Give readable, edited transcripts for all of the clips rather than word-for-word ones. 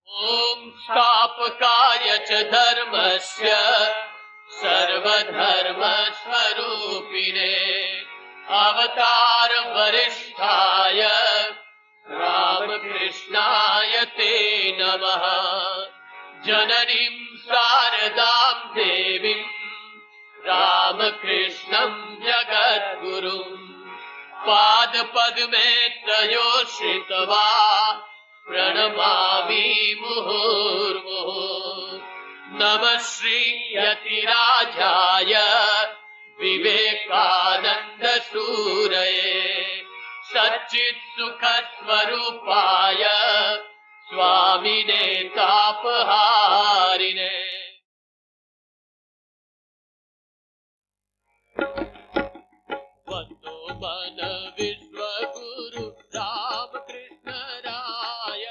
ॐ स्थापकाय च धर्मस्य सर्वधर्मस्वरूपिणे अवतार वरिष्ठाय रामकृष्णाय ते नमः। जननीं शारदां देवीं रामकृष्णं जगद्गुरुं पादपद्मे त्रयोश्रित्वा प्रणमामि मुहुर्मुहुः। नमः श्री यतिराजाय विवेकानंद सूरये सच्चित् सुख स्वरूपाय स्वामिने तापहारिणे। वंदो मन विश्वगुरु रामकृष्ण राय।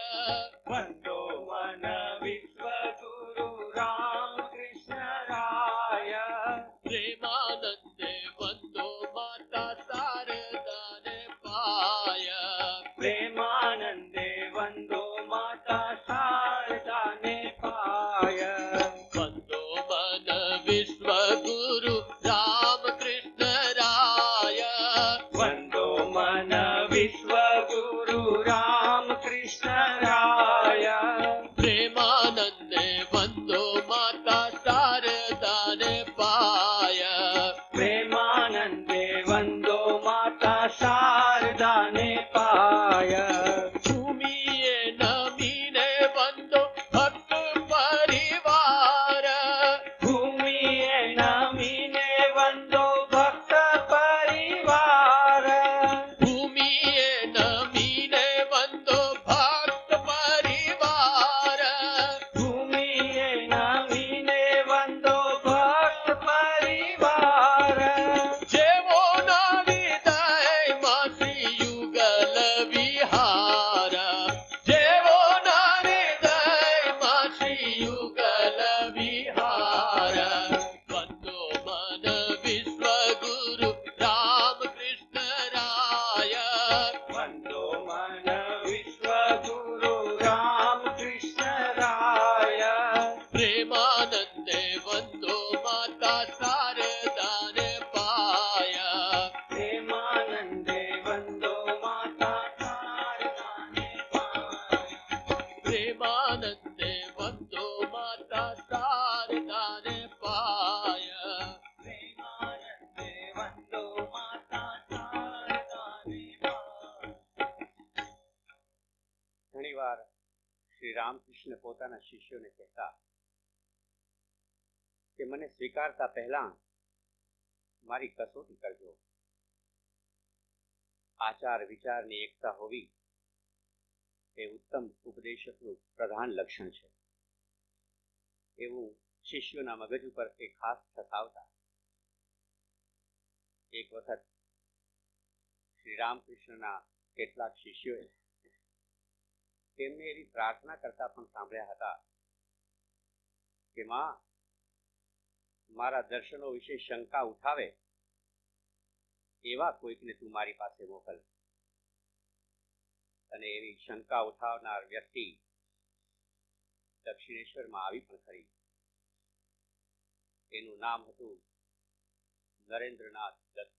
वंदो मन विश्वगुरु रामकृष्ण राय। प्रेमानंदे वंदो माता शारदा ने पाय। प्रेमानंदे वंदो माता शारदा ने पाय। वंदो मन विश्वगुरु रामकृष्ण राय। वंदो मन विश्वगुरु रामकृष्ण राय। प्रेमानंदे वंदो माता शारदा ने पाय। प्रेमानंदे वंदो माता शारदा ने पाय। भूमिये नमीने वंदो भक्त परिवार। भूमिये नमीने वंदो भक्त परिवार। भूमिये नमीने वंदो भक्त परिवार। भूमिये नमीने वंदो भक्त परिवार। जेवो नाविदय मासी युगल विहार। जेवो नाविदय मासी युगल विहार। वंदो मन विश्वगुरु रामकृष्ण राय। वंदो मन विश्वगुरु रामकृष्ण राय। प्रेमानंदे वंदो माता शारदा ने पाय। प्रेमानंदे वंदो माता शारदा ने पाय। प्रेमानंदे वंदो माता शारदा ने पाय। प्रेमानंदे वंदो माता शारदा ने पाय। ઘણીવાર શ્રી રામકૃષ્ણ પોતાના શિષ્યોને કહેતા કે મને સ્વીકારતા પહેલા મારી કસોટી કરજો. આચાર વિચારની એકતા હોવી એ ઉત્તમ ઉપદેશકનું પ્રધાન લક્ષણ છે. એવું શિષ્યોના મગજ ઉપર એ ખાસ ઠસાવતા. એક વખત શ્રી રામકૃષ્ણના કેટલાક શિષ્યોએ તેમને એવી પ્રાર્થના કરતા પણ સાંભળ્યા હતા કે માં, મારા દર્શનો વિશે શંકા ઉઠાવે એવા કોઈકને તું મારી પાસે મોકલ. અને એવી શંકા ઉઠાવનાર વ્યક્તિ દક્ષિણેશ્વરમાં આવી પણ ખરી. એનું નામ હતું નરેન્દ્રનાથ દત્ત.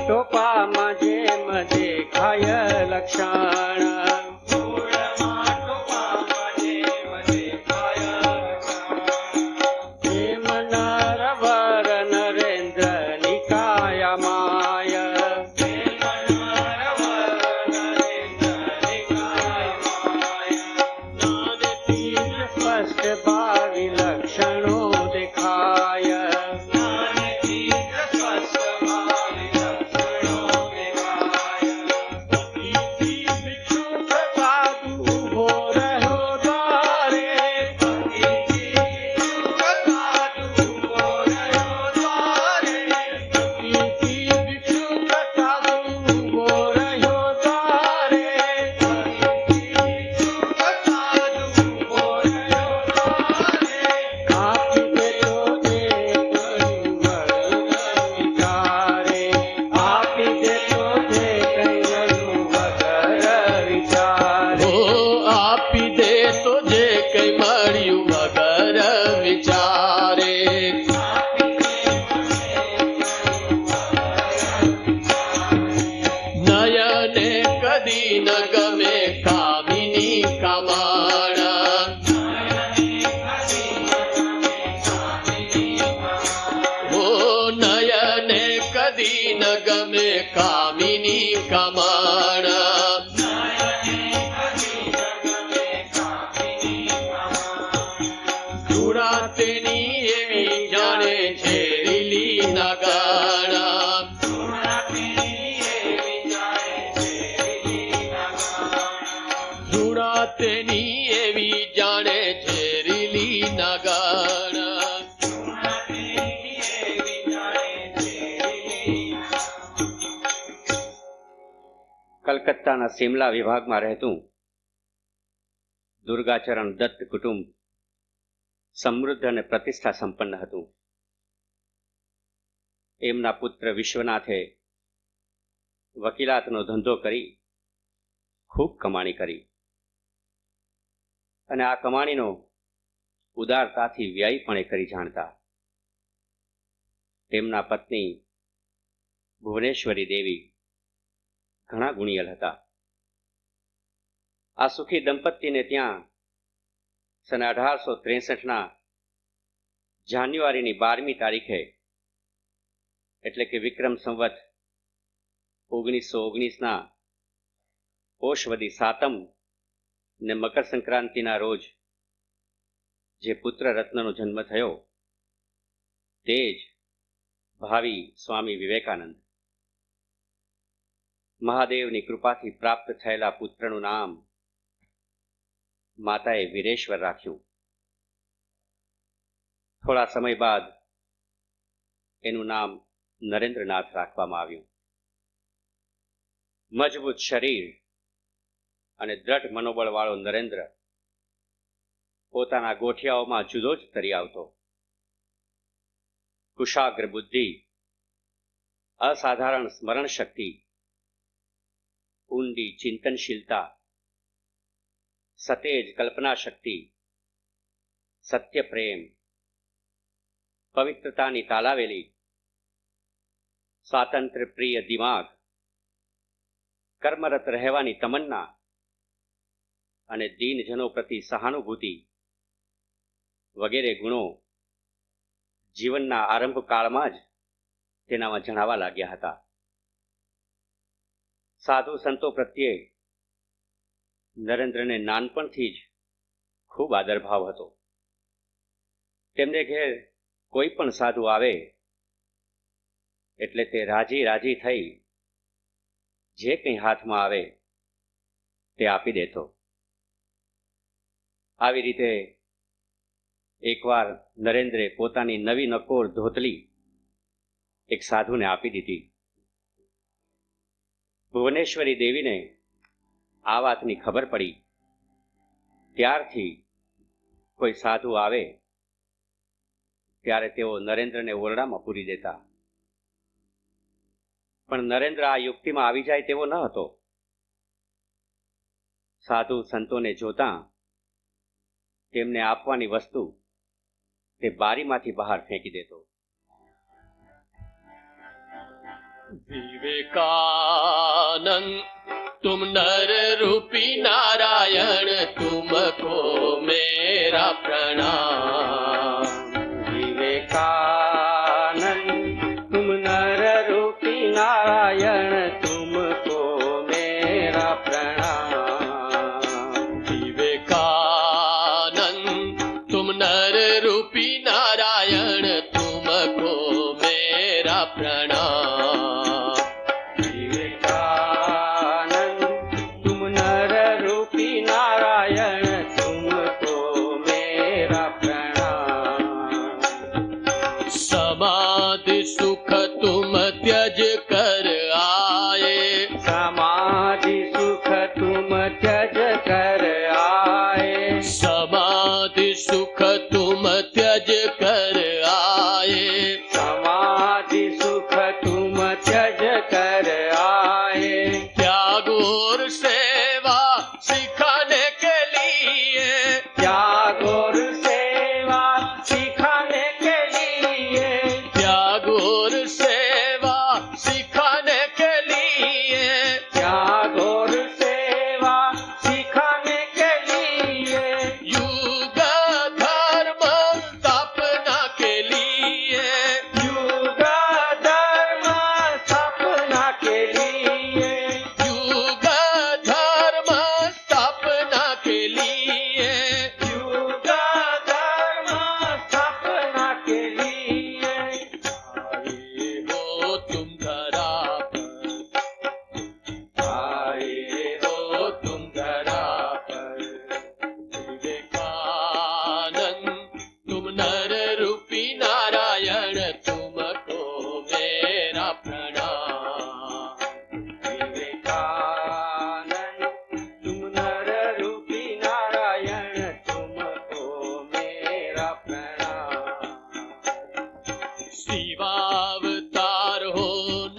ટોપામાં જેમ દેખાય લક્ષણ ધૂળમાં ટોપામાં જેમ દેખાય લક્ષણ. જેમ નરવર નરેન્દ્ર નિકાયા માય સ્પષ્ટ ભાવિ લક્ષણો દેખાય ઉભો રહ્યો દ્વારે ભિક્ષુ પ્રસાદુ ઉભો રહ્યો દ્વારે આપી દેતો જે કર્યું વિચારે આપી દેતો જે કર્યું વગર વિચારે ઓ આપી દે તો જે કઈ મળ્યું વગર વિચારે. નયને કદી ન ગમે કામિની કામાણા. ઓ નયને કદી ન ગમે કામિની કામાણા. ધૂળા તેની એવી જાણે છે લીલી નાગાણા. ધૂળા તેની એવી જાણે છે લીલી નાગાણા. કલકત્તાના સિમલા વિભાગમાં રહેતું દુર્ગાચરણ દત્ત કુટુંબ સમૃદ્ધ અને પ્રતિષ્ઠા સંપન્ન હતું. એમના પુત્ર વિશ્વનાથે વકીલાતનો ધંધો કરી ખૂબ કમાણી કરી અને આ કમાણીનો ઉદારતાથી વ્યય પણ એ કરી જાણતા. તેમના પત્ની ભુવનેશ્વરી દેવી ઘણા ગુણિયલ હતા. આ સુખી દંપતીને ત્યાં સન 1863ના જાન્યુઆરીની 12મી તારીખે એટલે કે વિક્રમ સંવત 1919ના પોષવદી સાતમ ને મકર સંક્રાંતિના રોજ જે પુત્ર રત્નનો જન્મ થયો તે જ ભાવિ સ્વામી વિવેકાનંદ. મહાદેવની કૃપાથી પ્રાપ્ત થયેલા પુત્રનું નામ માતાએ વીરેશ્વર રાખ્યું. થોડા સમય બાદ એનું નામ નરેન્દ્રનાથ રાખવામાં આવ્યું. મજબૂત શરીર અને દ્રઢ મનોબળવાળો નરેન્દ્ર પોતાના ગોઠિયાઓમાં જુદો જ તરી આવતો. કુશાગ્ર બુદ્ધિ, અસાધારણ સ્મરણ શક્તિ, ઊંડી ચિંતનશીલતા, સતેજ કલ્પના શક્તિ, સત્ય પ્રેમ, પવિત્રતાની તાલાવેલી, સ્વાતંત્ર્ય પ્રિય દિમાગ, કર્મરત રહેવાની તમન્ના અને દીનજનો પ્રતિ સહાનુભૂતિ વગેરે ગુણો જીવનના આરંભકાળમાં જ તેનામાં જણાવા લાગ્યા હતા. સાધુ સંતો પ્રત્યે નરેન્દ્રને નાનપણથી જ ખૂબ આદરભાવ હતો. તેમને ઘેર કોઈ પણ સાધુ આવે એટલે તે રાજી રાજી થઈ જે કંઈ હાથમાં આવે તે આપી દેતો. આવી રીતે એકવાર નરેન્દ્રે પોતાની નવી નકોર ધોતલી એક સાધુને આપી દીધી. ભુવનેશ્વરી દેવીને આ વાતની ખબર પડી. ત્યારથી કોઈ સાધુ આવે ત્યારે તેઓ નરેન્દ્રને ઓરડામાં પૂરી દેતા. પણ નરેન્દ્ર આ યુક્તિમાં આવી જાય તેવો ન હતો. સાધુ સંતોને જોતા તેમને આપવાની વસ્તુ તે બારીમાંથી બહાર ફેંકી દેતો. विवेकानंद तुम नर रूपी नारायण, तुमको मेरा प्रणाम। विवेकानंद तुम नर रूपी नारायण, तुमको मेरा प्रणाम। विवेकानंद तुम नर रूपी नारायण, तुमको मेरा प्रणाम। विवेकानंद तुम नर रूपी नारायण, तुमको मेरा प्रणाम। समाधि सुख तुम त्यज कर आए, समाधि सुख तुम त्यज कर आए। समाधि सुख तुम त्यज कर आए। समाधि सुख तुम त्यज कर आए। त्याग और सेवा सिखाने के लिए, त्याग और सेवा सिखाने के लिए। त्याग और सेवा सिखाने के लिए, त्याग और सेवा सिखाने के लिए। युग धर्म स्थापना के लिए, युग धर्म स्थापना के लिए। युग धर्म स्थापना के लिए, युग धर्म स्थापना के लिए। आए हो तुम धरा पर, आए हो तुम धरा पर। विवेकानंद तुम नर रूपी नारायण, तुमको मेरा प्रणाम। विवेकानंद तुम नर रूपी नारायण, तुमको मेरा प्रणाम। शिवावतार हो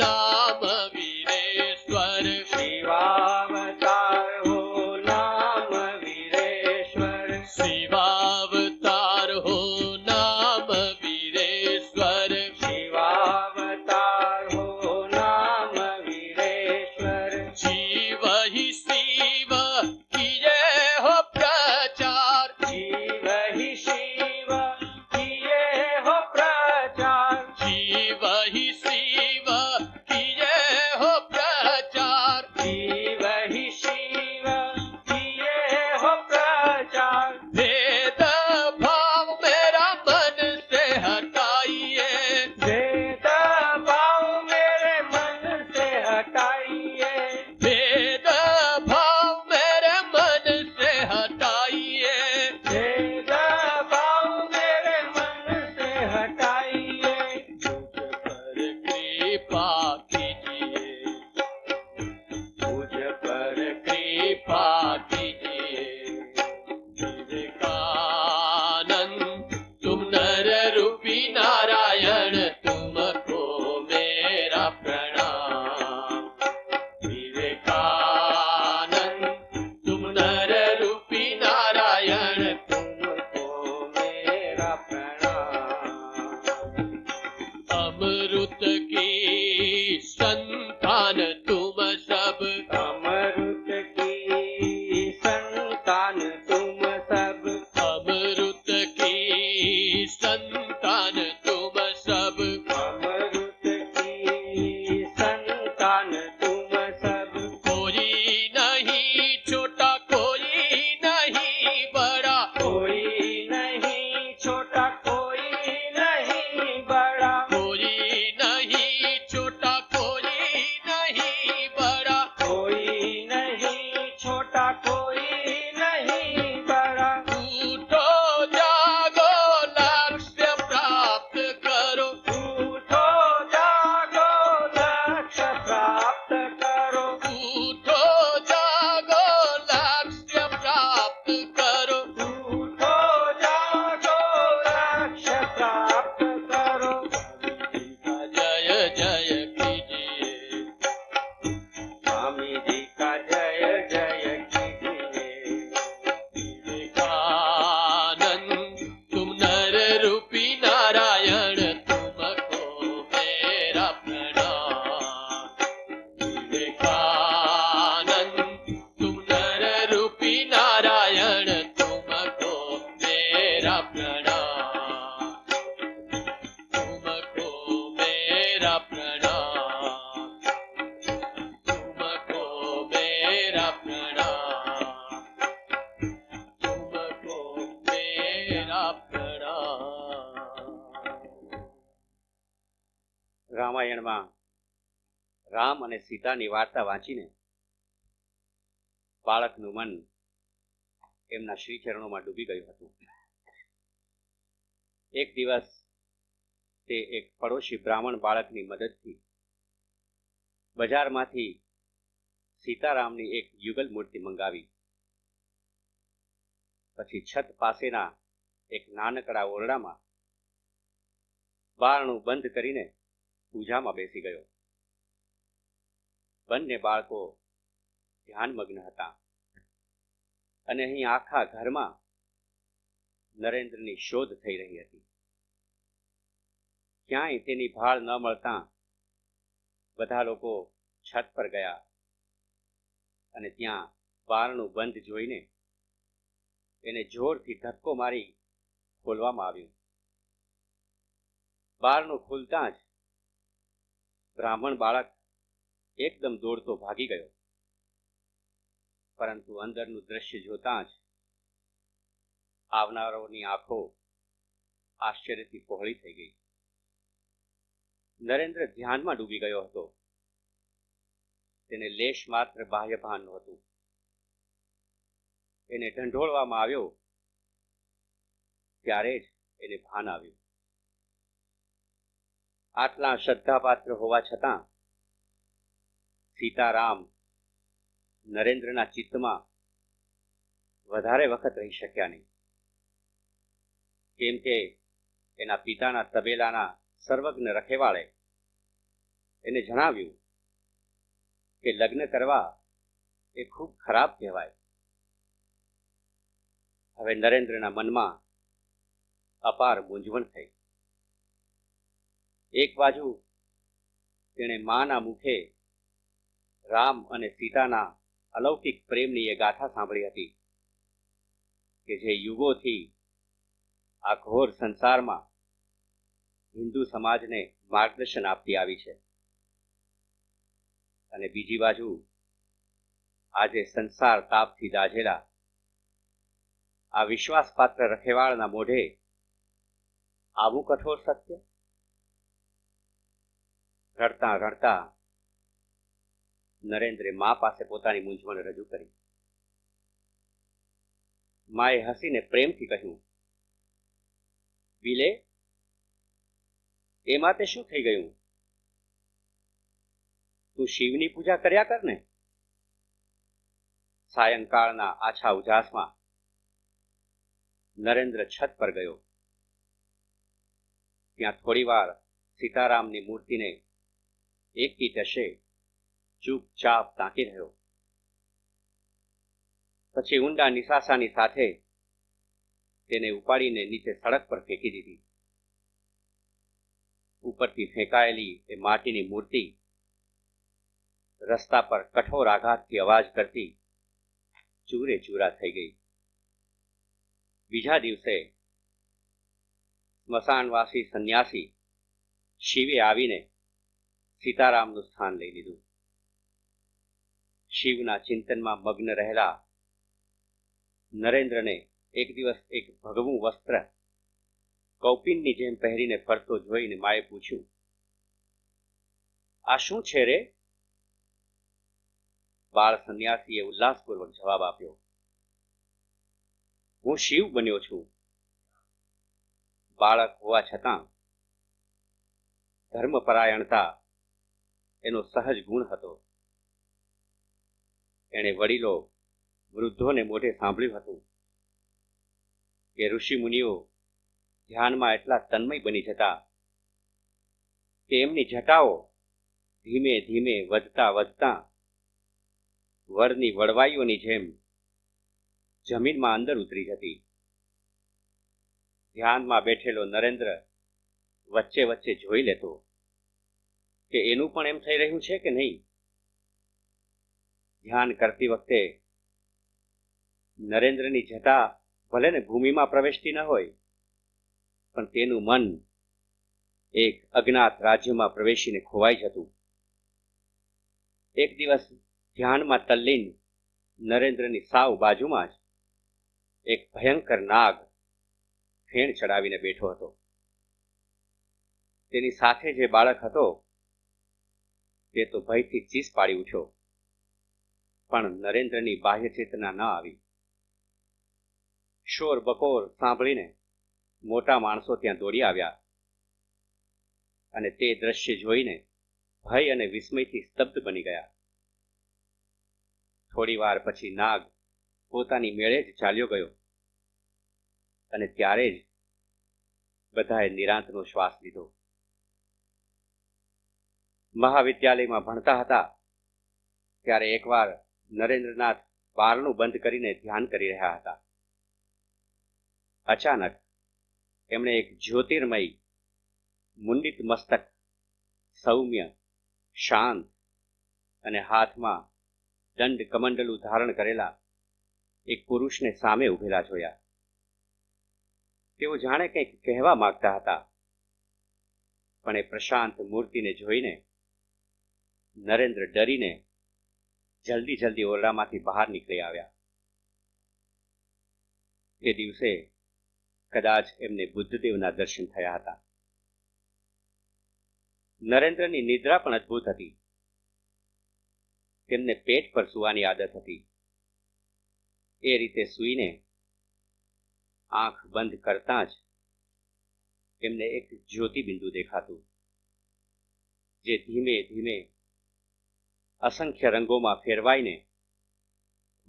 नाम वीरेश्वर, शिवावतार हो नाम वीरेश्वर। शिवावतार हो नाम वीरेश्वर। शिवावतार हो नाम वीरेश्वर। जीव ही शिव किए हो प्रचार, जीव ही शिव किए हो प्रचार। जीव ही शिव किए हो प्रचार। जीव ही शिव किए हो प्रचार। भेद भाव मेरा मन से हटाइए, भेद भाव मेरे मन से हटाइए। भेद भाव मेरे मन से हटाइए। भेद भाव मेरे मन से हटाइए। मुझ पर कृपा कीजिए, मुझ पर कृपा कीजिए। विवेकानंद तुम नर रूपी नारायण, तुमको मेरा प्रणाम। विवेकानंद तुम नर रूपी नारायण, तुमको मेरा प्रणाम। अमृत की संतान तुम सब, अमृत की संतान तुम सब। अमृत की संतान तुम सब। अमृत की संतान तुम सब। कोई नहीं छोटा, कोई नहीं बड़ा, कोई नहीं छोटा, कोई नहीं बड़ा। कोई नहीं छोटा, कोई नहीं बड़ा। कोई नहीं छोटा, कोई नहीं बड़ा। उठो जागो लक्ष्य प्राप्त करो, उठो जागो लक्ष्य प्राप्त करो। उठो जागो लक्ष्य प्राप्त करो। उठो जागो लक्ष्य प्राप्त करो। जय जय कीजिए, स्वामी जी का जय जय कीजिए। विवेकानंद तुम नर रूपी नारायण, तुमको मेरा प्रणाम। રામાયણમાં રામ અને સીતાની વાર્તા વાંચીને બાળકનું મન એમના શ્રી ચરણોમાં ડૂબી ગયું હતું. એક દિવસ તે એક પડોશી બ્રાહ્મણ બાળકની મદદથી બજારમાંથી સીતારામની એક યુગલ મૂર્તિ મંગાવી. પછી છત પાસેના એક નાનકડા ઓરડામાં બારણું બંધ કરીને પૂજામાં બેસી ગયો. બંને બાળકો ધ્યાનમગ્ન હતા અને અહીં આખા ઘરમાં નરેન્દ્રની શોધ થઈ રહી હતી. ક્યાંય તેની ભાળ ન મળતા બધા લોકો છત પર ગયા અને ત્યાં બારણું બંધ જોઈને એને જોરથી ધક્કો મારી ખોલવામાં આવ્યું. બારણું ખુલતા જ બ્રાહ્મણ બાળક એકદમ દોડતો ભાગી ગયો, પરંતુ અંદરનું દ્રશ્ય જોતા જ આવનારોની આંખો આશ્ચર્યથી પહોળી થઈ ગઈ. નરેન્દ્ર ધ્યાનમાં ડૂબી ગયો હતો. તેને લેશ માત્ર બાહ્ય ભાન નહોતું. એને ઢંઢોળવામાં આવ્યો ત્યારે જ એને ભાન આવ્યું. આટલા શ્રદ્ધાપાત્ર હોવા છતાં સીતારામ નરેન્દ્રના ચિત્તમાં વધારે વખત રહી શક્યા નહીં, કેમ કે એના પિતાના તબેલાના સર્વજ્ઞ રખેવાળે એને જણાવ્યું કે લગ્ન કરવા એ ખૂબ ખરાબ કહેવાય. હવે નરેન્દ્રના મનમાં અપાર મૂંઝવણ થઈ. એક બાજુ તેણે માના મુખે રામ અને સીતાના અલૌકિક પ્રેમની એ ગાથા સાંભળી હતી કે જે યુગોથી આ ઘોર સંસારમાં હિન્દુ સમાજને માર્ગદર્શન આપતી આવી છે. અને બીજી બાજુ આજે સંસાર તાપથી દાઝેલા આ વિશ્વાસપાત્ર રખેવાળના મોઢે આવું કઠોર સત્ય. રડતા રડતા નરેન્દ્રે મા પાસે પોતાની મૂંઝવણ રજૂ કરી. માએ હસીને પ્રેમથી કહ્યું, વિલે, એમાં તે શું થઈ ગયું? તું શિવની પૂજા કર્યા કર ને. સાયંકાળના આછા ઉજાસમાં નરેન્દ્ર છત પર ગયો. ત્યાં થોડીવાર સીતારામની મૂર્તિને એકથી ટશે ચૂપચાપ તાકી રહ્યો. પછી ઊંડા નિસાસાની સાથે તેને ઉપાડીને નીચે સડક પર ફેંકી દીધી. ઉપરથી ફેંકાયેલી એ માટીની મૂર્તિ રસ્તા પર કઠોર આઘાતથી અવાજ કરતી ચૂરે ચૂરા થઈ ગઈ. બીજા દિવસે સ્મશાનવાસી સંન્યાસી શિવે આવીને સીતારામનું સ્થાન લઈ લીધું. શિવના ચિંતનમાં મગ્ન રહેલા નરેન્દ્રને એક દિવસ એક ભગવું વસ્ત્ર કૌપિનની જેમ પહેરીને ફરતો જોઈને માએ પૂછ્યું, આ શું છે રે? બાળ સંન્યાસીએ ઉલ્લાસપૂર્વક જવાબ આપ્યો, હું શિવ બન્યો છું. બાળક હોવા છતાં ધર્મપરાયણતા એનો સહજ ગુણ હતો. એણે વડીલો વૃદ્ધોને મોઢે સાંભળ્યું હતું કે ઋષિ મુનિઓ ધ્યાનમાં એટલા તન્મય બની જતા કે એમની જટાઓ ધીમે ધીમે વધતા વધતા વરની વડવાઈઓની જેમ જમીનમાં અંદર ઉતરી જતી. ધ્યાનમાં બેઠેલો નરેન્દ્ર વચ્ચે વચ્ચે જોઈ લેતો કે એનું પણ એમ થઈ રહ્યું છે કે નહીં. ધ્યાન કરતી વખતે નરેન્દ્રની જટા ભલે ને ભૂમિમાં પ્રવેશતી ન હોય, પણ તેનું મન એક અજ્ઞાત રાજ્યમાં પ્રવેશીને ખોવાઈ જતું. એક દિવસ ધ્યાનમાં તલ્લીન નરેન્દ્રની સાવ બાજુમાં જ એક ભયંકર નાગ ફેણ ચડાવીને બેઠો હતો. તેની સાથે જે બાળક હતો તે તો ભયથી ચીસ પાડી ઉઠ્યો, પણ નરેન્દ્રની બાહ્ય ચેતના ન આવી. શોર બકોર સાંભળીને મોટા માણસો ત્યાં દોડી આવ્યા અને તે દ્રશ્ય જોઈને ભય અને વિસ્મયથી સ્તબ્ધ બની ગયા. થોડી વાર પછી નાગ પોતાની મેળે જ ચાલ્યો ગયો અને ત્યારે જ બધાએ નિરાંતનો શ્વાસ લીધો. મહાવિદ્યાલયમાં ભણતા હતા ત્યારે એકવાર નરેન્દ્રનાથ બારણું બંધ કરીને ધ્યાન કરી રહ્યા હતા. અચાનક એમણે એક જ્યોતિર્મય મુંડિત મસ્તક, સૌમ્ય, શાંત અને હાથમાં દંડ કમંડલું ધારણ કરેલા એક પુરુષને સામે ઉભેલા જોયા. તેઓ જાણે કંઈક કહેવા માંગતા હતા, પણ એ પ્રશાંત મૂર્તિને જોઈને નરેન્દ્ર ડરીને જલ્દી ઓરડામાંથી બહાર નીકળી આવ્યા. તે દિવસે કદાચ એમને બુદ્ધદેવના દર્શન થયા હતા. નરેન્દ્રની નિદ્રા પણ અદ્ભુત હતી. તેમને પેટ પર સૂવાની આદત હતી. એ રીતે સૂઈને આંખ બંધ કરતાં જ એમને એક જ્યોતિબિંદુ દેખાતું, જે ધીમે ધીમે અસંખ્ય રંગોમાં ફેરવાઈને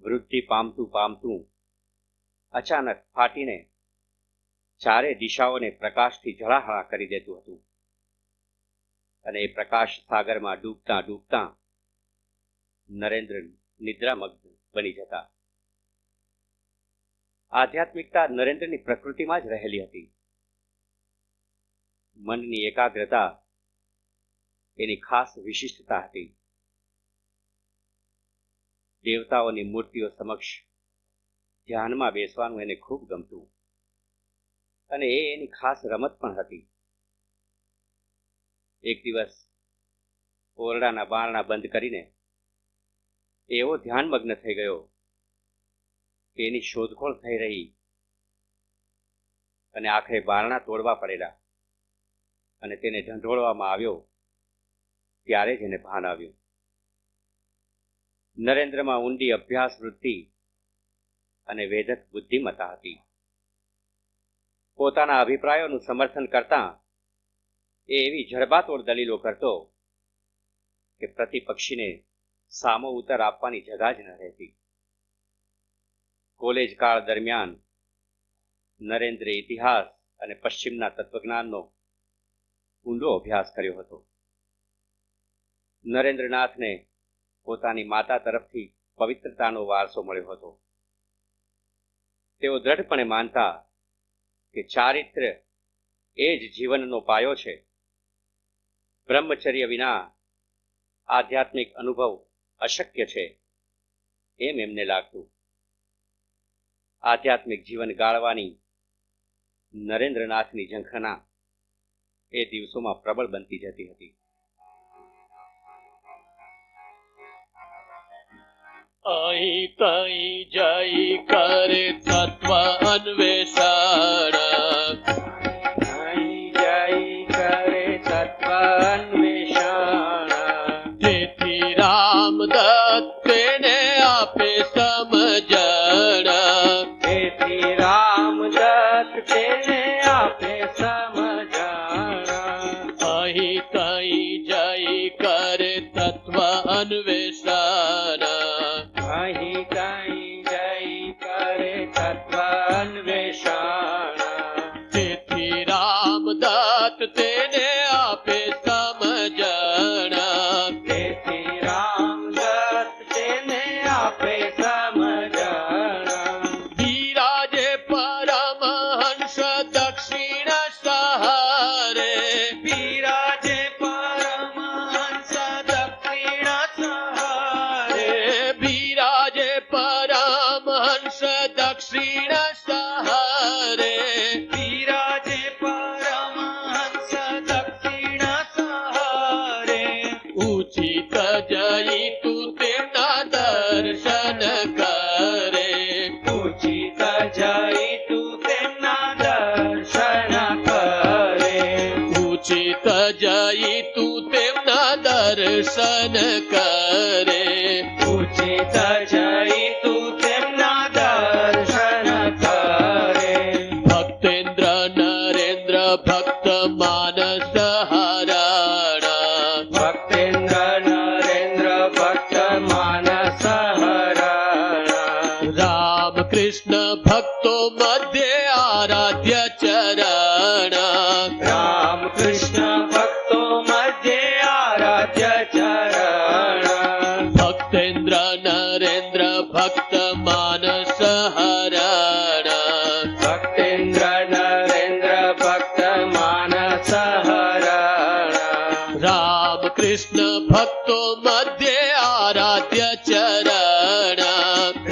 વૃદ્ધિ પામતું પામતું અચાનક ફાટીને ચારે દિશાઓને પ્રકાશથી ઝળાહળા કરી દેતું હતું. અને એ પ્રકાશ સાગરમાં ડૂબતા ડૂબતા નરેન્દ્ર નિદ્રામગ્ન બની જતા. આધ્યાત્મિકતા નરેન્દ્રની પ્રકૃતિમાં જ રહેલી હતી. મનની એકાગ્રતા એની ખાસ વિશિષ્ટતા હતી. દેવતાઓની મૂર્તિઓ સમક્ષ ધ્યાનમાં બેસવાનું એને ખૂબ ગમતું, અને એ એની ખાસ રમત પણ હતી. એક દિવસ ઓરડાના બારણા બંધ કરીને એવો ધ્યાનમગ્ન થઈ ગયો કે એની શોધખોળ થઈ રહી અને આખરે બારણા તોડવા પડેલા અને તેને ઢંઢોળવામાં આવ્યો. ત્યારે જ એને ભાન આવ્યું. નરેન્દ્રમાં ઊંડી અભ્યાસ વૃત્તિ અને વેધક બુદ્ધિમત્તા હતી. પોતાના અભિપ્રાયોનું સમર્થન કરતા એ એવી જડબાતોડ દલીલો કરતો કે પ્રતિપક્ષીને સામો ઉત્તર આપવાની જગા જ ન રહેતી. કોલેજ કાળ દરમિયાન નરેન્દ્રે ઇતિહાસ અને પશ્ચિમના તત્વજ્ઞાનનો ઊંડો અભ્યાસ કર્યો હતો. નરેન્દ્રનાથને પોતાની માતા તરફથી પવિત્રતાનો વારસો મળ્યો હતો. તેઓ દ્રઢપણે માનતા કે ચારિત્ર્ય એ જ જીવનનો પાયો છે. બ્રહ્મચર્ય વિના આધ્યાત્મિક અનુભવ અશક્ય છે એમ એમને લાગતું. આધ્યાત્મિક જીવન ગાળવાની નરેન્દ્રનાથની ઝંખના એ દિવસોમાં પ્રબળ બનતી જતી હતી. અહીં તઈ જઈ કરે તત્વ અન્વેષણ, અહીં જઈ કરે તત્વ અન્વેષણ. તેથી રામદત્ત તેને આપે સમજણ, તેથી રામદત્ત તેને આપે સમજણ. અહીં તઈ જઈ કરે તત્વ અન્વેષણ, અહીં કઈ જઈ કરે તત્વ અન્વેષણ. તેથી રામદત્ત તેને આપે સમજણ, તેથી રામદત્ત તેને આપે સમજણ. બિરાજે પરમહંસ દક્ષિણ સહારે, બિરાજે પરમહંસ દક્ષિણ સહારે. બિરાજે પરમહંસ દક્ષિણ સહારે, બિરાજે પરમહંસ દક્ષિણ સહારે. ઉચિત જઈ તું તેમના દર્શન દર્શન કરે. ઉચિત જઈ તું તેમના દર્શન કરે. ભક્તેન્દ્ર નરેન્દ્ર ભક્ત માનસ હરણ. ભક્તેન્દ્ર નરેન્દ્ર ભક્ત માનસ હરણ. રામ કૃષ્ણ ભક્તો મધ્ય આરાધ્ય ચરણ. રામ કૃષ્ણ ભક્તો મધ્ય આરાધ્ય ચરણ. ભક્તેન્દ્ર નરેન્દ્ર ભક્ત માનસ હરણ. ભક્તેન્દ્ર નરેન્દ્ર ભક્ત માનસ હરણ. રામ કૃષ્ણ ભક્તો મધ્ય આરાધ્ય ચરણ.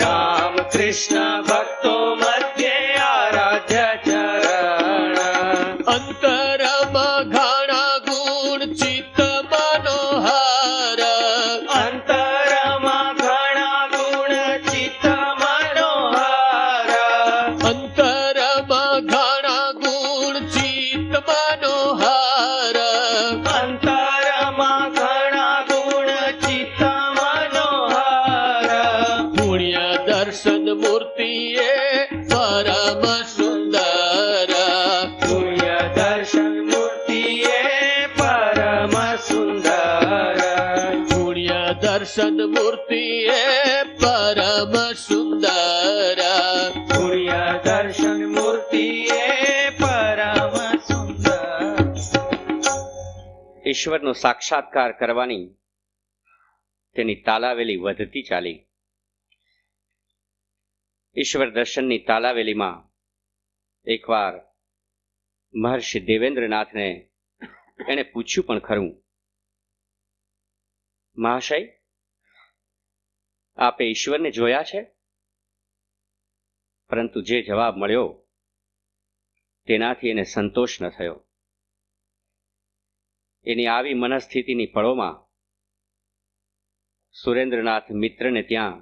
રામ કૃષ્ણ ભક્તો મધ્ય આરાધ્ય ચરણ. અંતરમાં ઘણા ગુણ ચિત્ત મનોહર. અંતરમાં ઘણા ગુણ ચિત્ત મનોહર. અંતરમાં ઘણા ગુણ ચિત્ત મનોહર. અંતરમાં ઘણા ગુણ ચિત્ત મનોહર. પુણ્ય દર્શન મૂર્તિએ પરમ સુંદર. પુણ્ય દર્શન મૂર્તિએ પરમ સુંદર. પુણ્ય દર્શન મૂર્તિએ પરમ સુંદર. પુણ્ય દર્શન મૂર્તિએ પરમ સુંદર. ઈશ્વરનો સાક્ષાત્કાર કરવાની તેની તાલાવેલી વધતી ચાલી. ઈશ્વર દર્શનની તાલાવેલીમાં એકવાર મહર્ષિ દેવેન્દ્રનાથને એણે પૂછ્યું પણ ખરું, મહાશય, આપે ઈશ્વરને જોયા છે? પરંતુ જે જવાબ મળ્યો તેનાથી એને સંતોષ ન થયો. એની આવી મનસ્થિતિની પળોમાં સુરેન્દ્રનાથ મિત્રને ત્યાં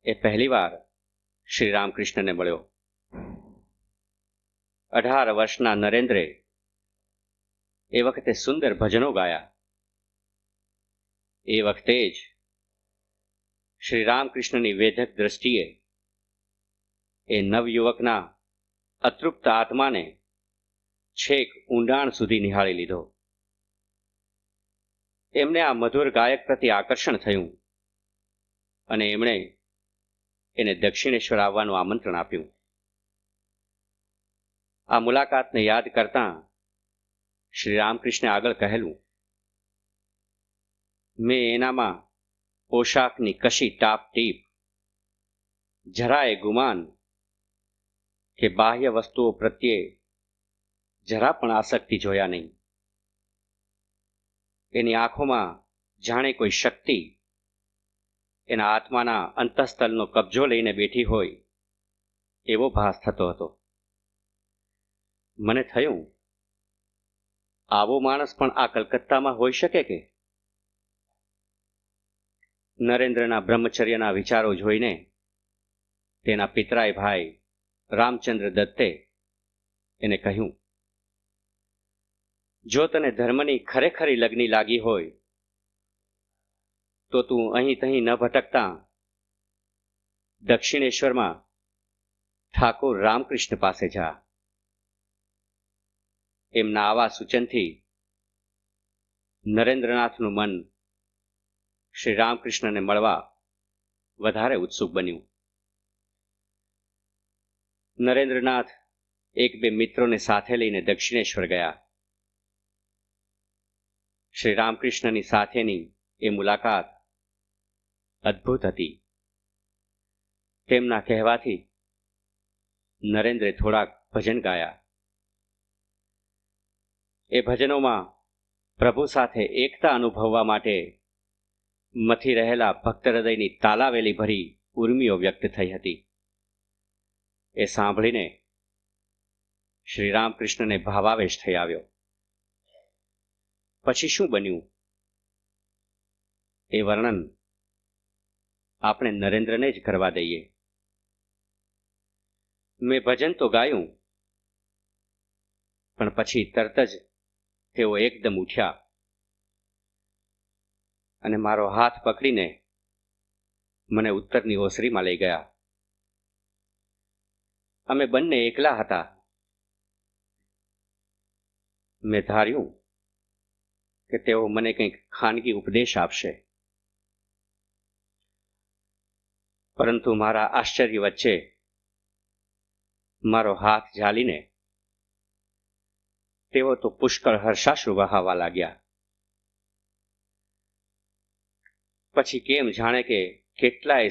એ પહેલીવાર શ્રી રામકૃષ્ણને મળ્યો. 18 વર્ષના નરેન્દ્રે એ વખતે સુંદર ભજનો ગાયા. એ વખતે જ શ્રી રામકૃષ્ણની વેધક દ્રષ્ટિએ એ નવયુવકના અતૃપ્ત આત્માને છેક ઊંડાણ સુધી નિહાળી લીધો. એમને આ મધુર ગાયક પ્રત્યે આકર્ષણ થયું અને એમણે એને દક્ષિણેશ્વર આવવાનું આમંત્રણ આપ્યું. આ મુલાકાતને યાદ કરતા શ્રી રામકૃષ્ણે આગળ કહેલું, મેં એનામાં પોશાકની કશી ટાપ ટીપ, જરાય ગુમાન કે બાહ્ય વસ્તુઓ પ્રત્યે જરા પણ આસક્તિ જોયા નહીં. એની આંખોમાં જાણે કોઈ શક્તિ એના આત્માના અંતઃસ્થલનો કબજો લઈને બેઠી હોય એવો ભાસ થતો હતો. મને થયું, આવો માણસ પણ આ કલકત્તામાં હોઈ શકે કે? નરેન્દ્રના બ્રહ્મચર્યના વિચારો જોઈને તેના પિતરાય ભાઈ રામચંદ્ર દત્તે એને કહ્યું, જો તને ધર્મની ખરેખરી લગ્ની લાગી હોય તો તું અહીં તહીં ન ભટકતા દક્ષિણેશ્વરમાં ઠાકોર રામકૃષ્ણ પાસે જા. એમના આવા સૂચનથી નરેન્દ્રનાથનું મન શ્રી રામકૃષ્ણને મળવા વધારે ઉત્સુક બન્યું. નરેન્દ્રનાથ એક બે મિત્રોને સાથે લઈને દક્ષિણેશ્વર ગયા. શ્રી રામકૃષ્ણની સાથેની એ મુલાકાત અદ્ભુત હતી. તેમના કહેવાથી નરેન્દ્રે થોડાક ભજન ગાયા. એ ભજનોમાં પ્રભુ સાથે એકતા અનુભવવા માટે મથી રહેલા ભક્ત હૃદયની તાલાવેલી ભરી ઉર્મિઓ વ્યક્ત થઈ હતી. એ સાંભળીને શ્રી રામકૃષ્ણને ભાવાવેશ થઈ આવ્યો. પછી શું બન્યું એ વર્ણન આપણે નરેન્દ્રને જ કરવા દઈએ. મેં ભજન તો ગાયું, પણ પછી તરત જ તેઓ એકદમ ઉઠ્યા અને મારો હાથ પકડીને મને ઉત્તરની ઓસરીમાં લઈ ગયા. અમે બંને એકલા હતા. મેં ધાર્યું કે તેઓ મને કંઈક ખાનગી ઉપદેશ આપશે, પરંતુ મારા આશ્ચર્ય વચ્ચે મારો હાથ ઝાલીને તેઓ તો પુષ્કળ હર્ષાશ્રુ વહાવા લાગ્યા. પછી કેમ જાણે કે કેટલાય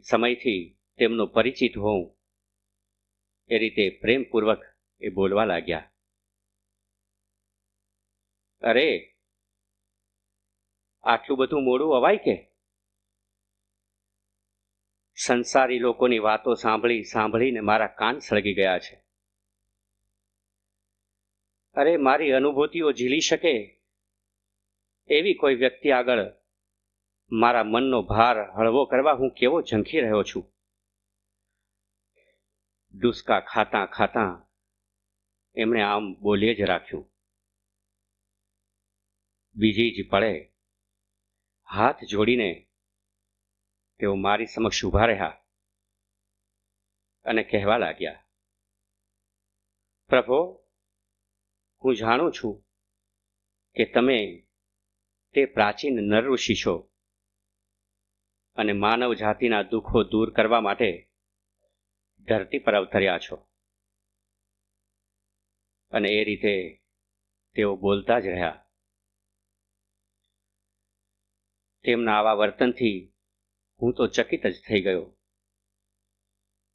સમયથી તેમનો પરિચિત હોઉં એ રીતે પ્રેમપૂર્વક એ બોલવા લાગ્યા. અરે, આટલું બધું મોડું અવાય કે? સંસારી લોકોની વાતો સાંભળીને મારા કાન સળગી ગયા છે. અરે, મારી અનુભૂતિઓ ઝીલી શકે એવી કોઈ વ્યક્તિ આગળ મારા મનનો ભાર હળવો કરવા હું કેવો ઝંખી રહ્યો છું. ડુસકા ખાતા ખાતા એમણે આમ બોલીએ જ રાખ્યું. બીજી જ પળે હાથ જોડીને તેઓ મારી સમક્ષ ઊભા રહ્યા અને કહેવા લાગ્યા, પ્રભો, હું જાણું છું કે તમે તે પ્રાચીન નર ઋષિ છો અને માનવ જાતિના દુઃખો દૂર કરવા માટે ધરતી પર અવતર્યા છો. અને એ રીતે તેઓ બોલતા જ રહ્યા. તેમના આવા વર્તનથી હું તો ચકિત જ થઈ ગયો.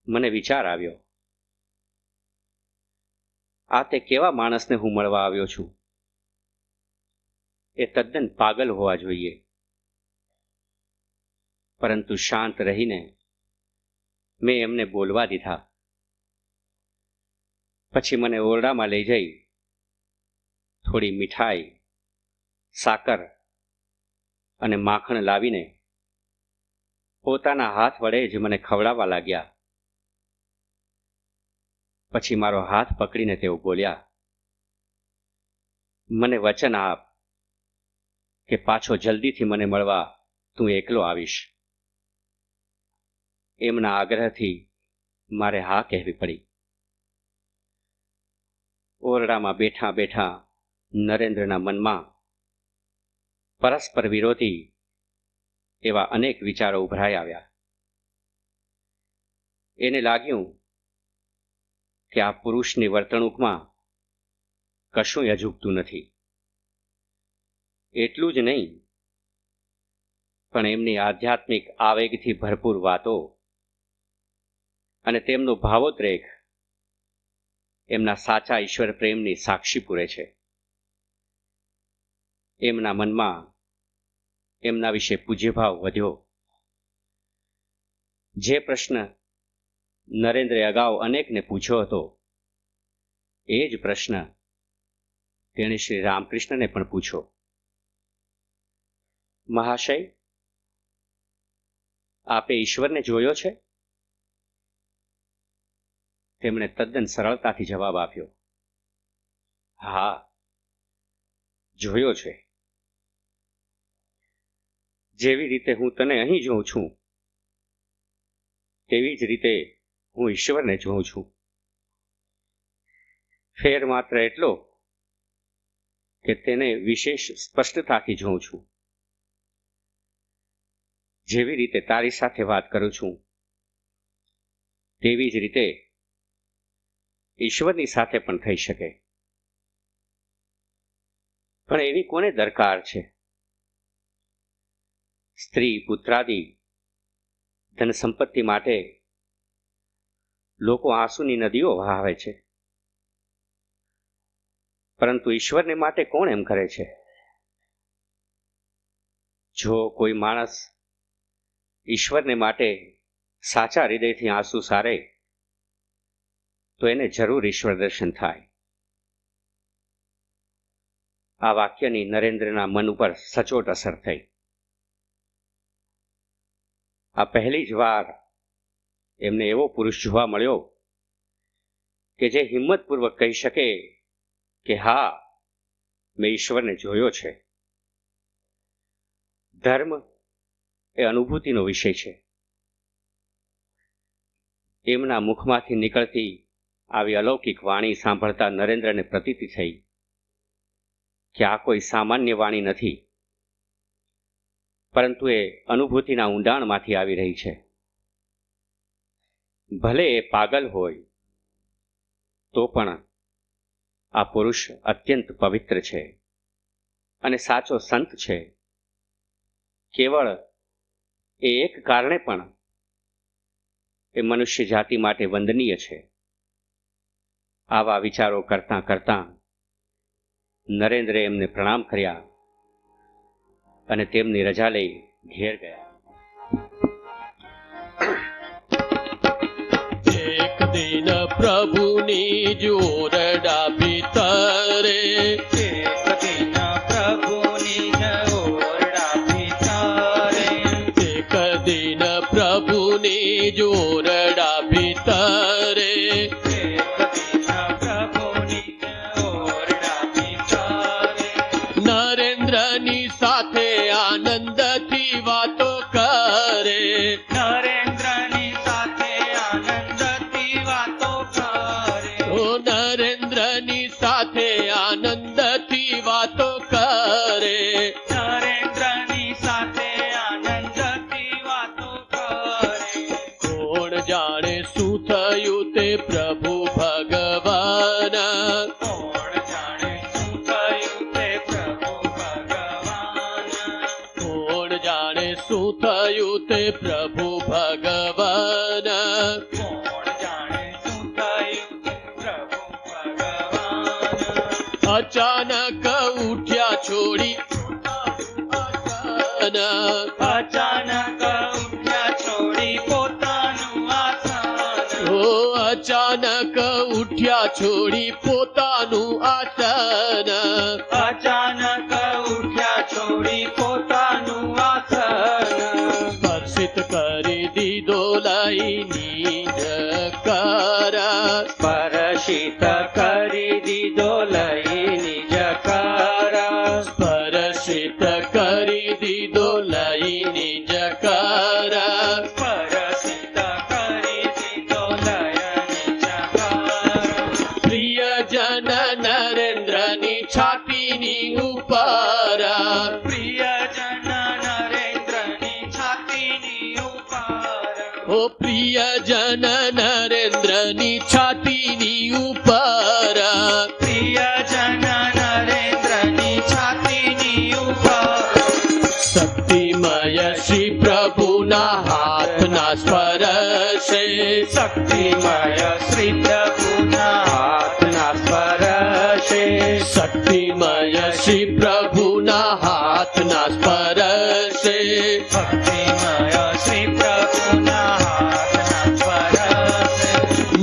મને વિચાર આવ્યો, આ તે કેવા માણસને હું મળવા આવ્યો છું? એ તદ્દન પાગલ હોવા જોઈએ. પરંતુ શાંત રહીને મેં એમને બોલવા દીધા. પછી મને ઓરડામાં લઈ જઈ થોડી મીઠાઈ, સાકર અને માખણ લાવીને પોતાના હાથ વડે જ મને ખવડાવવા લાગ્યા. પછી મારો હાથ પકડીને તેઓ બોલ્યા, મને વચન આપ કે પાછો જલ્દીથી મને મળવા તું એકલો આવીશ. એમના આગ્રહથી મારે હા કહેવી પડી. ઓરડામાં બેઠા બેઠા નરેન્દ્રના મનમાં પરસ્પર વિરોધી એવા અનેક વિચારો ઉભરાઈ આવ્યા. એને લાગ્યું કે આ પુરુષની વર્તણૂકમાં કશું અજુગતું નથી. એટલું જ નહીં, પણ એમની આધ્યાત્મિક આવેગથી ભરપૂર વાતો અને તેમનો ભાવોદ્રેક એમના સાચા ઈશ્વર પ્રેમની સાક્ષી પૂરે છે. એમના મનમાં એમના વિશે પૂજ્યભાવ વધ્યો. જે પ્રશ્ન નરેન્દ્રે અગાઉ અનેકને પૂછ્યો હતો એ જ પ્રશ્ન તેણે શ્રી રામકૃષ્ણને પણ પૂછ્યો. મહાશય, આપે ઈશ્વરને જોયો છે? તેમણે તદ્દન સરળતાથી જવાબ આપ્યો, હા, જોયો છે. જેવી રીતે હું તને અહીં જોઉં છું તેવી જ રીતે હું ઈશ્વરને જોઉં છું. ફેર માત્ર એટલો કે તેને વિશેષ સ્પષ્ટતાથી જોઉં છું. જેવી રીતે તારી સાથે વાત કરું છું તેવી જ રીતે ઈશ્વરની સાથે પણ થઈ શકે. પણ એવી કોને દરકાર છે? સ્ત્રી, પુત્રાદિ, ધન સંપત્તિ માટે લોકો આંસુની નદીઓ વહાવે છે, પરંતુ ઈશ્વરને માટે કોણ એમ કરે છે? જો કોઈ માણસ ઈશ્વરને માટે સાચા હૃદયથી આંસુ સારે તો એને જરૂર ઈશ્વર દર્શન થાય. આ વાક્યની નરેન્દ્રના મન ઉપર સચોટ અસર થઈ. આ પહેલી જ વાર એમને એવો પુરુષ જોવા મળ્યો કે જે હિંમતપૂર્વક કહી શકે કે હા, મેં ઈશ્વરને જોયો છે. ધર્મ એ અનુભૂતિનો વિષય છે. એમના મુખમાંથી નીકળતી આવી અલૌકિક વાણી સાંભળતા નરેન્દ્રને પ્રતીતિ થઈ કે આ કોઈ સામાન્ય વાણી નથી, પરંતુ એ અનુભૂતિના ઊંડાણમાંથી આવી રહી છે. ભલે એ પાગલ હોય તો પણ આ પુરુષ અત્યંત પવિત્ર છે અને સાચો સંત છે. કેવળ એ એક કારણે પણ એ મનુષ્ય જાતિ માટે વંદનીય છે. આવા વિચારો કરતાં કરતાં નરેન્દ્રે એમને પ્રણામ કર્યા અને તેમની રજા લઈ ઘેર ગયા. એક દિન પ્રભુની જોરડા ભીતરે, એક દિન પ્રભુની ઓરડા ભીતરે, એક દિન પ્રભુની જોરડા ભીતરે, એક દિન પ્રભુની ઓરડા ભીતરે, નરેન્દ્રની સાથે આનંદથી વાતો કરે, નરેન્દ્રની સાથે આનંદથી વાતો કરે, ઓ નરેન્દ્રની સાથે આનંદથી વાતો કરે, નરેન્દ્રની સાથે આનંદથી વાતો કરે. કોણ જાણે શું થયું તે પ્રભુ ભગવાન, કોણ જાણે શું થયું તે પ્રભુ ભગવાન, કોણ જાણે શું થયું તે પ્રભુ ભગવાન, કોણ જાણે શું થયું તે પ્રભુ ભગવાન. અચાનક ઉઠ્યા છોડી આસન, અચાનક ઉઠ્યા છોડી પોતાનું આસન, ઓ અચાનક ઉઠ્યા છોડી પોતાનું આસન, અચાનક ઉઠ્યા છોડી પોતાનું આસન, સ્પર્શિત કરી દીધો લઈ નિજ કર, સ્પર્શિત કરી દીધો લઈ નિજ કર, સ્પર્શિત કરી દીધો લઈ નિજ કર, સ્પર્શિત કરી દીધો લય નિજ કર. પ્રિયજન નરેન્દ્રની છાતીની ઉપર, પ્રિયજન નરેન્દ્રની છાતીની ઉપર, ઓ પ્રિયજન નરેન્દ્રની છાતીની ઉપર, પ્રિયજન નરેન્દ્રની છાતીની ઉપર, શક્તિમય શ્રી પ્રભુના હાથના સ્પર્શે, શક્તિમય શ્રી પ્રભુના હાથના સ્પર્શે, શક્તિમય શ્રી પ્રભુના હાથના સ્પર્શે, ભક્તિમય શ્રી પ્રભુના હાથના સ્પર્શે,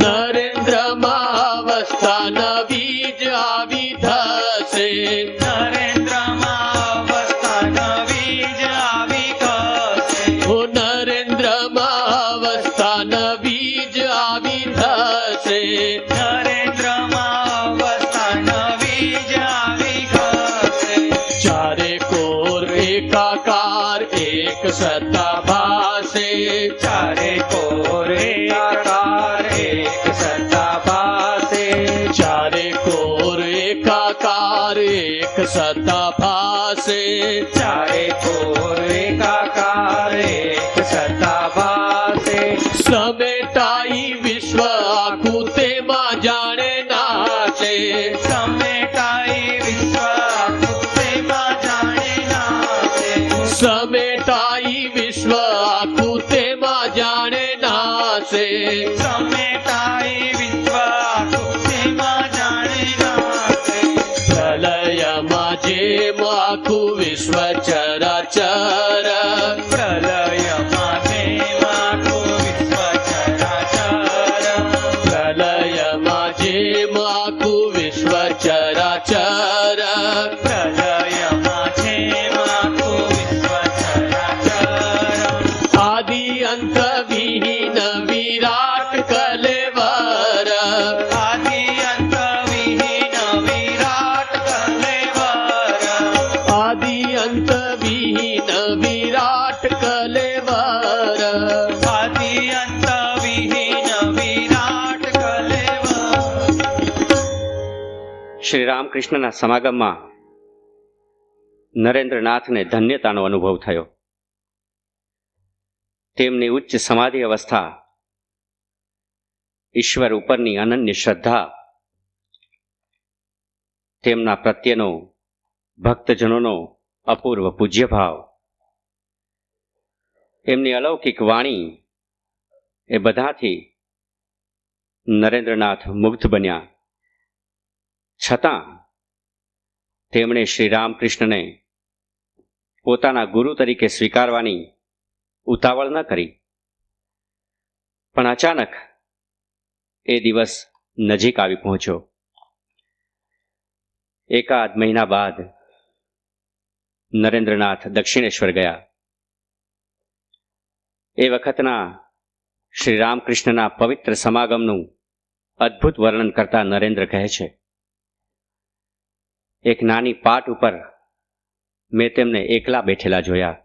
નરેન્દ્રમાં અવસ્થા નવી જ આવી થશે, નરેન્દ્રમાં અવસ્થા નવી જ આવી થશે, ઓ નરેન્દ્રમાં અવસ્થા નવી જ આવી થશે, નરેન્દ્રમાં અવસ્થા નવી જ આવી થશે. ચારે કોર એકાકાર એક સત્તા ભાસે, ચારે કોર એકાકાર એક સત્તા ભાસે, ચારે કોર એકાકાર એક સત્તા ભાસે, ચારે કોર એકાકાર એક સત્તા ભાસે, સમેટાઈ વિશ્વ આખું તેમાં જાણે નાશે, સમેટાઈ વિશ્વ આખું તેમાં જાણે નાશે, સમેટાઈ વિશ્વ આખું તેમાં જાણે નાશે, સમેટાઈ વિશ્વ આખું તેમાં જાણે નાશે. પ્રલયમાં જેમ આખું વિશ્વ ચરાચર, પ્રલયમાં જેમ આખું વિશ્વ ચરાચર, પ્રલયમાં જેમ આખું વિશ્વ ચરાચર, પ્રલયમાં જેમ આખું વિશ્વ ચરાચર, આદિ અંત વિહીન વિરાટ કલેવર, આદિ અંત વિહીન વિરાટ કલેવર, આદિ અંત વિહીન શ્રી રામકૃષ્ણના સમાગમમાં નરેન્દ્રનાથને ધન્યતાનો અનુભવ થયો. તેમની ઉચ્ચ સમાધિ અવસ્થા, ઈશ્વર ઉપરની અનન્ય શ્રદ્ધા, તેમના પ્રત્યેનો ભક્તજનોનો અપૂર્વ પૂજ્યભાવ, એમની અલૌકિક વાણી, એ બધાથી નરેન્દ્રનાથ મુગ્ધ બન્યા. છતાં તેમણે શ્રી રામકૃષ્ણને પોતાના ગુરુ તરીકે સ્વીકારવાની ઉતાવળ ન કરી. પણ અચાનક એ દિવસ નજીક આવી પહોંચ્યો. એકાદ મહિના બાદ નરેન્દ્રનાથ દક્ષિણેશ્વર ગયા. એ વખતના શ્રી રામકૃષ્ણના પવિત્ર સમાગમનું અદ્ભુત વર્ણન કરતા નરેન્દ્ર કહે છે, એક નાની પાટ ઉપર મેં તેમને એકલા બેઠેલા જોયા.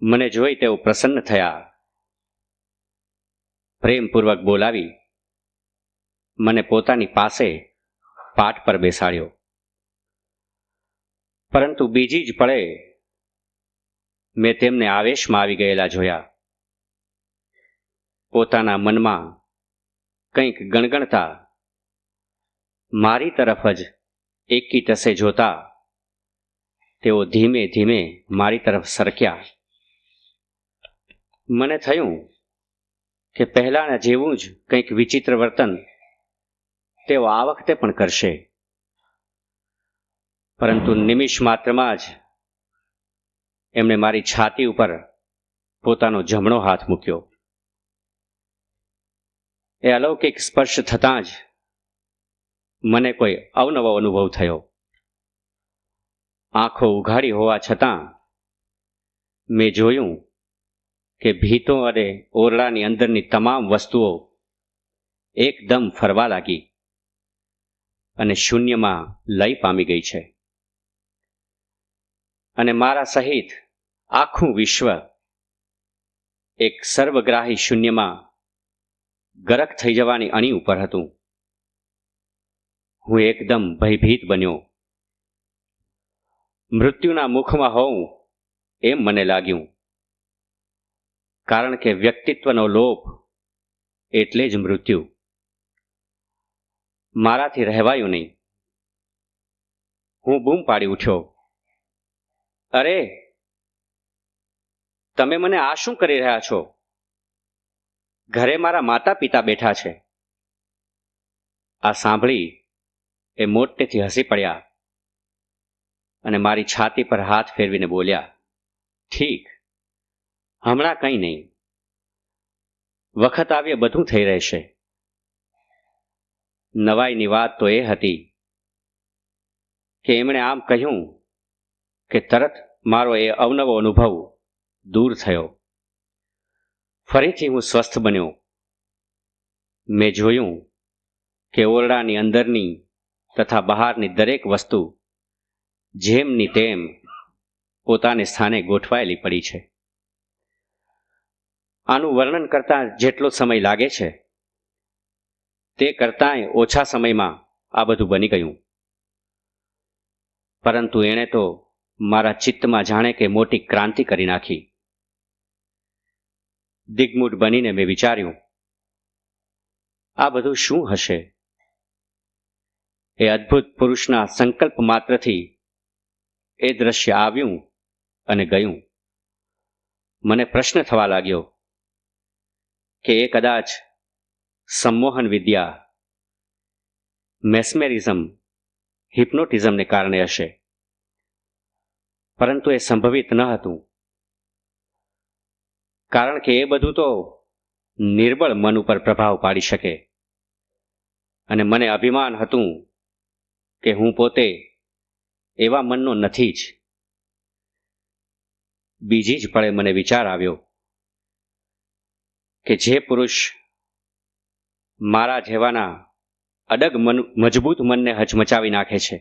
મને જોઈ તેઓ પ્રસન્ન થયા. પ્રેમપૂર્વક બોલાવી મને પોતાની પાસે પાટ પર બેસાડ્યો. પરંતુ બીજી જ પળે મેં તેમને આવેશમાં આવી ગયેલા જોયા. પોતાના મનમાં કંઈક ગણગણતા મારી તરફ જ એકી ટસે જોતા તેઓ ધીમે ધીમે મારી તરફ સરક્યા. મને થયું કે પહેલાના જેવું જ કંઈક વિચિત્ર વર્તન તેઓ આ વખતે પણ કરશે. પરંતુ નિમિષ માત્રમાં જ એમણે મારી છાતી ઉપર પોતાનો જમણો હાથ મૂક્યો. એ અલૌકિક સ્પર્શ થતાં જ મને કોઈ અવનવો અનુભવ થયો. આંખો ઉઘાડી હોવા છતાં મેં જોયું કે ભીતો અને ઓરડાની અંદરની તમામ વસ્તુઓ એકદમ ફરવા લાગી અને શૂન્યમાં લય પામી ગઈ છે. અને મારા સહિત આખું વિશ્વ એક સર્વગ્રાહી શૂન્યમાં ગરક થઈ જવાની અણી ઉપર હતું. હું એકદમ ભયભીત બન્યો. મૃત્યુના મુખમાં હોઉં એમ મને લાગ્યું. કારણ કે વ્યક્તિત્વનો લોપ એટલે જ મૃત્યુ. મારાથી રહેવાયું નહીં. હું બૂમ પાડી ઉઠ્યો, અરે, તમે મને આ શું કરી રહ્યા છો? ઘરે મારા માતા પિતા બેઠા છે. આ સાંભળી એ મોટેથી હસી પડ્યા અને મારી છાતી પર હાથ ફેરવીને બોલ્યા, ઠીક, હમણાં કંઈ નહીં, વખત આવ્યે બધું થઈ રહેશે. નવાઈની વાત તો એ હતી કે એમણે આમ કહ્યું કે તરત મારો એ અવનવો અનુભવ દૂર થયો. ફરીથી હું સ્વસ્થ બન્યો. મેં જોયું કે ઓરડાની અંદરની તથા બહારની દરેક વસ્તુ જેમની તેમ પોતાને સ્થાને ગોઠવાયેલી પડી છે. આનું વર્ણન કરતા જેટલો સમય લાગે છે તે કરતાંય ઓછા સમયમાં આ બધું બની ગયું. પરંતુ એણે તો મારા ચિત્તમાં જાણે કે મોટી ક્રાંતિ કરી નાખી. દિગ્મૂઢ બનીને મેં વિચાર્યું, આ બધું શું હશે? એ અદ્ભુત પુરુષના સંકલ્પ માત્રથી એ દ્રશ્ય આવ્યું અને ગયું. મને પ્રશ્ન થવા લાગ્યો કે એ કદાચ સંમોહન વિદ્યા, મેસ્મેરિઝમ, હિપ્નોટિઝમને કારણે હશે. પરંતુ એ સંભવિત ન હતું. કારણ કે એ બધું તો નિર્બળ મન ઉપર પ્રભાવ પાડી શકે. અને મને અભિમાન હતું કે હું પોતે એવા મનનો નથી જ. બીજી જ પળે મને વિચાર આવ્યો કે જે પુરુષ મારા જેવાના અડગ મજબૂત મનને હચમચાવી નાખે છે,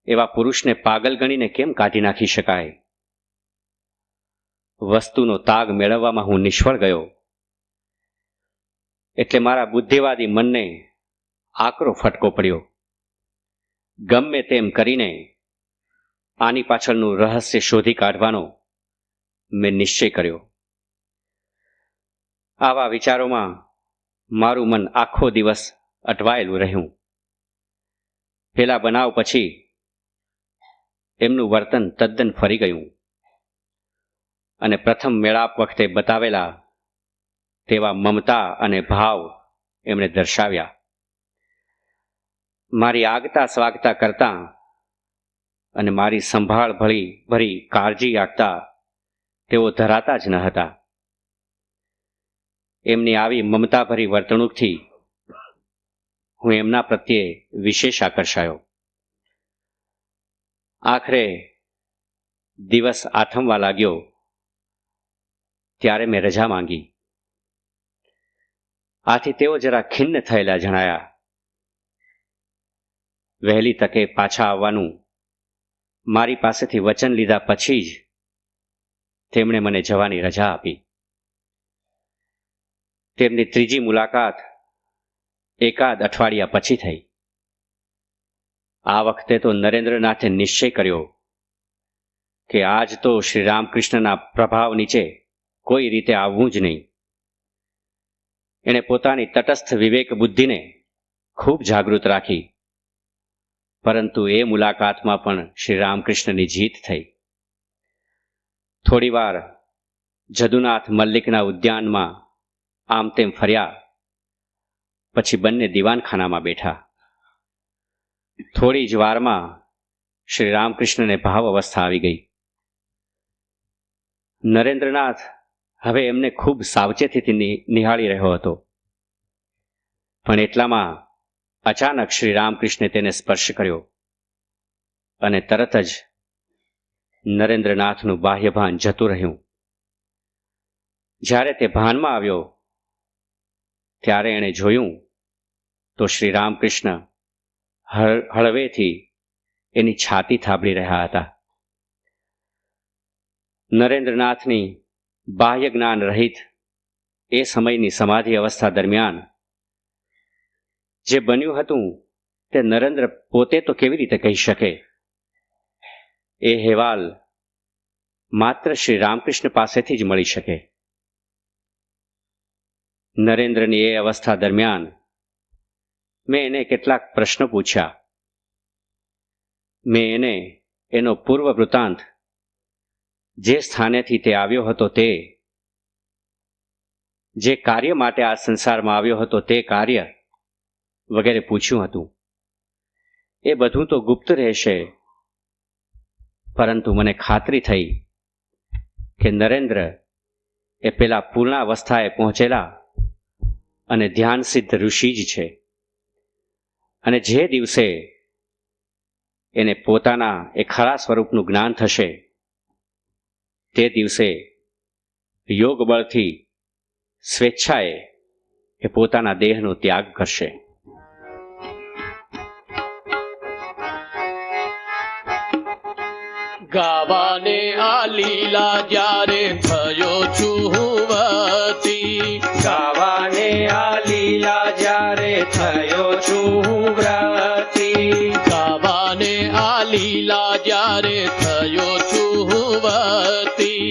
એવા પુરુષને પાગલ ગણીને કેમ કાઢી નાખી શકાય? વસ્તુનો તાગ મેળવવામાં હું નિષ્ફળ ગયો. એટલે મારા બુદ્ધિવાદી મનને આકરો ફટકો પડ્યો. ગમે તેમ કરીને આની પાછળનું રહસ્ય શોધી કાઢવાનો મેં નિશ્ચય કર્યો. આવા વિચારોમાં મારું મન આખો દિવસ અટવાયેલું રહ્યું. પેલા બનાવ પછી એમનું વર્તન તદ્દન ફરી ગયું અને પ્રથમ મેળાપ વખતે બતાવેલા તેવા મમતા અને ભાવ એમણે દર્શાવ્યા. મારી આગતા સ્વાગતા કરતા અને મારી સંભાળ ભરી કાળજી રાખતા તેઓ ધરાતા જ ન હતા. એમની આવી મમતાભરી વર્તણૂકથી હું એમના પ્રત્યે વિશેષ આકર્ષાયો. આખરે દિવસ આથમવા લાગ્યો ત્યારે મેં રજા માંગી. આથી તેઓ જરા ખિન્ન થયેલા જણાયા. વહેલી તકે પાછા આવવાનું મારી પાસેથી વચન લીધા પછી જ તેમણે મને જવાની રજા આપી. તેમની ત્રીજી મુલાકાત એકાદ અઠવાડિયા પછી થઈ. આ વખતે તો નરેન્દ્રનાથે નિશ્ચય કર્યો કે આજ તો શ્રી રામકૃષ્ણના પ્રભાવ નીચે કોઈ રીતે આવવું જ નહીં. એણે પોતાની તટસ્થ વિવેક બુદ્ધિને ખૂબ જાગૃત રાખી, પરંતુ એ મુલાકાતમાં પણ શ્રી રામકૃષ્ણની જીત થઈ. થોડીવાર જદુનાથ મલ્લિકના ઉદ્યાનમાં આમ તેમ ફર્યા. પછી બંને દીવાનખાનામાં બેઠા. થોડી જ વારમાં શ્રી રામકૃષ્ણને ભાવ અવસ્થા આવી ગઈ. નરેન્દ્રનાથ હવે એમને ખૂબ સાવચેતીથી નિહાળી રહ્યો હતો, પણ એટલામાં અચાનક શ્રી રામકૃષ્ણે તેને સ્પર્શ કર્યો અને તરત જ નરેન્દ્રનાથનું બાહ્ય ભાન જતું રહ્યું. જ્યારે તે ભાનમાં આવ્યો ત્યારે એણે જોયું તો શ્રી રામકૃષ્ણ હળવેથી એની છાતી થાબડી રહ્યા હતા. નરેન્દ્રનાથની બાહ્ય જ્ઞાન રહિત એ સમયની સમાધિ અવસ્થા દરમિયાન જે બન્યું હતું તે નરેન્દ્ર પોતે તો કેવી રીતે કહી શકે. એ હેવાલ માત્ર શ્રી રામકૃષ્ણ પાસેથી જ મળી શકે. નરેન્દ્રની એ અવસ્થા દરમિયાન મેં એને કેટલાક પ્રશ્નો પૂછ્યા. મેં એને એનો પૂર્વ વૃત્તાંત, જે સ્થાનેથી તે આવ્યો હતો તે, જે કાર્ય માટે આ સંસારમાં આવ્યો હતો તે કાર્ય વગેરે પૂછ્યું હતું. એ બધું તો ગુપ્ત રહેશે, પરંતુ મને ખાતરી થઈ કે નરેન્દ્ર એ પેલા પૂર્ણાવસ્થાએ પહોંચેલા અને ધ્યાન સિદ્ધ ઋષિ જ છે. અને જે દિવસે એને પોતાના એ ખરા સ્વરૂપનું જ્ઞાન થશે તે દિવસે યોગ બળથી સ્વેચ્છાએ એ પોતાના દેહનો ત્યાગ કરશે. ગાવાને આ લીલા જ્યારે થયો છુવતી, ગાવાને આ લીલા જ્યારે થયો છું વ્રતી, ગાવાને આ લીલા જ્યારે થયો છુવતી,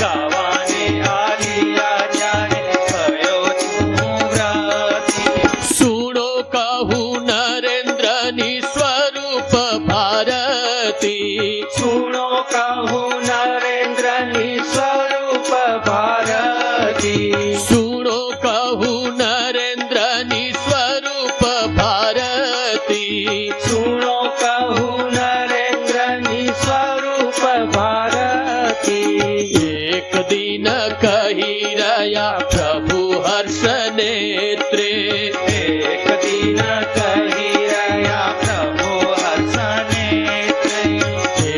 ગાવાને આ લીલા જ્યારે થયો છું વ્રતી. સુણો કહું નરેન્દ્રની સ્વરૂપ ભારતી, સુણો કહું નરેન્દ્રની સ્વરૂપ ભારતી, સુણો કહું નરેન્દ્રની સ્વરૂપ ભારતી, સુણો કહું નરેન્દ્રની સ્વરૂપ ભારતી. એક દિન કહી રહ્યા પ્રભુ હર્ષ નેત્રે, એક દિન કહી રહ્યા પ્રભુ હર્ષ નેત્રે,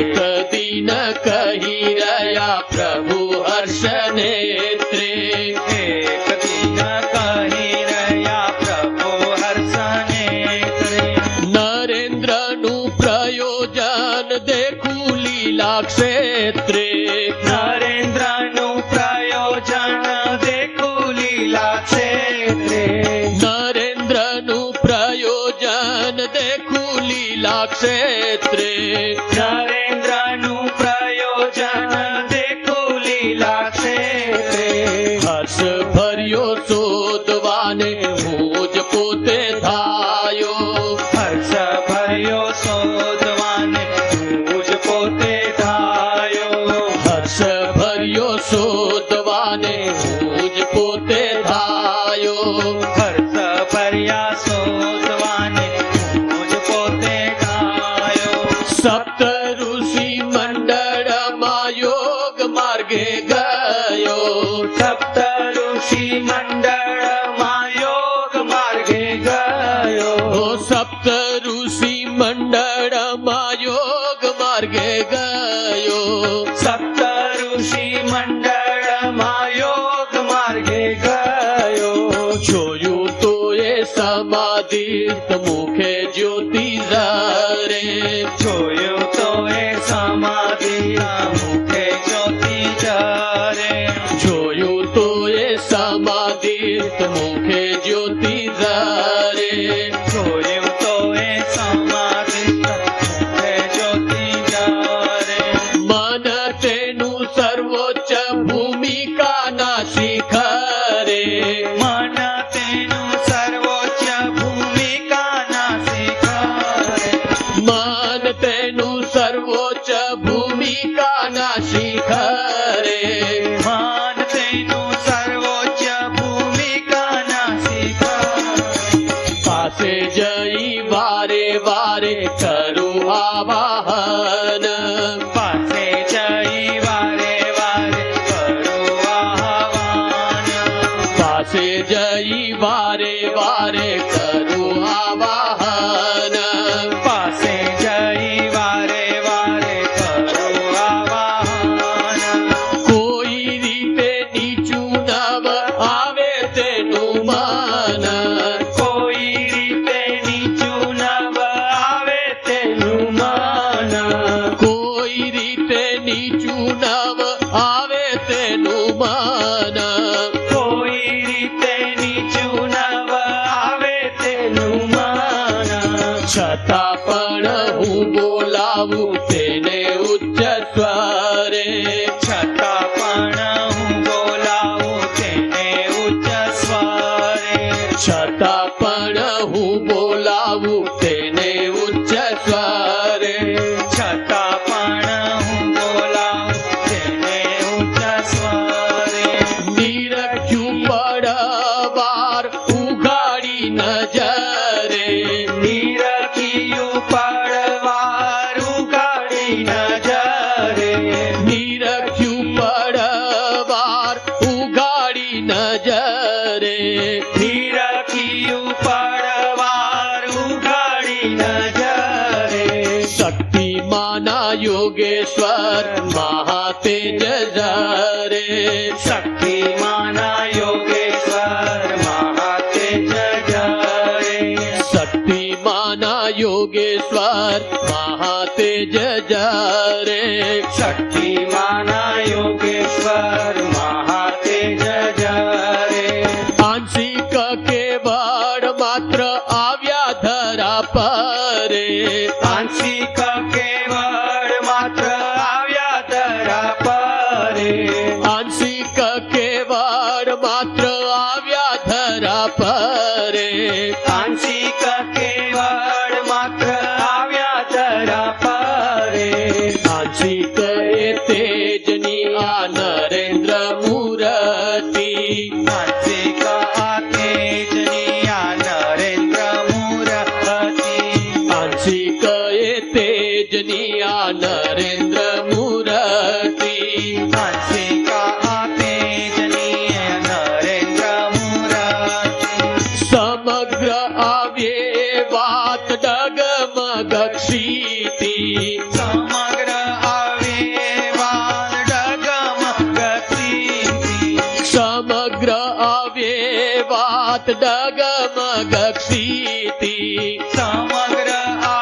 એક દિન કહી રહ્યા પ્રભુ હર્ષ નેત્રે, એક દિન કહી રહ્યા પ્રભુ હર્ષ નેત્રે. નરેન્દ્રનું પ્રયોજન દેખું લીલા ક્ષેત્રે, નરેન્દ્રનું પ્રયોજન દેખું લીલા ક્ષેત્રે, નરેન્દ્રનું પ્રયોજન નરેન્દ્રનું પ્રયોજન દેખું લીલા ક્ષેત્રે. હર્ષ ભર્યો શોધવાને હું જ પોતે થાયો. હર્ષ ભર્યો શોધવાને હું જ પોતે ધાયો. હર્ષ ભર્યો શોધવાને હું જ પોતે થાયો. હર્ષ ભર્યા શોધવાને હું જ પોતે ધાયો. સપ્ત ઋષિ મંડળમાં યોગ માર્ગે ગયો. સપ્ત ઋષિ મંડળમાં યોગ માર્ગે ગયો. ઓ સપ્ત ઋષિ મંડળમાં યોગ માર્ગે ગયો. સપ્ત ઋષિ મંડળમાં યોગ માર્ગે ગયો. જોયું તો એ સમાધિસ્થ મુખે જ્યોતિ ઝરે. જોયું તો એ સમાધિના મુખે જ્યોતિ જરે. જોયું તો એ સમાધિસ્થ મુખે જ્યોતિ ઝરે. જોયું તો એ સમાધિના મુખે જ્યોતિ જરે. મન તેનું સર્વોચ્ચ ભૂમિકાના શિખરે. મન તેનું સર્વોચ્ચ ભૂમિકાના શિખરે. મન તેનું સર્વોચ્ચ ભૂમિકાના શિખરે. મન તેનું સર્વોચ્ચ ભૂમિકાના શિખરે. પાસે જઈ વારે વારે કરું આવાહન. પાસે જઈ વારે વારે કરું આહ્વાન. પાસે જઈ વારે વારે કરું આવાહન. પાસે જઈ વારે વારે કરું આહ્વાન. કોઈ રીતે નીચું નવ આવે તેનું મન. કોઈ રીતે નીચું નવ આવે તેનું મન. કોઈ રીતે નીચું નવ આવે તેનું મન. કોઈ રીતે નીચું નવ આવે તેનું મન. છતાં પણ હું બોલાવું તેને ઉચ્ચ સ્વરે. છતાં પણ હું બોલાવું તેને ઉચ્ચ સ્વરે. છતાં પણ હું બોલાવું તેને ઉચ્ચ સ્વરે. છતાં પણ હું બોલાવું તેને ઉચ્ચ સ્વરે. નિરખ્યું પડવાર ઉઘાડી નજરે. નિરખિયું પડવાર ઉઘાડી નજરે. નિરખ્યું પડવાર ઉઘાડી નજરે. નિરખિયું પડવાર ઉઘાડી નજરે. શક્તિમાના યોગેશ્વર મહાતેજ ઝરે. શક્તિમાના યોગેશ્વર મહાતેજ જરે. શક્તિમાના યોગેશ્વર મહાતેજ ઝરે. શક્તિમાના યોગેશ્વર મહાતેજ જરે. આંશિક કેવળ માત્ર આવ્યા ધરા પરે. આંશિક કેવળ માત્ર આવ્યા ધરા પરે. આંશિક કેવળ માત્ર આવ્યા ધરા પરે. આંશિક કેવળ માત્ર આવ્યા ધરા પરે. આંશિક એ તેજની આ નરેન્દ્ર મૂર્તિ. આંશિક આ તેજની આ નરેન્દ્ર મૂર્તિ. આંશિક એ તેજની આ નરેન્દ્ર મૂર્તિ. આંશિક આ તેજની આ નરેન્દ્ર મૂર્તિ. સમગ્ર આવ્યે વાત ડગમગ ક્ષિતિ. સમગ્ર આવ્યવાન ડગમગ ક્ષિતિ. સમગ્ર આવ્યે વાત ડગમગ ક્ષિતિ. સમગ્ર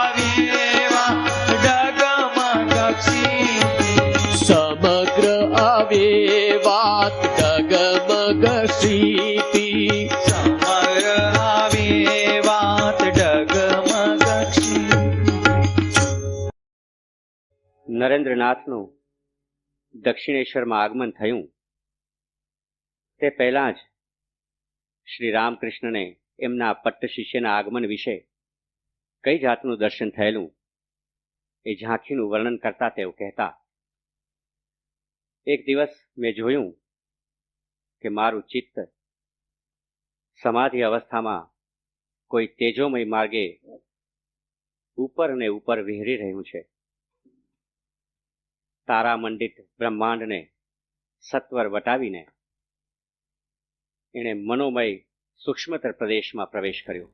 આવ્યવાન ડગમગ ક્ષિતિ. સમગ્ર આવ્યે વાત ડગમગ ક્ષિતિ. નરેન્દ્રનાથનું દક્ષિણેશ્વરમાં આગમન થયું તે પહેલાં જ શ્રી રામકૃષ્ણને એમના પટ્ટ શિષ્યના આગમન વિશે કઈ જાતનું દર્શન થયેલું એ ઝાંખીનું વર્ણન કરતા તેઓ કહેતા, એક દિવસ મેં જોયું કે મારું ચિત્ત સમાધિ અવસ્થામાં કોઈ તેજોમય માર્ગે ઉપર ને ઉપર વિહરી રહ્યું છે. તારામંડિત બ્રહ્માંડને સત્વર વટાવીને એણે મનોમય સૂક્ષ્મતર પ્રદેશમાં પ્રવેશ કર્યો.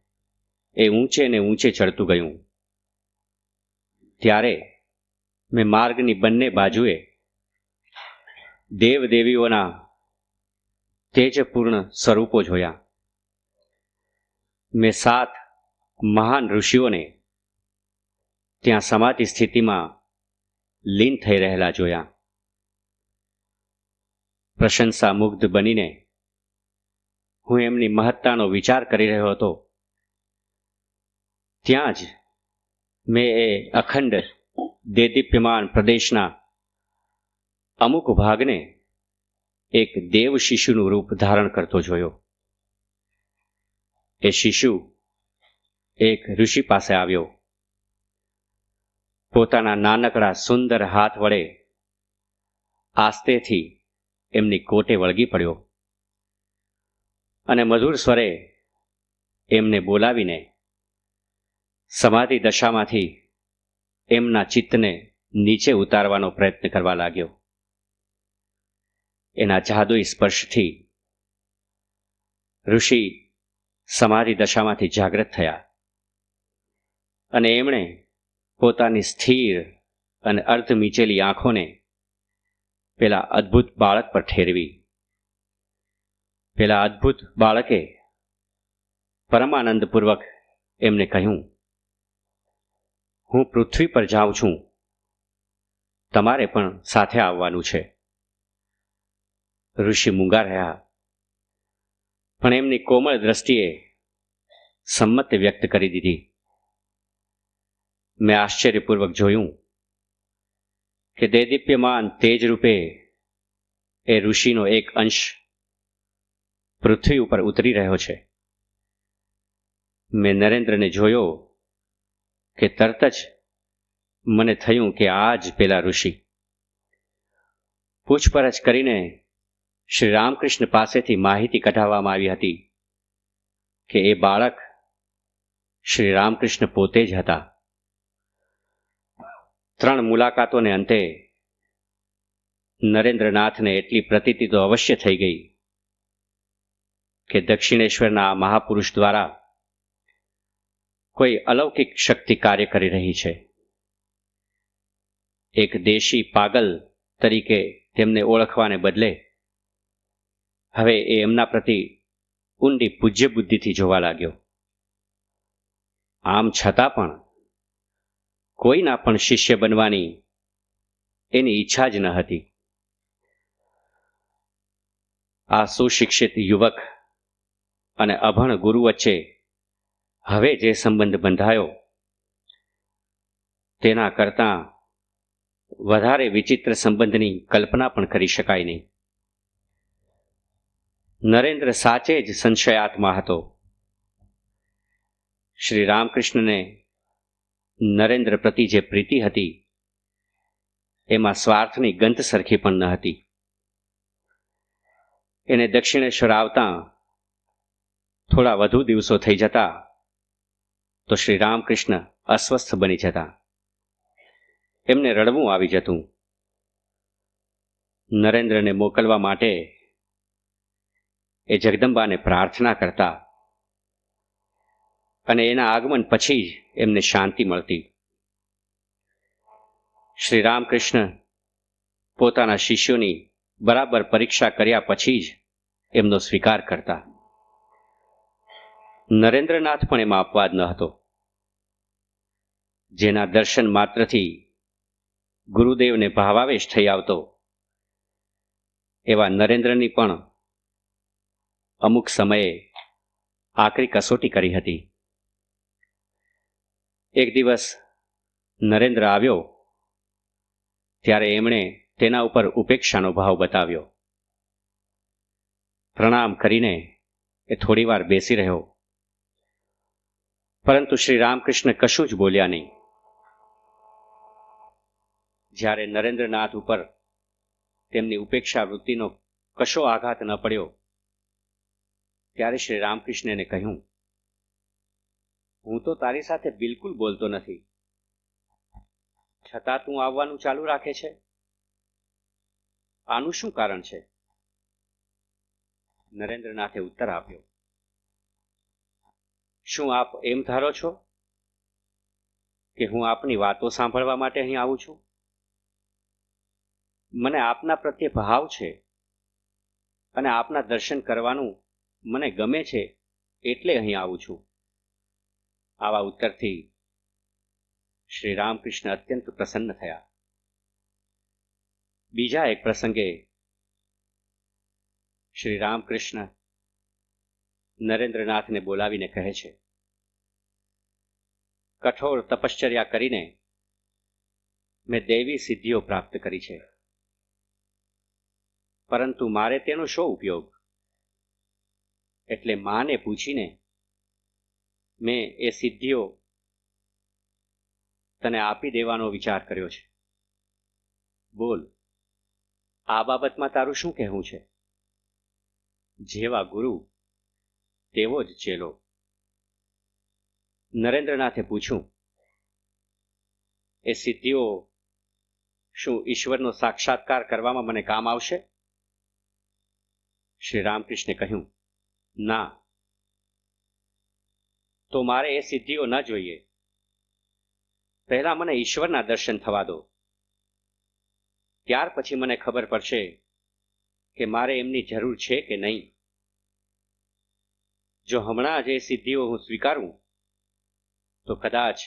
એ ઊંચે ને ઊંચે ચડતું ગયું. ત્યારે મેં માર્ગની બંને બાજુએ દેવદેવીઓના તેજપૂર્ણ સ્વરૂપો જોયા. મેં 7 મહાન ઋષિઓને ત્યાં સમાધિ સ્થિતિમાં લીન થઈ રહેલા જોયા. પ્રશંસા મુગ્ધ બનીને હું એમની મહત્તાનો વિચાર કરી રહ્યો હતો. ત્યાં જ મેં એ અખંડ દેદીપ્યમાન પ્રદેશના અમુક ભાગને એક દેવ શિશુનું રૂપ ધારણ કરતો જોયો. એ શિશુ એક ઋષિ પાસે આવ્યો. પોતાના નાનકડા સુંદર હાથ વડે આસ્તેથી એમની કોટે વળગી પડ્યો અને મધુર સ્વરે એમને બોલાવીને સમાધિ દશામાંથી એમના ચિત્તને નીચે ઉતારવાનો પ્રયત્ન કરવા લાગ્યો. એના જાદુઈ સ્પર્શથી ઋષિ સમાધિ દશામાંથી જાગૃત થયા અને એમણે પોતાની સ્થિર અને અર્ધ મીચેલી આંખોને પેલા અદ્ભુત બાળક પર ઠેરવી. પેલા અદ્ભુત બાળકે પરમાનંદપૂર્વક એમને કહ્યું, હું પૃથ્વી પર જાઉં છું, તમારે પણ સાથે આવવાનું છે. ઋષિ મૂંગા રહ્યા, પણ એમની કોમળ દ્રષ્ટિએ સંમતિ વ્યક્ત કરી દીધી. મેં આશ્ચર્યપૂર્વક જોયું કે દેદીપ્યમાન તેજ રૂપે એ ઋષિનો એક અંશ પૃથ્વી ઉપર ઉતરી રહ્યો છે. મેં નરેન્દ્રને જોયો કે તરત જ મને થયું કે આ જ પેલા ઋષિ. પૂછપરછ કરીને શ્રી રામકૃષ્ણ પાસેથી માહિતી કઢાવવામાં આવી હતી કે એ બાળક શ્રી રામકૃષ્ણ પોતે જ હતા. 3 મુલાકાતોને અંતે નરેન્દ્રનાથને એટલી પ્રતીતિ તો અવશ્ય થઈ ગઈ કે દક્ષિણેશ્વરના આ મહાપુરુષ દ્વારા કોઈ અલૌકિક શક્તિ કાર્ય કરી રહી છે. એક દેશી પાગલ તરીકે તેમને ઓળખવાને બદલે હવે એ એમના પ્રતિ ઊંડી પૂજ્ય બુદ્ધિથી જોવા લાગ્યો. આમ છતાં પણ કોઈના પણ શિષ્ય બનવાની એની ઈચ્છા જ ન હતી. આ સુશિક્ષિત યુવક અને અભણ ગુરુ વચ્ચે હવે જે સંબંધ બંધાયો તેના કરતાં વધારે વિચિત્ર સંબંધની કલ્પના પણ કરી શકાય નહીં. નરેન્દ્ર સાચે જ સંશયાત્મા હતો. શ્રી રામકૃષ્ણને નરેન્દ્ર પ્રતિ જે પ્રીતિ હતી એમાં સ્વાર્થની ગંધ સરખી પણ ન હતી. એને દક્ષિણેશ્વર આવતા થોડા વધુ દિવસો થઈ જતા તો શ્રી રામકૃષ્ણ અસ્વસ્થ બની જતા. એમને રડવું આવી જતું. નરેન્દ્રને મોકલવા માટે એ જગદંબાને પ્રાર્થના કરતા અને એના આગમન પછી જ એમને શાંતિ મળતી. શ્રી રામકૃષ્ણ પોતાના શિષ્યોની બરાબર પરીક્ષા કર્યા પછી જ એમનો સ્વીકાર કરતા. નરેન્દ્રનાથ પણ એમાં અપવાદ ન હતો. જેના દર્શન માત્રથી ગુરુદેવને ભાવાવેશ થઈ આવતો એવા નરેન્દ્રની પણ અમુક સમયે આકરી કસોટી કરી હતી. એક દિવસ નરેન્દ્ર આવ્યો ત્યારે એમણે તેના ઉપર ઉપેક્ષાનો ભાવ બતાવ્યો. પ્રણામ કરીને એ થોડીવાર બેસી રહ્યો, પરંતુ શ્રી રામકૃષ્ણ કશું જ બોલ્યા નહીં. જ્યારે નરેન્દ્રનાથ ઉપર તેમની ઉપેક્ષા વૃત્તિનો કશો આઘાત ન પડ્યો, ત્યારે શ્રી રામકૃષ્ણને કહ્યું, હું તો તારી સાથે બિલકુલ બોલતો નથી, છતાં તું આવવાનું ચાલુ રાખે છે. આનું શું કારણ છે? નરેન્દ્રનાથે ઉત્તર આપ્યો, શું આપ એમ ધારો છો કે હું આપની વાતો સાંભળવા માટે અહીં આવું છું? મને આપના પ્રત્યે ભાવ છે અને આપના દર્શન કરવાનું મને ગમે છે, એટલે અહીં આવું છું. આવા ઉત્તરથી શ્રી રામકૃષ્ણ અત્યંત પ્રસન્ન થયા. બીજા એક પ્રસંગે શ્રી રામકૃષ્ણ નરેન્દ્રનાથને બોલાવીને કહે છે, કઠોર તપશ્ચર્યા કરીને મેં દૈવી સિદ્ધિઓ પ્રાપ્ત કરી છે, પરંતુ મારે તેનો શો ઉપયોગ? એટલે માને પૂછીને મેં એ સિદ્ધિઓ તને આપી દેવાનો વિચાર કર્યો છે. બોલ, આ બાબતમાં તારું શું કહેવું છે? જેવા ગુરુ તેવો જ ચેલો. નરેન્દ્રનાથે પૂછ્યું, એ સિદ્ધિઓ શું ઈશ્વરનો સાક્ષાત્કાર કરવામાં મને કામ આવશે? શ્રી રામકૃષ્ણે કહ્યું, ના, તો મારે એ સિદ્ધિઓ ન જોઈએ. પહેલા મને ઈશ્વરના દર્શન થવા દો, ત્યાર પછી મને ખબર પડશે કે મારે એમની જરૂર છે કે નહીં. જો હમણાં જ એ સિદ્ધિઓ હું સ્વીકારું તો કદાચ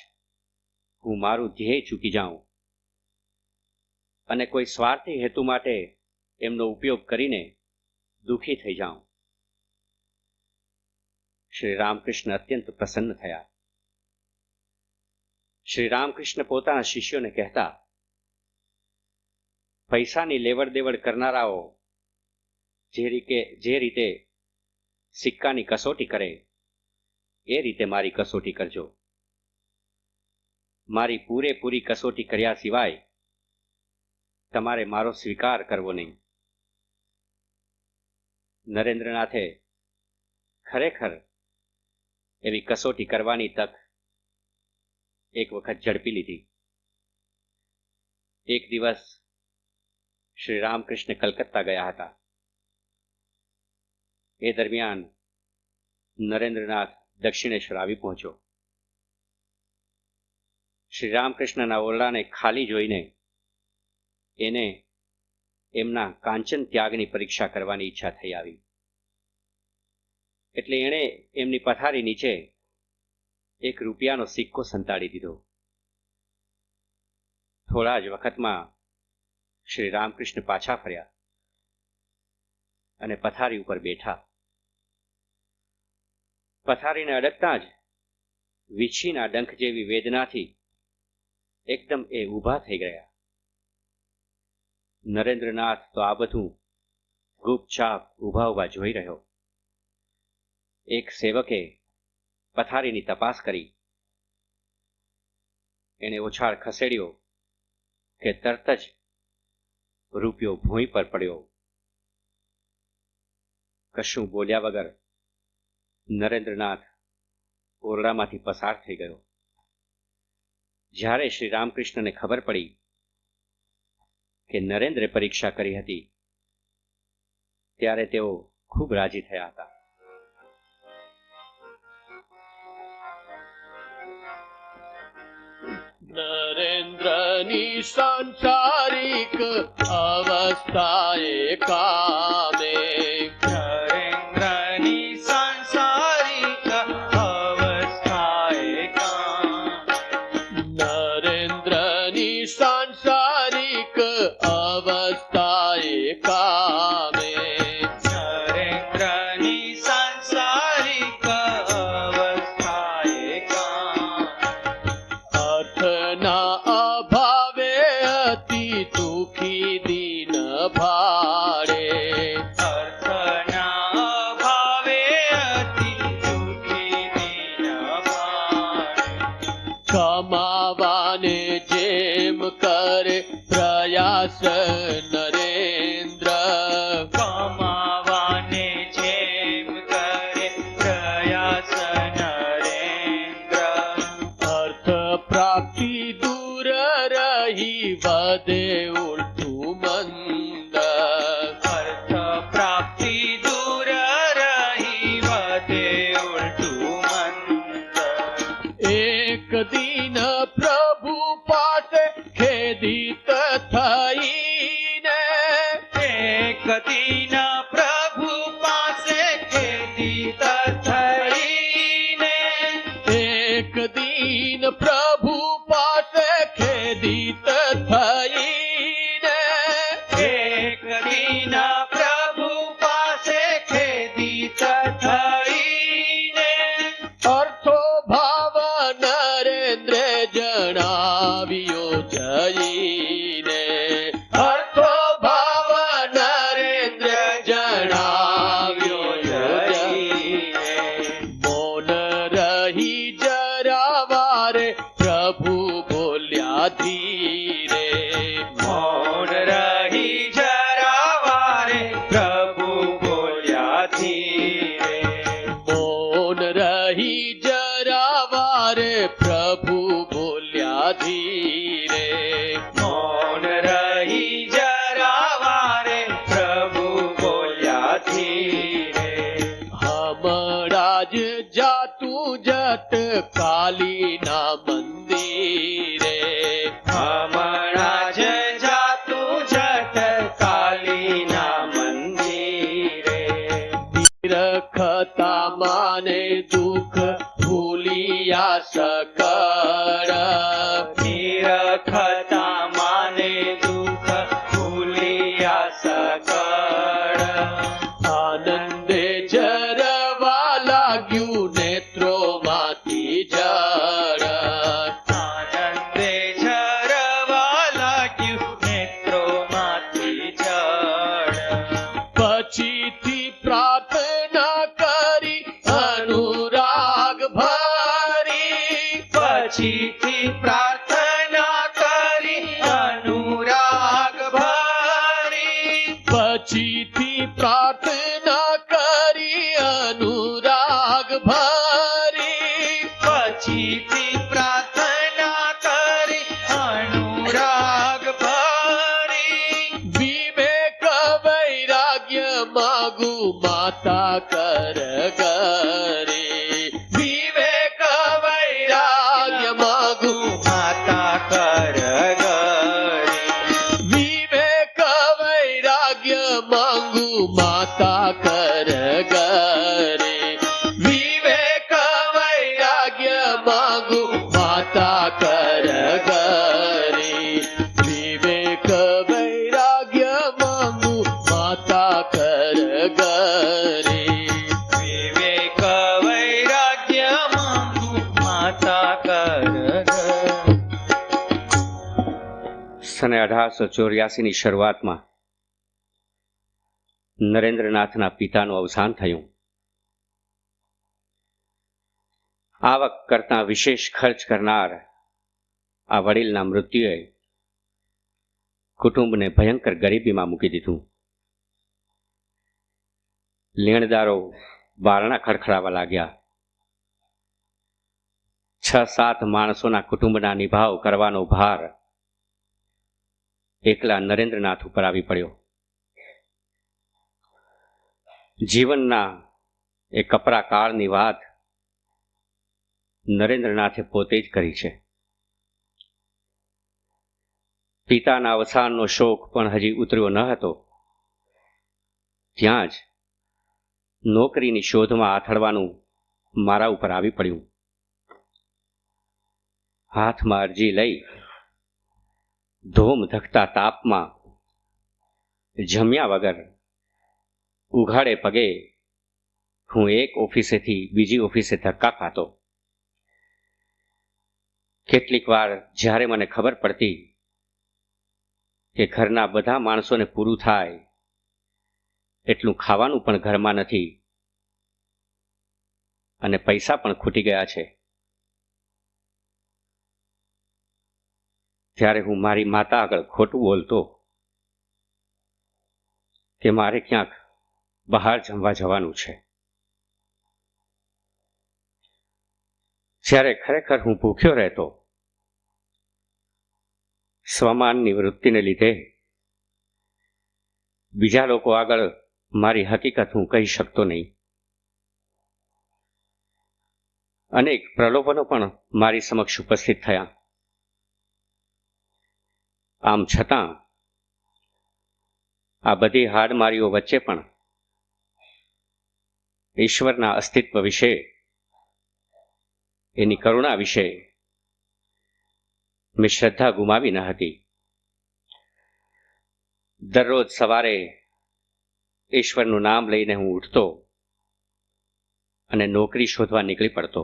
હું મારું ધ્યેય ચૂકી જાઉં અને કોઈ સ્વાર્થી હેતુ માટે એમનો ઉપયોગ કરીને દુઃખી થઈ જાઉં. શ્રી રામકૃષ્ણ અત્યંત પ્રસન્ન થયા. શ્રી રામકૃષ્ણ પોતાના શિષ્યોને કહેતા, પૈસાની લેવડ દેવડ કરનારાઓ જે રીતે સિક્કાની કસોટી કરે એ રીતે મારી કસોટી કરજો. મારી પૂરેપૂરી કસોટી કર્યા સિવાય તમારે મારો સ્વીકાર કરવો નહીં. નરેન્દ્રનાથે ખરેખર એવી કસોટી કરવાની તક એક વખત ઝડપી લીધી. એક દિવસ શ્રી રામકૃષ્ણ કલકત્તા ગયા હતા. એ દરમિયાન નરેન્દ્રનાથ દક્ષિણેશ્વર આવી પહોંચ્યો. શ્રી રામકૃષ્ણના ઓરડાને ખાલી જોઈને એને એમના કાંચન ત્યાગની પરીક્ષા કરવાની ઈચ્છા થઈ આવી. એટલે એણે એમની પથારી નીચે એક રૂપિયાનો સિક્કો સંતાડી દીધો. થોડા જ વખતમાં શ્રી રામકૃષ્ણ પાછા ફર્યા અને પથારી ઉપર બેઠા. પથારીને અડકતા જ વીછીના ડંખ જેવી વેદનાથી એકદમ એ ઊભા થઈ ગયા. નરેન્દ્રનાથ તો આ બધું ગુપચાપ ઊભા જોઈ રહ્યો. એક સેવકે પથારીની તપાસ કરી. એને ઓછાળ ખસેડ્યો કે તરત જ રૂપિયો ભૂંય પર પડ્યો. કશું બોલ્યા વગર નરેન્દ્રનાથ ઓરડામાંથી પસાર થઈ ગયો. જ્યારે શ્રી રામકૃષ્ણને ખબર પડી કે નરેન્દ્રે પરીક્ષા કરી હતી, ત્યારે તેઓ ખૂબ રાજી થયા હતા. નરેન્દ્રની સાંસારિક અવસ્થાએ કામે, નરેન્દ્રની સાંસારિક અવસ્થાએ નરેન્દ્રની સાંસારિક અવસ્થાએ કામે, નરેન્દ્રની સાંસારિક અવસ્થાએ અર્થના અભાવે હતી તું દીના પ્રભુ પાસે ખેદિત થઈને એક દીન પ્રભુ પાસે ખેદિત થઈને એક દીના પ્રભુ પાસે ખેદિત થઈને અર્થો ભાવ નરેન્દ્ર જણાવ્યો જઈને અર્થો ભાવ નરેન્દ્ર જણાવ્યો જઈને મૌન રહી જરા વારે પ્રભુ બોલ્યા ધીરે મૌન રહી જરા વારે પ્રભુ બોલ્યા ધીરે મૌન રહી જરા વારે પ્રભુ બોલ્યા ધીરે મૌન રહી જરા વારે પ્રભુ બોલ્યા ધીરે હમણાં જ જાતું જત કાલીના મંદિરે હમણાં જ જાતું જટ કાલીના મંદિરે રખતા માને દુઃખ ભૂલિયા સકળ નિરખતા માને દુઃખ ભૂલિયા સકળ આનંદે જરવા લાગ્યું નેત્રોમાંથી જળ આનંદે ઝરવા લાગ્યું નેત્રોમાંથી જળ પછીથી પ્રાર્થના કરી અનુરાગ ભરી પછીથી પ્રાર્થના કરી અનુરાગ ભરી પછીથી પ્રાર્થના કરી અનુરાગ ભરી પછીથી પ્રાર્થના કરી અનુરાગ ભરી વિવેક વૈરાગ્ય માગુ માતા કર ગરી વિવેક વૈરાગ્ય માગુ માતા કર ગરી વિવેક વૈરાગ્ય માંગુ માતા કર ગરી વિવેક વૈરાગ્ય માંગુ માતા કર ગરી વિવેક વૈરાગ્ય માંગુ માતા કર ગરી વિવેક વૈરાગ્ય માંગુ માતા કર ગરી સને 1884ની શરૂઆતમાં નરેન્દ્રનાથના પિતાનું અવસાન થયું. આવક કરતા વિશેષ ખર્ચ કરનાર આ વડીલના મૃત્યુએ કુટુંબને ભયંકર ગરીબીમાં મૂકી દીધું. લેણદારો બારણા ખડખડાવા લાગ્યા. 6-7 માણસોના કુટુંબના નિભાવ કરવાનો ભાર એકલા નરેન્દ્રનાથ ઉપર આવી પડ્યો. જીવનના એ કપરા કાળની વાત નરેન્દ્રનાથે પોતે જ કરી છે. પિતાના અવસાનનો શોક પણ હજી ઉતર્યો ન હતો ત્યાં જ નોકરીની શોધમાં આથડવાનું મારા ઉપર આવી પડ્યું. હાથમાં અરજી લઈ ધોમ ધકતા તાપમાં જમ્યા વગર ઉઘાડે પગે હું એક ઓફિસેથી બીજી ઓફિસે ધક્કા ખાતો. કેટલીક વાર જ્યારે મને ખબર પડતી કે ઘરના બધા માણસોને પૂરું થાય એટલું ખાવાનું પણ ઘરમાં નથી અને પૈસા પણ ખૂટી ગયા છે, ત્યારે હું મારી માતા આગળ ખોટું બોલતો કે મારે ક્યાંક બહાર જમવા જવાનું છે, જ્યારે ખરેખર હું ભૂખ્યો રહેતો. સ્વમાનની વૃત્તિને લીધે બીજા લોકો આગળ મારી હકીકત હું કહી શકતો નહીં. અનેક પ્રલોભનો પણ મારી સમક્ષ ઉપસ્થિત થયા. આમ છતાં આ બધી હાડમારીઓ વચ્ચે પણ ઈશ્વરના અસ્તિત્વ વિશે, એની કરુણા વિશે મેં શ્રદ્ધા ગુમાવી ન હતી. દરરોજ સવારે ઈશ્વરનું નામ લઈને હું ઉઠતો અને નોકરી શોધવા નીકળી પડતો.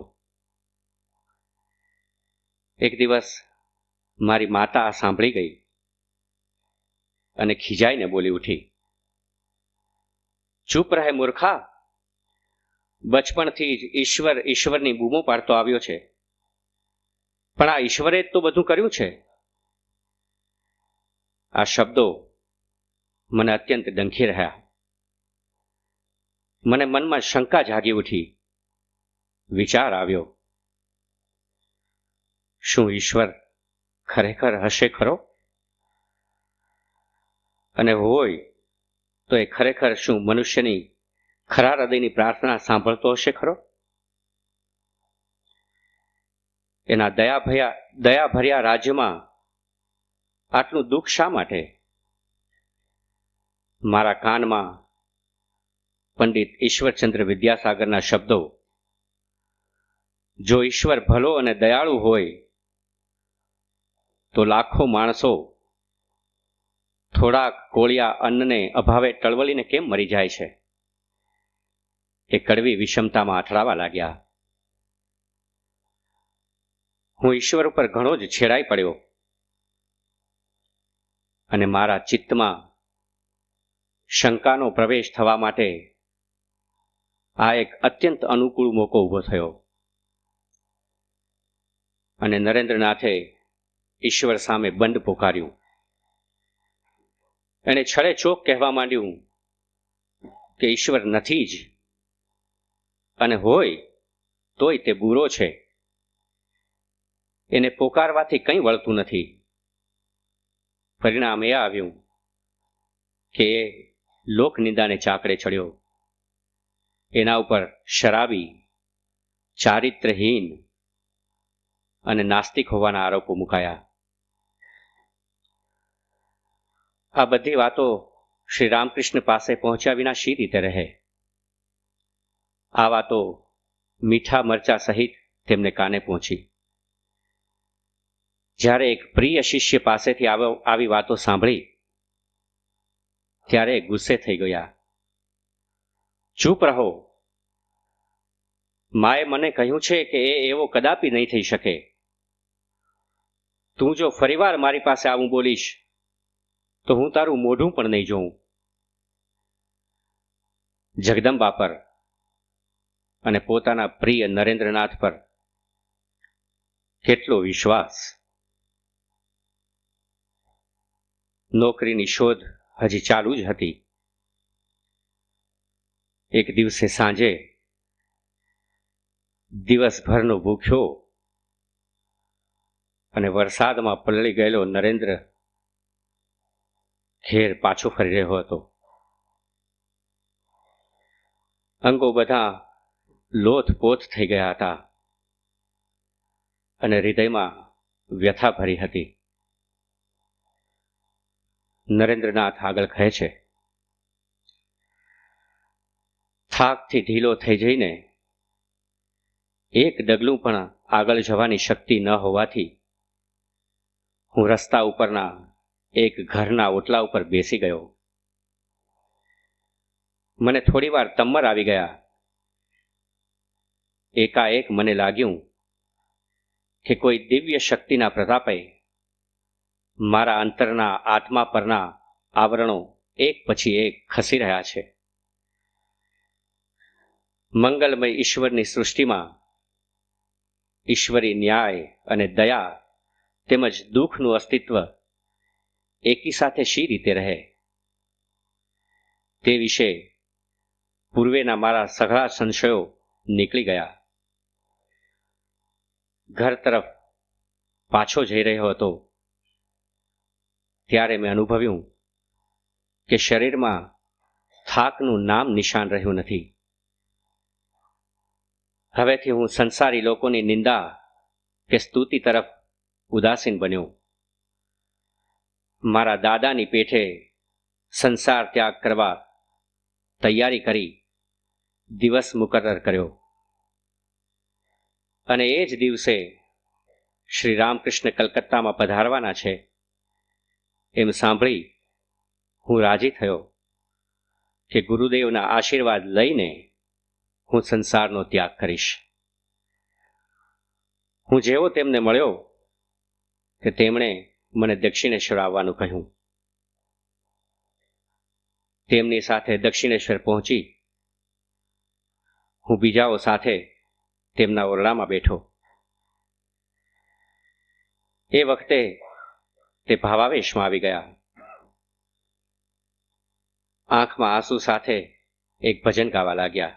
એક દિવસ મારી માતા આ સાંભળી ગઈ અને ખીજાઈને બોલી ઉઠી, ચૂપ રહે મૂર્ખા, બચપણથી જ ઈશ્વર ઈશ્વરની બૂમો પાડતો આવ્યો છે, પણ આ ઈશ્વરે જ તો બધું કર્યું છે. આ શબ્દો મને અત્યંત ડંખી રહ્યા. મને મનમાં શંકા જાગી ઉઠી. વિચાર આવ્યો, શું ઈશ્વર ખરેખર હશે ખરો? અને હોય તો એ ખરેખર શું મનુષ્યની ખરા હૃદયની પ્રાર્થના સાંભળતો હશે ખરો? એના દયાભર્યા રાજ્યમાં આટલું દુઃખ શા માટે? મારા કાનમાં પંડિત ઈશ્વરચંદ્ર વિદ્યાસાગરના શબ્દો, જો ઈશ્વર ભલો અને દયાળુ હોય તો લાખો માણસો થોડાક કોળિયા અન્નને અભાવે ટળવળીને કેમ મરી જાય છે? એ કડવી વિષમતામાં અથડાવા લાગ્યા. હું ઈશ્વર ઉપર ઘણો જ છેડાઈ પડ્યો અને મારા ચિત્તમાં શંકાનો પ્રવેશ થવા માટે આ એક અત્યંત અનુકૂળ મોકો ઊભો થયો. અને નરેન્દ્રનાથે ઈશ્વર સામે બંધ પોકાર્યું. એણે છડે ચોક કહેવા માંડ્યું કે ઈશ્વર નથી જ, અને હોય તોય તે બુરો છે. એને પોકારવાથી કંઈ વળતું નથી. પરિણામ એ આવ્યું કે એ લોકનિંદાને ચાકડે ચડ્યો. એના ઉપર શરાબી, ચારિત્રહીન અને નાસ્તિક હોવાના આરોપો મુકાયા. આ બધી વાતો શ્રી રામકૃષ્ણ પાસે પહોંચ્યા વિના શી રીતે રહે? આ વાતો મીઠા મરચા સહિત તેમને કાને પહોંચી. જ્યારે એક પ્રિય શિષ્ય પાસેથી આવી વાતો સાંભળી ત્યારે ગુસ્સે થઈ ગયા. ચૂપ રહો, માએ મને કહ્યું છે કે એ એવો કદાપી નહીં થઈ શકે. તું જો ફરીવાર મારી પાસે આવું બોલીશ તો હું તારું મોઢું પણ નહીં જોઉં. જગદંબા પર અને પોતાના પ્રિય નરેન્દ્રનાથ પર કેટલો વિશ્વાસ! નોકરીની શોધ હજી ચાલુ જ હતી. એક દિવસે સાંજે દિવસભરનો ભૂખ્યો અને વરસાદમાં પલળી ગયેલો નરેન્દ્ર ઘેર પાછો ફરી રહ્યો હતો. અંગો બધા લોથપોથ થઈ ગયા હતા અને હૃદયમાં વ્યથા ભરી હતી. નરેન્દ્રનાથ આગળ કહે છે, થાકથી ઢીલો થઈ જઈને એક ડગલું પણ આગળ જવાની શક્તિ ન હોવાથી હું રસ્તા ઉપરના એક ઘરના ઓટલા ઉપર બેસી ગયો. મને થોડીવાર તમ્મર આવી ગયા. એકાએક મને લાગ્યું કે કોઈ દિવ્ય શક્તિના પ્રતાપે મારા અંતરના આત્મા પરના આવરણો એક પછી એક ખસી રહ્યા છે. મંગલમય ઈશ્વરની સૃષ્ટિમાં ઈશ્વરી ન્યાય અને દયા તેમજ દુઃખનું અસ્તિત્વ એકી સાથે શી રીતે રહે? તે વિશે પૂર્વેના મારા સઘળા સંશયો નીકળી ગયા. ઘર તરફ પાછો જઈ રહ્યો હતો ત્યારે મેં અનુભવ્યું કે શરીરમાં થાકનું નામ નિશાન રહ્યું નથી. હવેથી હું સંસારી લોકોની નિંદા કે સ્તુતિ તરફ ઉદાસીન બન્યો. મારા દાદાની પેઠે સંસાર ત્યાગ કરવા તૈયારી કરી દિવસ મુકર્રર કર્યો અને એ જ દિવસે શ્રી રામકૃષ્ણ કલકત્તામાં પધારવાના છે એમ સાંભળી હું રાજી થયો કે ગુરુદેવના આશીર્વાદ લઈને હું સંસારનો ત્યાગ કરીશ. હું જેવો તેમને મળ્યો કે તેમણે મને દક્ષિણેશ્વર આવવાનું કહ્યું. તેમની સાથે દક્ષિણેશ્વર પહોંચી હું બીજાઓ સાથે તેમના ઓરડામાં બેઠો. એ વખતે તે ભાવાવેશમાં આવી ગયા. આંખમાં આંસુ સાથે એક ભજન ગાવા લાગ્યા.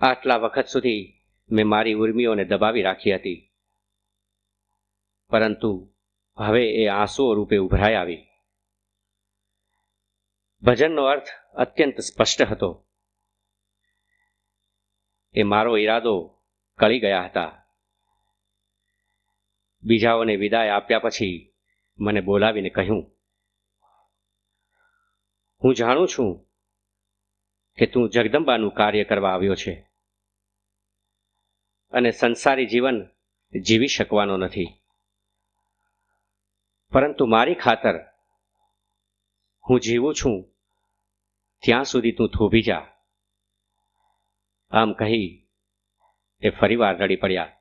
આટલા વખત સુધી મેં મારી ઉર્મિઓને દબાવી રાખી હતી, પરંતુ હવે એ આંસુઓ રૂપે ઉભરાઈ આવી. ભજનનો અર્થ અત્યંત સ્પષ્ટ હતો. એ મારો ઈરાદો કળી ગયા હતા. બીજાઓને વિદાય આપ્યા પછી મને બોલાવીને કહ્યું, હું જાણું છું કે તું જગદંબાનું કાર્ય કરવા આવ્યો છે અને સંસારી જીવન જીવી શકવાનો નથી, પરંતુ મારી ખાતર હું જીવું છું ત્યાં સુધી તું થોભી જા. આમ કહી એ ફરીવાર રડી પડ્યા.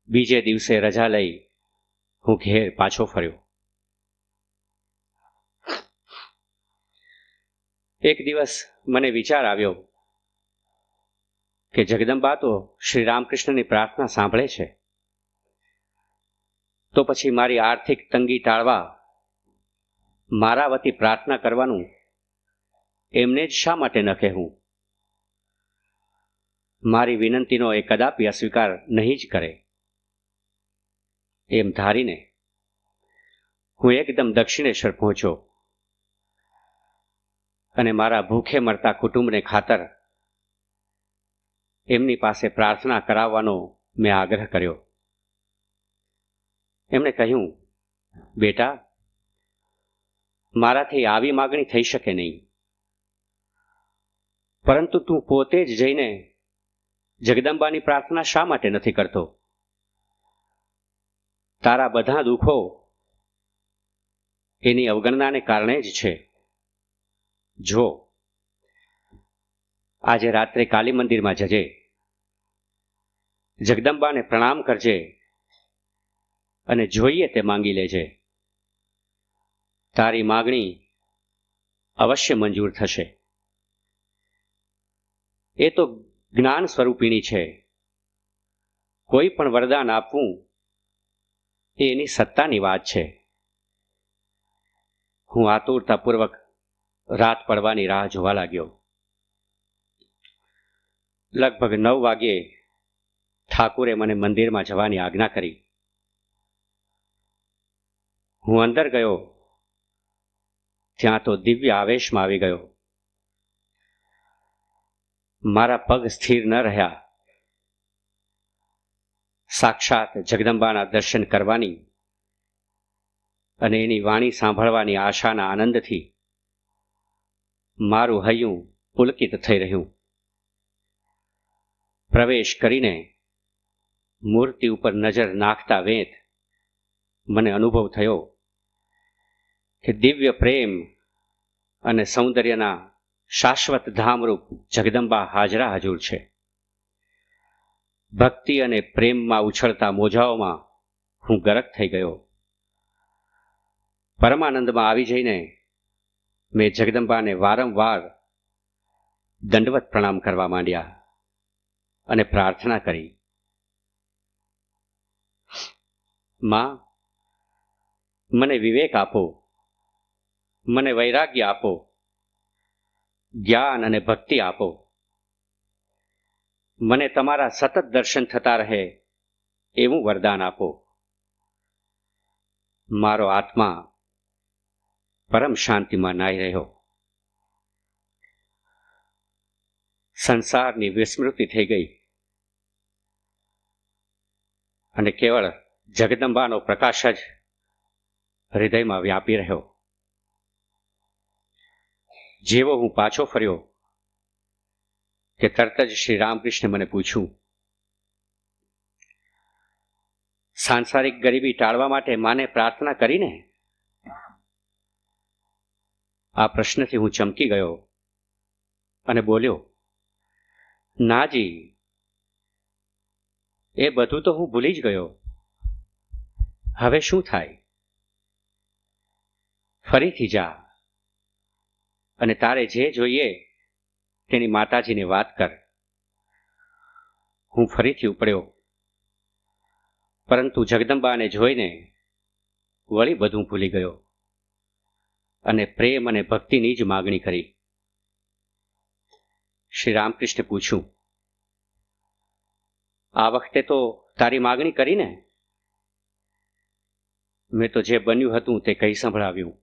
બીજે દિવસે રજા લઈ હું ઘેર પાછો ફર્યો. એક દિવસ મને વિચાર આવ્યો કે જગદંબા તો શ્રી રામકૃષ્ણની પ્રાર્થના સાંભળે છે, તો પછી મારી આર્થિક તંગી ટાળવા મારા વતી પ્રાર્થના કરવાનું એમને જ શા માટે ન કહેવું? મારી વિનંતીનો એ કદાપી અસ્વીકાર નહીં જ કરે. એમ ધારીને હું એકદમ દક્ષિણેશ્વર પહોંચ્યો અને મારા ભૂખે મરતા કુટુંબને ખાતર એમની પાસે પ્રાર્થના કરાવવાનો મેં આગ્રહ કર્યો. એમણે કહ્યું, બેટા, મારાથી આવી માગણી થઈ શકે નહીં, પરંતુ તું પોતે જ જઈને જગદંબાની પ્રાર્થના શા માટે નથી કરતો? તારા બધા દુઃખો એની અવગણનાને કારણે જ છે. જો આજે રાત્રે કાલી મંદિરમાં જજે, જગદંબાને પ્રણામ કરજે અને જોઈએ તે માંગી લેજે. તારી માગણી અવશ્ય મંજૂર થશે. એ તો જ્ઞાન સ્વરૂપિણી છે. કોઈ પણ વરદાન આપવું એ એની સત્તાની વાત છે. હું આતુરતાપૂર્વક રાત પડવાની રાહ જોવા લાગ્યો. લગભગ 9 વાગ્યે ઠાકુરે મને મંદિરમાં જવાની આજ્ઞા કરી. હું અંદર ગયો ત્યાં તો દિવ્ય આવેશમાં આવી ગયો. મારા પગ સ્થિર ન રહ્યા. સાક્ષાત જગદંબાના દર્શન કરવાની અને એની વાણી સાંભળવાની આશાના આનંદથી મારું હૈયું પુલકિત થઈ રહ્યું. પ્રવેશ કરીને મૂર્તિ ઉપર નજર નાખતા વેંત મને અનુભવ થયો કે દિવ્ય પ્રેમ અને સૌંદર્યના શાશ્વત ધામરૂપ જગદંબા હાજરા હજુર છે. ભક્તિ અને પ્રેમમાં ઉછળતા મોજાઓમાં હું ગરક થઈ ગયો. પરમાનંદમાં આવી જઈને મેં જગદંબાને વારંવાર દંડવત પ્રણામ કરવા માંડ્યા અને પ્રાર્થના કરી, માં, મને વિવેક આપો, મને વૈરાગ્ય આપો, જ્ઞાન અને ભક્તિ આપો. મને તમારા સતત દર્શન થતા રહે એવું વરદાન આપો. મારો આત્મા પરમ શાંતિમાં નાહી રહ્યો. સંસારની વિસ્મૃતિ થઈ ગઈ અને કેવળ જગદંબાનો પ્રકાશ જ હૃદયમાં વ્યાપી રહ્યો. જેવો હું પાછો ફર્યો કે તરત જ શ્રી રામકૃષ્ણે મને પૂછ્યું, સાંસારિક ગરીબી ટાળવા માટે માને પ્રાર્થના કરીને? આ પ્રશ્નથી હું ચમકી ગયો અને બોલ્યો, નાજી, એ બધું તો હું ભૂલી જ ગયો. હવે શું થાય? ફરીથી જા અને તારે જે જોઈએ તેની માતાજીને વાત કર. હું ફરીથી ઉપડ્યો, પરંતુ જગદંબાને જોઈને વળી બધું ભૂલી ગયો અને પ્રેમ અને ભક્તિની જ માગણી કરી. શ્રી રામકૃષ્ણે પૂછ્યું, આ વખતે તો તારી માગણી કરીને? મેં તો જે બન્યું હતું તે કહી સંભળાવ્યું.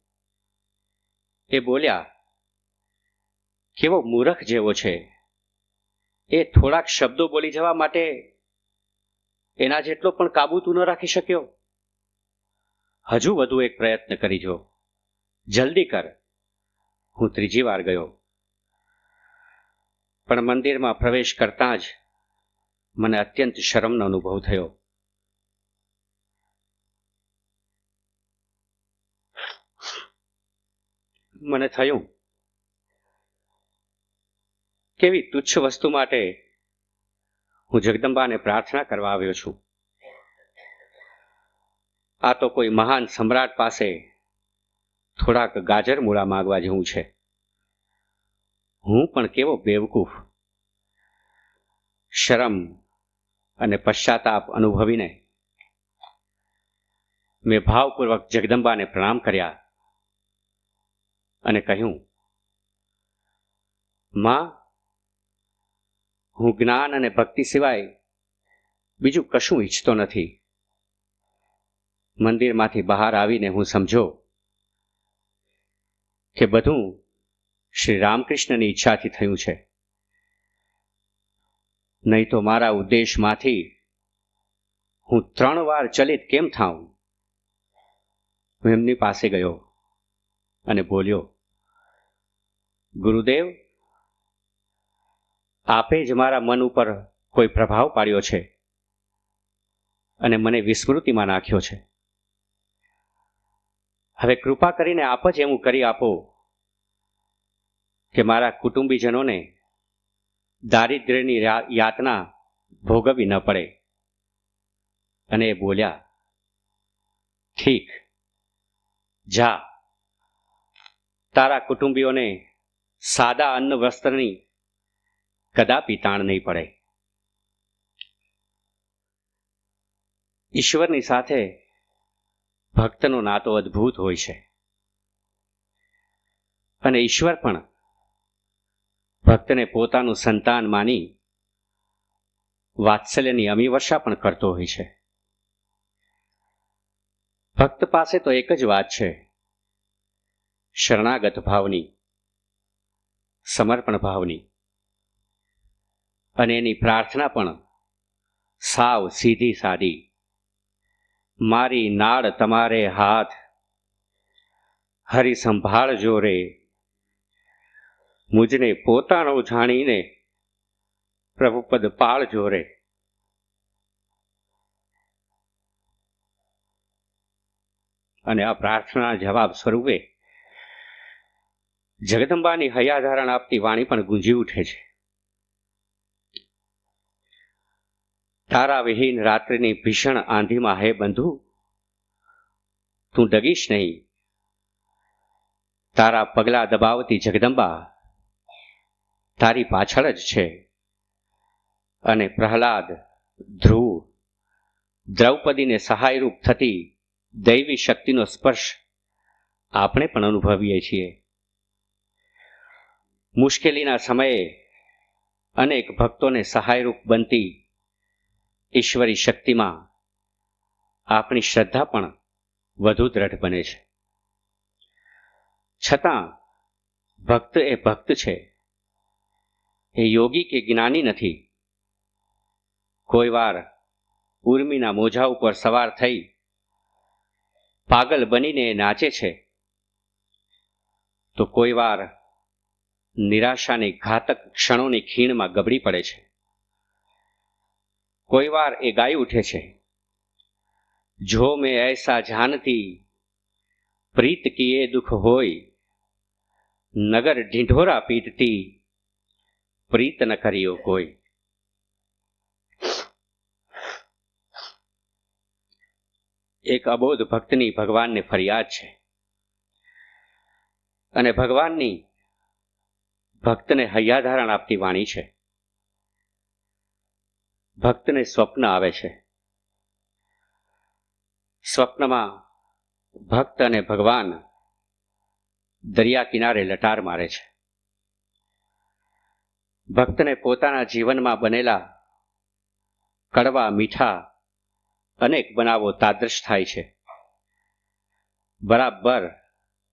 એ બોલ્યા, કેવો મૂરખ જેવો છે! એ થોડાક શબ્દો બોલી જવા માટે એના જેટલો પણ કાબુ તું ન રાખી શક્યો? હજુ વધુ એક પ્રયત્ન કરી જો, જલ્દી કર. હું ત્રીજી વાર ગયો, પણ મંદિરમાં પ્રવેશ કરતાં જ મને અત્યંત શરમનો અનુભવ થયો. મને થયું, કેવી તુચ્છ વસ્તુ માટે હું જગદંબાને પ્રાર્થના કરવા આવ્યો છું. આ તો કોઈ મહાન સમ્રાટ પાસે થોડાક ગાજર મૂળા માંગવા જેવું છે. હું પણ કેવો બેવકૂફ! શરમ અને પશ્ચાતાપ અનુભવીને મેં ભાવપૂર્વક જગદંબાને પ્રણામ કર્યા અને કહ્યું, માં, હું જ્ઞાન અને ભક્તિ સિવાય બીજું કશું ઈચ્છતો નથી. મંદિરમાંથી બહાર આવીને હું સમજો કે બધું શ્રી રામકૃષ્ણની ઈચ્છાથી થયું છે. નહીં તો મારા ઉદ્દેશમાંથી હું 3 વાર ચલિત કેમ થાઉં? હું એમની પાસે ગયો અને બોલ્યો, ગુરુદેવ, આપે જ મારા મન ઉપર કોઈ પ્રભાવ પાડ્યો છે અને મને વિસ્મૃતિમાં નાખ્યો છે. હવે કૃપા કરીને આપ જ એવું કરી આપો કે મારા કુટુંબીજનોને દારિદ્ર્યની યાતના ભોગવવી ન પડે. અને એ બોલ્યા, ઠીક, જા. તારા કુટુંબીઓને સાદા અન્ન વસ્ત્રની કદાપી તાણ નહીં પડે. ઈશ્વરની સાથે ભક્તનો નાતો અદ્ભુત હોય છે અને ઈશ્વર પણ ભક્તને પોતાનું સંતાન માની વાત્સલ્યની અમીવર્ષા પણ કરતો હોય છે. ભક્ત પાસે તો એક જ વાત છે, શરણાગત ભાવની, સમર્પણ ભાવની, અને એની પ્રાર્થના પણ સાવ સીધી સાદી. મારી નાળ તમારે હાથ, હરિ સંભાળજો રે, મુજને પોતાનો જાણીને પ્રભુપદ પાળજો રે. અને આ પ્રાર્થના જવાબ સ્વરૂપે જગદંબાની હૈયાધારણ આપતી વાણી પણ ગુંજી ઉઠે છે. તારા વિહીન રાત્રિની ભીષણ આંધીમાં હે બંધુ, તું ડગીશ નહીં. તારા પગલા દબાવતી જગદંબા તારી પાછળ જ છે. અને પ્રહલાદ, ધ્રુવ, દ્રૌપદીને સહાયરૂપ થતી દૈવી શક્તિનો સ્પર્શ આપણે પણ અનુભવીએ છીએ. મુશ્કેલીના સમયે અનેક ભક્તોને સહાયરૂપ બનતી ઈશ્વરી શક્તિમાં આપણી શ્રદ્ધા પણ વધુ દ્રઢ બને છે. છતાં ભક્ત એ ભક્ત છે, એ યોગી કે જ્ઞાની નથી. કોઈ વાર ઉર્મિના મોજા ઉપર સવાર થઈ પાગલ બનીને નાચે છે, તો કોઈ વાર નિરાશાની ઘાતક ક્ષણોની ખીણમાં ગબડી પડે છે. કોઈ વાર એ ગાઈ ઉઠે છે, જો મેં એસા જાનતી પ્રીત કિએ દુઃખ હોય, નગર ઢીંઢોરા પીટતી પ્રીત ન કર્યો કોઈ. એક અબોધ ભક્તની ભગવાનને ફરિયાદ છે અને ભગવાનની ભક્તને હૈયાધારણ આપતી વાણી છે. ભક્તને સ્વપ્ન આવે છે. સ્વપ્નમાં ભક્ત અને ભગવાન દરિયા કિનારે લટાર મારે છે. ભક્તને પોતાના જીવનમાં બનેલા કડવા મીઠા અનેક બનાવો તાદ્રશ થાય છે. બરાબર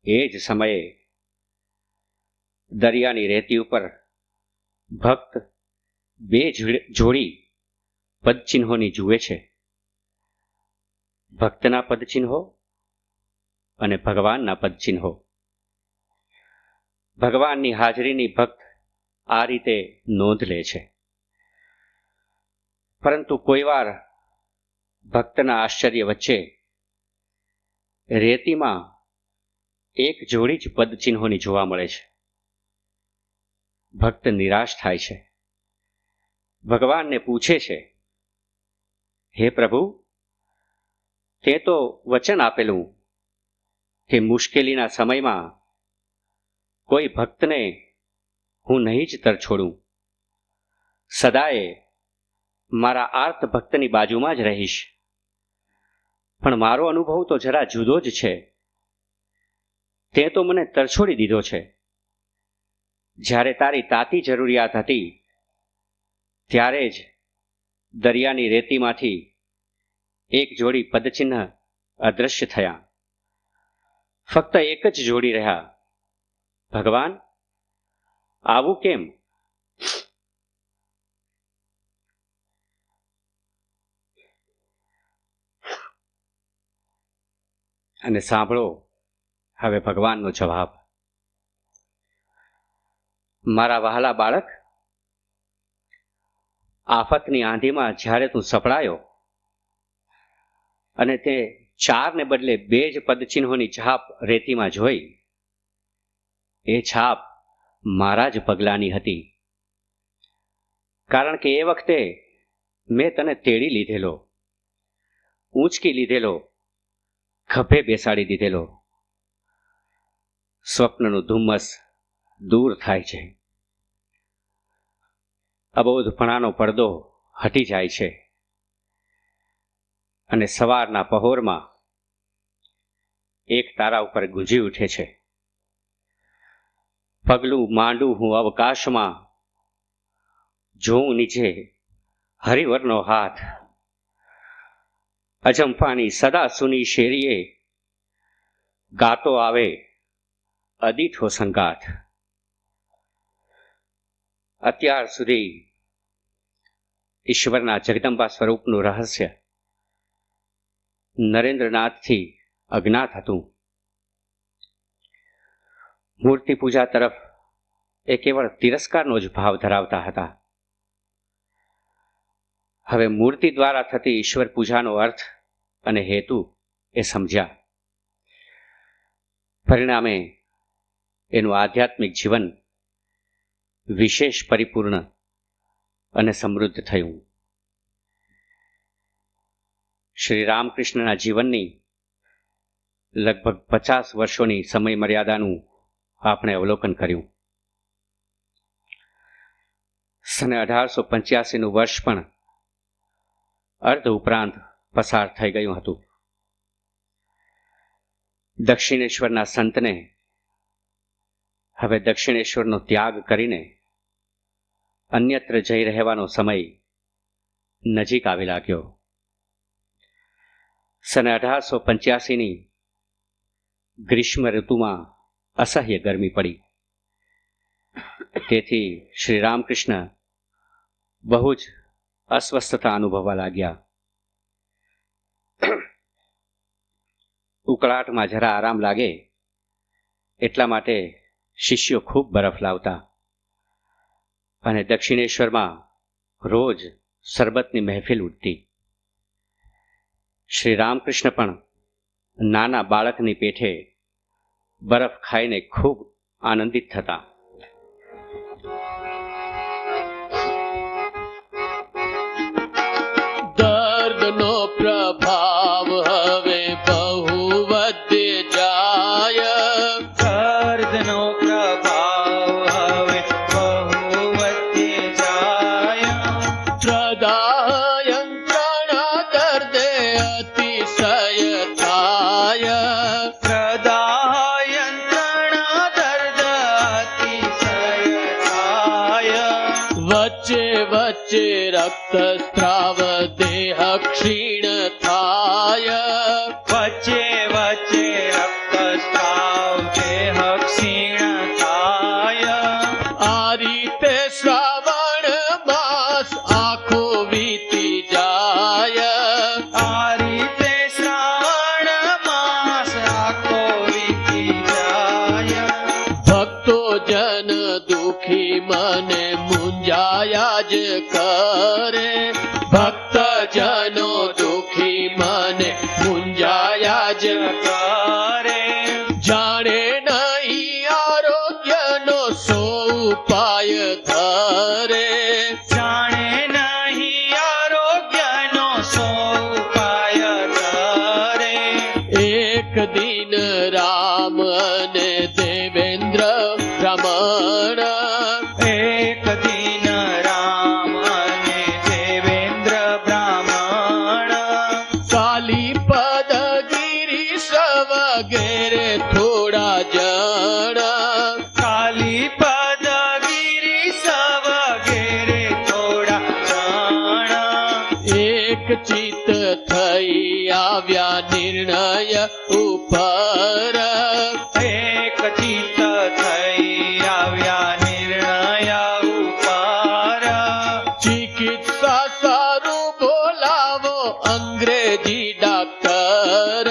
એ જ સમયે દરિયાની રેતી ઉપર ભક્ત બે જોડી પદચિહ્નોની જુએ છે. ભક્તના પદચિહ્નો અને ભગવાનના પદચિહ્નો. ભગવાનની હાજરીની ભક્ત આ રીતે નોંધ લે છે. પરંતુ કોઈ વાર ભક્તના આશ્ચર્ય વચ્ચે રેતીમાં એક જોડી જ પદચિહ્નોની જોવા મળે છે. ભક્ત નિરાશ થાય છે. ભગવાનને પૂછે છે, હે પ્રભુ, તે તો વચન આપેલું કે મુશ્કેલીના સમયમાં કોઈ ભક્તને હું નહીં જ તરછોડું. સદાય મારા આર્ત ભક્તની બાજુમાં જ રહીશ. પણ મારો અનુભવ તો જરા જુદો જ છે. તે તો મને તરછોડી દીધો છે. જ્યારે તારી તાતી જરૂરિયાત હતી ત્યારે જ દરિયાની રેતીમાંથી એક જોડી પદચિહ્ન અદૃશ્ય થયા. ફક્ત એક જ જોડી રહ્યા. ભગવાન, આવું કેમ? અને સાંભળો હવે ભગવાનનો જવાબ. મારા વહાલા બાળક, આફતની આંધીમાં જ્યારે તું સપડાયો અને તે ચારને બદલે બે જ પદચિહ્નોની છાપ રેતીમાં જોઈ, એ છાપ મારા જ પગલાંની હતી. કારણ કે એ વખતે મેં તને તેડી લીધેલો, ઊંચકી લીધેલો, ખભે બેસાડી દીધેલો. સ્વપ્નનું ધુમ્મસ દૂર થાય છે. અબોધપણાનો પડદો હટી જાય છે અને સવારના પહોરમાં એક તારા ઉપર ગુંજી ઉઠે છે. પગલું માંડું હું અવકાશમાં, જોઉં નીચે હરિવરનો હાથ. અજંપાની સદા સુની શેરીએ ગાતો આવે અદીઠો સંગાથ. અત્યાર સુધી ઈશ્વરના જગદંબા સ્વરૂપનું રહસ્ય નરેન્દ્રનાથથી અજ્ઞાત હતું. મૂર્તિ પૂજા તરફ એ કેવળ તિરસ્કારનો જ ભાવ ધરાવતા હતા. હવે મૂર્તિ દ્વારા થતી ઈશ્વર પૂજાનો અર્થ અને હેતુ એ સમજ્યા. પરિણામે એનું આધ્યાત્મિક જીવન વિશેષ પરિપૂર્ણ અને સમૃદ્ધ થયું. શ્રી રામકૃષ્ણના જીવનની લગભગ 50 વર્ષોની સમય મર્યાદાનું આપણે અવલોકન કર્યું. સને 1885નું વર્ષ પણ અર્ધ ઉપરાંત પસાર થઈ ગયું હતું. દક્ષિણેશ્વરના સંતને હવે દક્ષિણેશ્વરનો ત્યાગ કરીને અન્યત્ર જઈ રહેવાનો સમય નજીક આવી લાગ્યો. સને 1885ની ગ્રીષ્મ ઋતુમાં અસહ્ય ગરમી પડી. તેથી શ્રી રામકૃષ્ણ બહુ જ અસ્વસ્થતા અનુભવવા લાગ્યા. ઉકળાટમાં જરા આરામ લાગે એટલા માટે શિષ્યો ખૂબ બરફ લાવતા. અને દક્ષિણેશ્વરમાં રોજ શરબતની મહેફિલ ઉઠતી. શ્રી રામકૃષ્ણ પણ નાના બાળકની પેઠે બરફ ખાઈને ખૂબ આનંદિત થતા. દર્દનો પ્રભાવ હવે બહુ વધે જાય, દર્દનો પ્રભાવ હવે બહુ વધે જાય. ત્રદાયંત્રણા દર્દે અતિશય થાય, પ્રદાયંત્રણા દર્દ અતિશય થાય. વચ્ચે વચ્ચે રક્તસ્રાવ દેહ ક્ષીણ થાય, વચ્ચે વચ્ચે રક્તસ્રાવ દેહ ક્ષીણ થાય. આ રીતે શ્રાવણ માસ આખો વીતી જાય, આ રીતે શ્રાવણ માસ આખો વીતી જાય. ભક્તો જન દુખી મને મુંજાયા જ કરે, ભક્ત જનો દુખી મને મુંજાયા જ કરે. જાણે નહીં આરોગ્યનો સો ઉપાય ધરે, જાણે નહીં આરોગ્યનો સો ઉપાય કરે. એક દિન રામ અને દેવેન્દ્ર રમણ, એક દિન રામ અને દેવેન્દ્ર બ્રાહ્મણ કાલીપદ ગિરીશ વગેરે થોડા જણ, કાલીપદ ગિરીશ વગેરે થોડા જણ એક ચિત્ત થઈ આવ્યા નિર્ણય ઉપર, એક ચિત્ત થઈ આવ્યા નિર્ણય ઉપર. ચિકિત્સા સારું બોલાવો અંગ્રેજી ડાક્ટર,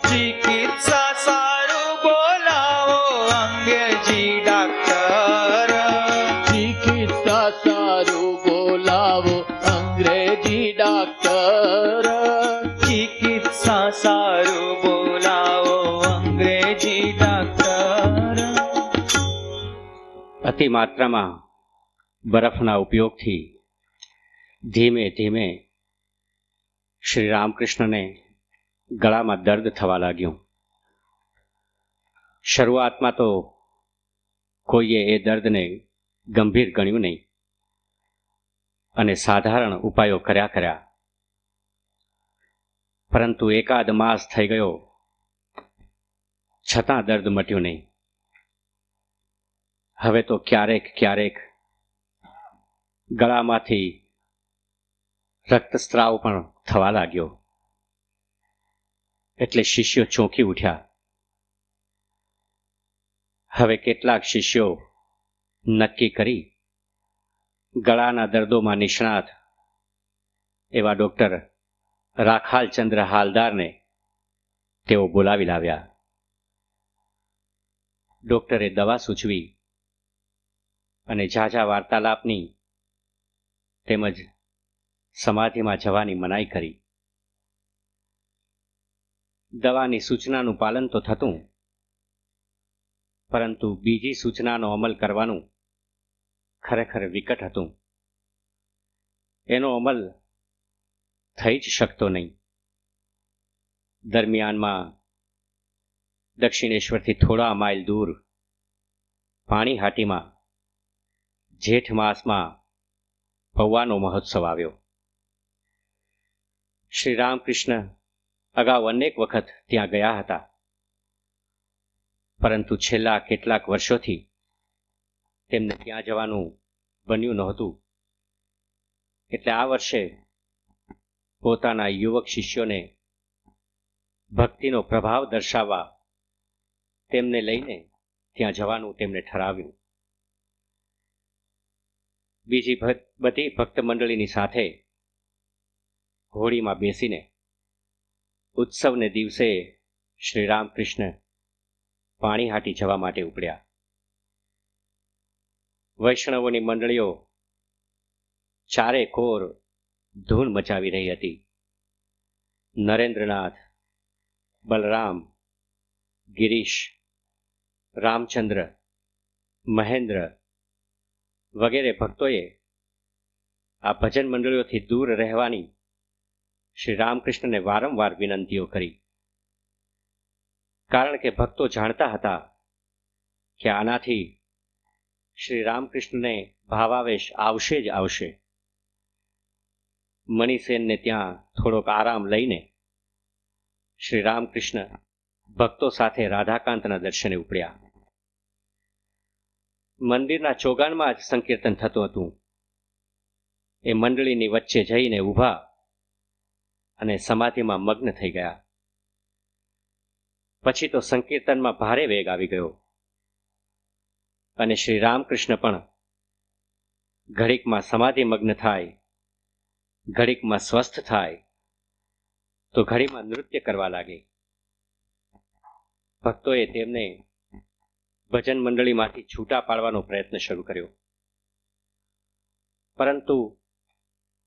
ચિકિત્સા સારું બોલાવો અંગ્રેજી ડાક્ટર. ચિકિત્સા સારું બોલાવો અંગ્રેજી ડાક્ટર, ચિકિત્સા સારું બોલાવો અંગ્રેજી ડાક્ટર. અતિ માત્રામાં બરફના ઉપયોગથી ધીમે ધીમે શ્રી રામકૃષ્ણને ગળામાં દર્દ થવા લાગ્યું. શરૂઆતમાં તો કોઈએ એ દર્દને ગંભીર ગણ્યું નહીં અને સાધારણ ઉપાયો કર્યા, પરંતુ એકાદ માસ થઈ ગયો છતાં દર્દ મટ્યું નહીં. હવે તો ક્યારેક ક્યારેક ગળામાંથી રક્તસ્રાવ પણ થવા લાગ્યો. એટલે શિષ્યો ચોંકી ઉઠ્યા. હવે કેટલાક શિષ્યો નક્કી કરી ગળાના દર્દોમાં નિષ્ણાત એવા ડોક્ટર રાખાલચંદ્ર હાલદારને તેઓ બોલાવી લાવ્યા. ડોક્ટરે દવા સૂચવી અને ઝાઝા વાર્તાલાપની તેમજ સમાધિમાં જવાની મનાઈ કરી. દવાની સૂચનાનું પાલન તો થતું, પરંતુ બીજી સૂચનાનો અમલ કરવાનું ખરેખર વિકટ હતું. એનો અમલ થઈ જ શકતો નહીં. દરમિયાનમાં દક્ષિણેશ્વરથી થોડા માઇલ દૂર પાણીહાટીમાં જેઠ માસમાં પૌવાનો મહોત્સવ આવ્યો. શ્રી રામકૃષ્ણ અગાઉ અનેક વખત ત્યાં ગયા હતા, પરંતુ છેલ્લા કેટલાક વર્ષોથી તેમને ત્યાં જવાનું બન્યું નહોતું. એટલે આ વર્ષે પોતાના યુવક શિષ્યોને ભક્તિનો પ્રભાવ દર્શાવવા તેમને લઈને ત્યાં જવાનું તેમણે ઠરાવ્યું. બીજી બધી ભક્ત મંડળીની સાથે હોડીમાં બેસીને ઉત્સવને દિવસે શ્રી રામકૃષ્ણ પાણીહાટી જવા માટે ઉપડ્યા. વૈષ્ણવોની મંડળીઓ ચારે કોર ધૂન મચાવી રહી હતી. નરેન્દ્રનાથ, બલરામ, ગિરીશ, રામચંદ્ર, મહેન્દ્ર વગેરે ભક્તોએ આ ભજન મંડળીઓથી દૂર રહેવાની શ્રી રામકૃષ્ણને વારંવાર વિનંતીઓ કરી. કારણ કે ભક્તો જાણતા હતા કે આનાથી શ્રી રામકૃષ્ણને ભાવાવેશ આવશે જ આવશે. મણિસેનને ત્યાં થોડોક આરામ લઈને શ્રી રામકૃષ્ણ ભક્તો સાથે રાધાકાંતના દર્શને ઉપડ્યા. મંદિરના ચોગાનમાં જ સંકીર્તન થતું હતું. એ મંડળીની વચ્ચે જઈને ઊભા અને સમાધિમાં મગ્ન થઈ ગયા. પછી તો સંકીર્તનમાં ભારે વેગ આવી ગયો અને શ્રી રામકૃષ્ણ પણ ઘડીકમાં સમાધિ મગ્ન થાય, ઘડીકમાં સ્વસ્થ થાય, તો ઘડીમાં નૃત્ય કરવા લાગે. ભક્તોએ તેમને ભજન મંડળીમાંથી છૂટા પાડવાનો પ્રયત્ન શરૂ કર્યો, પરંતુ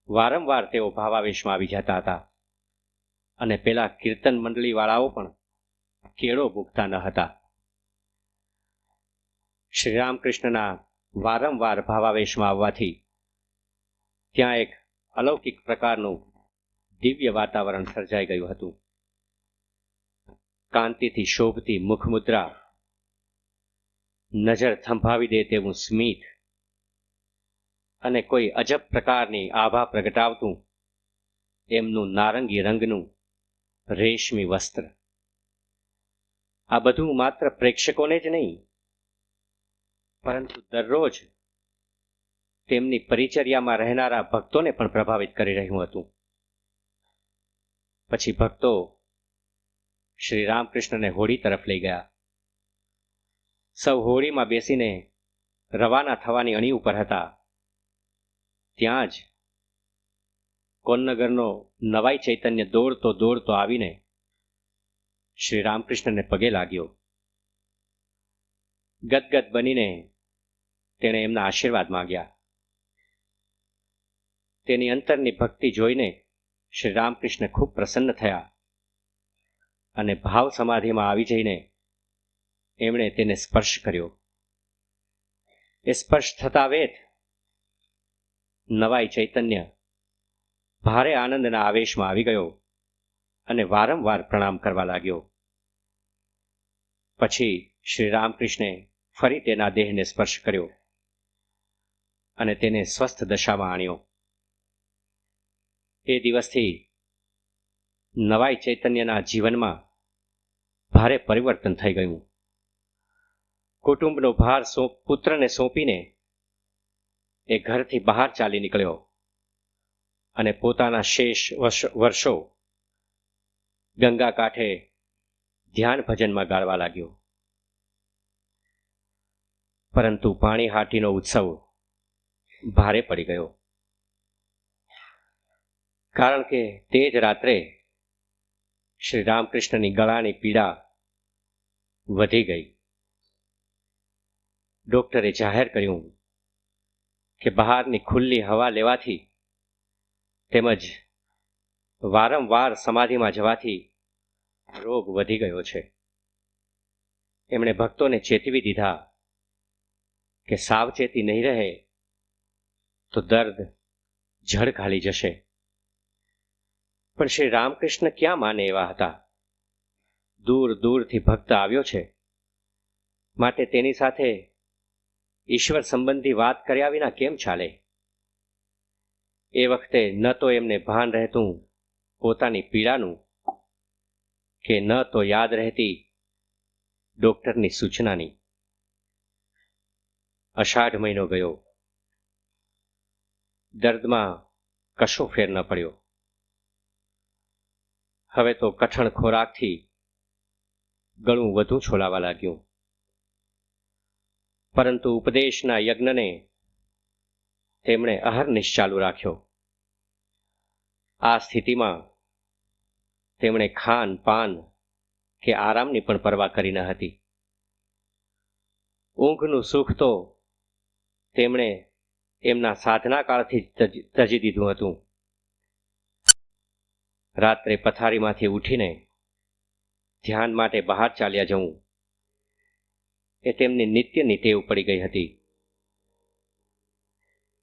વારંવાર તેઓ ભાવાવેશમાં આવી જતા હતા અને પેલા કીર્તન મંડળી વાળાઓ પણ કેળો મૂકતા ન હતા. શ્રી રામકૃષ્ણના વારંવાર ભાવાવેશમાં આવવાથી ત્યાં એક અલૌકિક પ્રકારનું દિવ્ય વાતાવરણ સર્જાઈ ગયું હતું. કાંતિથી શોભતી મુખમુદ્રા, નજર થંભાવી દે તેવું સ્મિત અને કોઈ અજબ પ્રકારની આભા પ્રગટાવતું એમનું નારંગી રંગનું રેશમી વસ્ત્ર. આ બધું માત્ર પ્રેક્ષકોને જ નહીં, પરંતુ દરરોજ તેમની પરિચર્યામાં રહેનારા ભક્તોને પણ પ્રભાવિત કરી રહ્યું હતું. પછી ભક્તો શ્રી રામકૃષ્ણને હોડી તરફ લઈ ગયા. સૌ હોડીમાં બેસીને રવાના થવાની અણી ઉપર હતા. ત્યાં જ કોન્નગરનો નવાઈ ચૈતન્ય દોડતો દોડતો આવીને શ્રી રામકૃષ્ણને પગે લાગ્યો. ગદગદ બનીને તેણે એમના આશીર્વાદ માંગ્યા. તેની અંતરની ભક્તિ જોઈને શ્રી રામકૃષ્ણ ખૂબ પ્રસન્ન થયા અને ભાવ સમાધિમાં આવી જઈને એમણે તેને સ્પર્શ કર્યો. એ સ્પર્શ થતા વેત નવાઈ ચૈતન્ય ભારે આનંદના આવેશમાં આવી ગયો અને વારંવાર પ્રણામ કરવા લાગ્યો. પછી શ્રી રામકૃષ્ણે ફરી તેના દેહને સ્પર્શ કર્યો અને તેને સ્વસ્થ દશામાં આણ્યો. એ દિવસથી નવાઈ ચૈતન્યના જીવનમાં ભારે પરિવર્તન થઈ ગયું. કુટુંબનો ભાર પુત્રને સોંપીને એ ઘરથી બહાર ચાલી નીકળ્યો અને પોતાના શેષ વર્ષો ગંગા કાંઠે ધ્યાન ભજનમાં ગાળવા લાગ્યો. પરંતુ પાણીહાટીનો ઉત્સવ ભારે પડી ગયો, કારણ કે તે જ રાત્રે શ્રી રામકૃષ્ણની ગળાની પીડા વધી ગઈ. ડોક્ટરે જાહેર કર્યું કે બહારની ખુલ્લી હવા લેવાથી તેમજ વારંવાર સમાધિમાં જવાથી રોગ વધી ગયો છે. એમણે ભક્તોને ચેતવી દીધા કે સાવચેતી નહીં રહે તો દર્દ જડ ખાલી જશે. પણ શ્રી રામકૃષ્ણ ક્યાં માને એવા હતા. દૂર દૂરથી ભક્ત આવ્યો છે, માટે તેની સાથે ઈશ્વર સંબંધી વાત કર્યા વિના કેમ ચાલે. એ વખતે ન તો એમને ભાન રહેતું પોતાની પીડાનું, કે ન તો યાદ રહેતી ડોક્ટરની સૂચનાની. અષાઢ મહિનો ગયો, દર્દમાં કશો ફેર ન પડ્યો. હવે તો કઠણ ખોરાકથી ગળું વધુ છોલાવા લાગ્યું. પરંતુ ઉપદેશના યજ્ઞને તેમણે અહર્નિશ ચાલુ રાખ્યો. આ સ્થિતિમાં તેમણે ખાન પાન કે આરામની પણ પરવા કરી ન હતી. ઊંઘનું સુખ તો તેમણે એમના સાધના કાળથી જ તજી દીધું હતું. રાત્રે પથારીમાંથી ઉઠીને ધ્યાન માટે બહાર ચાલ્યા જવું એ તેમની નિત્યની ટેવ પડી ગઈ હતી.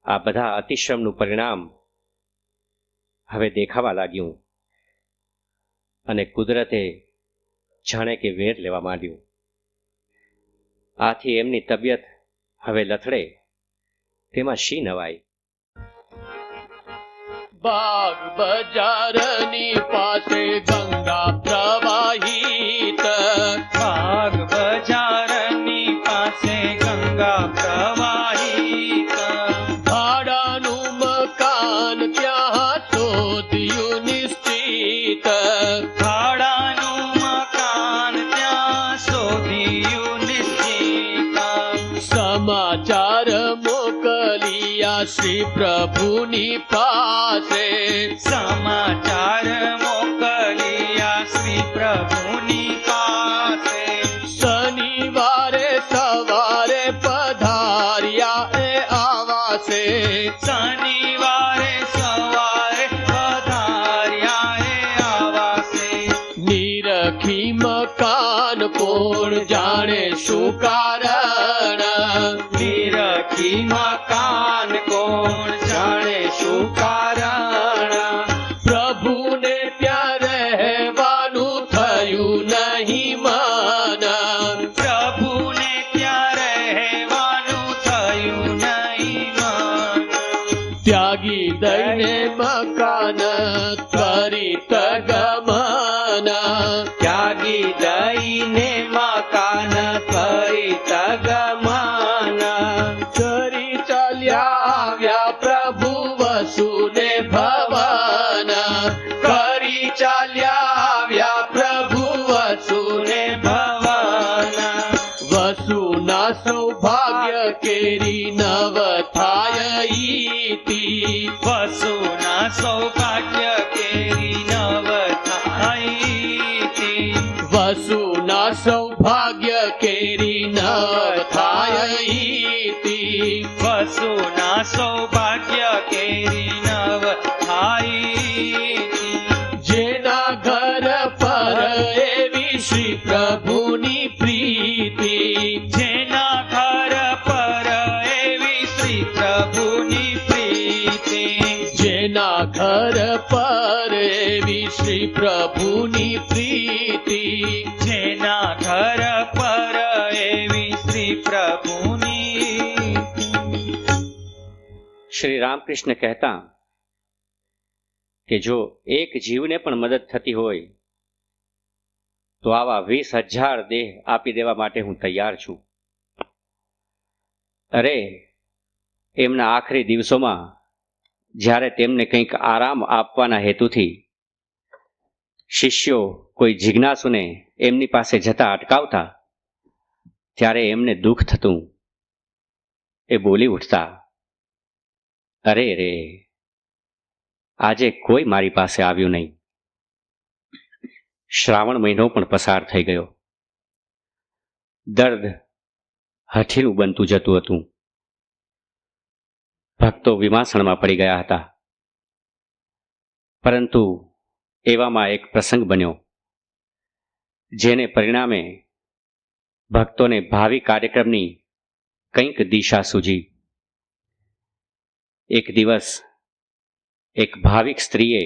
આ બધા અતિશ્રમનું પરિણામ હવે દેખાવા લાગ્યું અને કુદરતે જાણે કે વેર લેવા માંડ્યું. આથી એમની તબિયત હવે લથડે તેમાં શી નવાઈ. બાગ બજારની પાસે ગંગા પ્રવાહિત, બાગ બજારની પાસે ગંગા પ્રવાહિત, ભાડાનું મકાન ત્યાં શોધ્યું નિશ્ચિત, ભાડાનું મકાન ત્યાં શોધ્યું નિશ્ચિત, સમાચાર મોકલિયા શ્રી પ્રભુની પાસે, સમાચાર મોકલિયા શ્રી પ્રભુની પાસે, શનિવારે સવારે પધાર્યા એ આવાસે, શનિવારે સવારે પધાર્યા એ આવાસે, નિરખી મકાન કોણ જાણે શું કારણ, નિરખી મકાન કોણ જાણે શું કારણ, પ્રભુને ત્યાં રહેવાનું થયું નહીં મન, પ્રભુને ત્યાં રહેવાનું થયું નહીં મન, ત્યાગી દઈને મકાન ત્વરિત ગમન, ત્યાગી દઈને મકાન ત્વરિત ગમન, કરી ચાલ્યા આવ્યા પ્રભુ વસુને ભવન, કરી ચાલ્યા આવ્યા પ્રભુ વસુને ભવન, વસુના સૌભાગ્ય કેરી નવ થાય ઈતી, વસુના સૌભાગ્ય કેરી નવ થાઈતી, વસુના સૌભાગ્ય કેરી નવ થાય ઈતી, વસુના સૌભાગ્ય કેરી નવ થાઈતી, જેના ઘર પર એવી શ્રી પ્રભુની પ્રીતિ, જેના ઘર પર એવી શ્રી પ્રભુની પ્રીતિ, જેના ઘર પર એવી શ્રી પ્રભુની પ્રીતિ, જેના ઘર પર એવી શ્રી પ્રભુની. શ્રી રામકૃષ્ણ કહેતા કે જો એક જીવને પણ મદદ થતી હોય તો આવા 20,000 દેહ આપી દેવા માટે હું તૈયાર છું. અરે, એમના આખરી દિવસોમાં જ્યારે તેમને કંઈક આરામ આપવાના હેતુથી શિષ્યો કોઈ જિજ્ઞાસુને એમની પાસે જતા અટકાવતા ત્યારે એમને દુઃખ થતું. એ બોલી ઉઠતા, અરે રે, આજે કોઈ મારી પાસે આવ્યું નહીં. શ્રાવણ મહિનો પણ પસાર થઈ ગયો. દર્દ હઠીલું બનતું જતું હતું. ભક્તો વિમાસણમાં પડી ગયા હતા. પરંતુ એવામાં એક પ્રસંગ બન્યો જેને પરિણામે ભક્તોને ભાવિ કાર્યક્રમની કંઈક દિશા સૂજી. એક દિવસ એક ભાવિક સ્ત્રીએ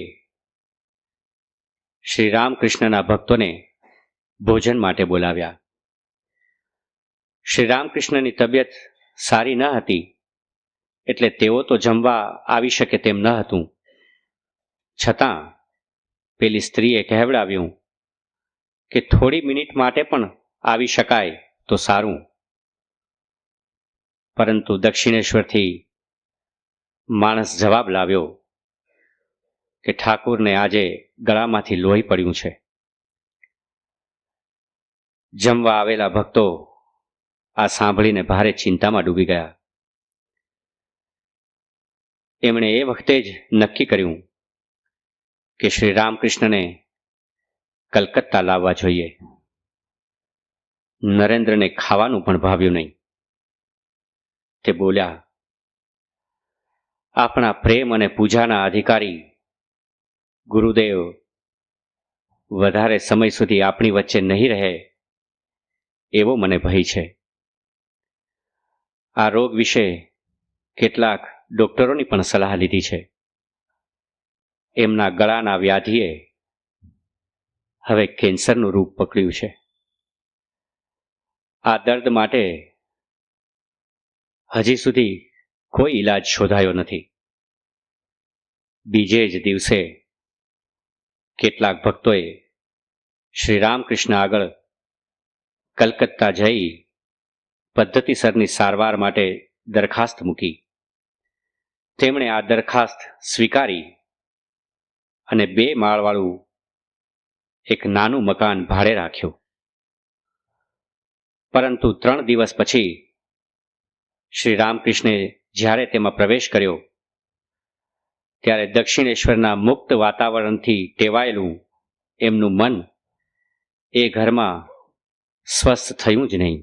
શ્રી રામકૃષ્ણના ભક્તોને ભોજન માટે બોલાવ્યા. શ્રી રામકૃષ્ણની તબિયત સારી ન હતી એટલે તેઓ તો જમવા આવી શકે તેમ ન હતું. છતાં પેલી સ્ત્રીએ કહેવડાવ્યું કે થોડી મિનિટ માટે પણ આવી શકાય તો સારું. પરંતુ દક્ષિણેશ્વરથી માણસ જવાબ લાવ્યો કે ઠાકુરને આજે ગળામાંથી લોહી પડ્યું છે. જમવા આવેલા ભક્તો આ સાંભળીને ભારે ચિંતામાં ડૂબી ગયા. એમણે એ વખતે જ નક્કી કર્યું કે શ્રી રામકૃષ્ણને કલકત્તા લાવવા જોઈએ. નરેન્દ્રને ખાવાનું પણ ભાવ્યું નહીં. તે બોલ્યા, આપણા પ્રેમ અને પૂજાના અધિકારી ગુરુદેવ વધારે સમય સુધી આપણી વચ્ચે નહીં રહે એવો મને ભય છે. આ રોગ વિશે કેટલાક ડોક્ટરોની પણ સલાહ લીધી છે. એમના ગળાના વ્યાધિએ હવે કેન્સરનું રૂપ પકડ્યું છે. આ દર્દ માટે હજી સુધી કોઈ ઈલાજ શોધાયો નથી. બીજે જ દિવસે કેટલાક ભક્તોએ શ્રી રામકૃષ્ણ આગળ કલકત્તા જઈ પદ્ધતિસરની સારવાર માટે દરખાસ્ત મૂકી. તેમણે આ દરખાસ્ત સ્વીકારી અને 2 માળવાળું એક નાનું મકાન ભાડે રાખ્યું. પરંતુ 3 દિવસ પછી શ્રી રામકૃષ્ણે જ્યારે તેમાં પ્રવેશ કર્યો ત્યારે દક્ષિણેશ્વરના મુક્ત વાતાવરણથી ટેવાયેલું એમનું મન એ ઘરમાં સ્વસ્થ થયું જ નહીં.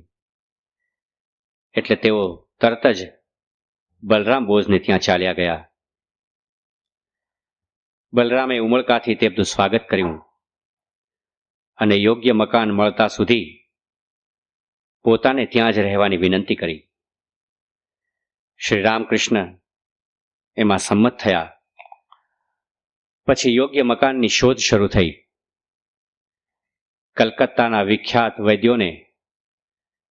એટલે તેઓ તરત જ બલરામ બોઝને ત્યાં ચાલ્યા ગયા. બલરામે ઉમળકાથી તેમનું સ્વાગત કર્યું અને યોગ્ય મકાન મળતા સુધી પોતાને ત્યાં જ રહેવાની વિનંતી કરી. શ્રી રામકૃષ્ણ એમાં સંમત થયા. પછી યોગ્ય મકાનની શોધ શરૂ થઈ. કલકત્તાના વિખ્યાત વૈદ્યોને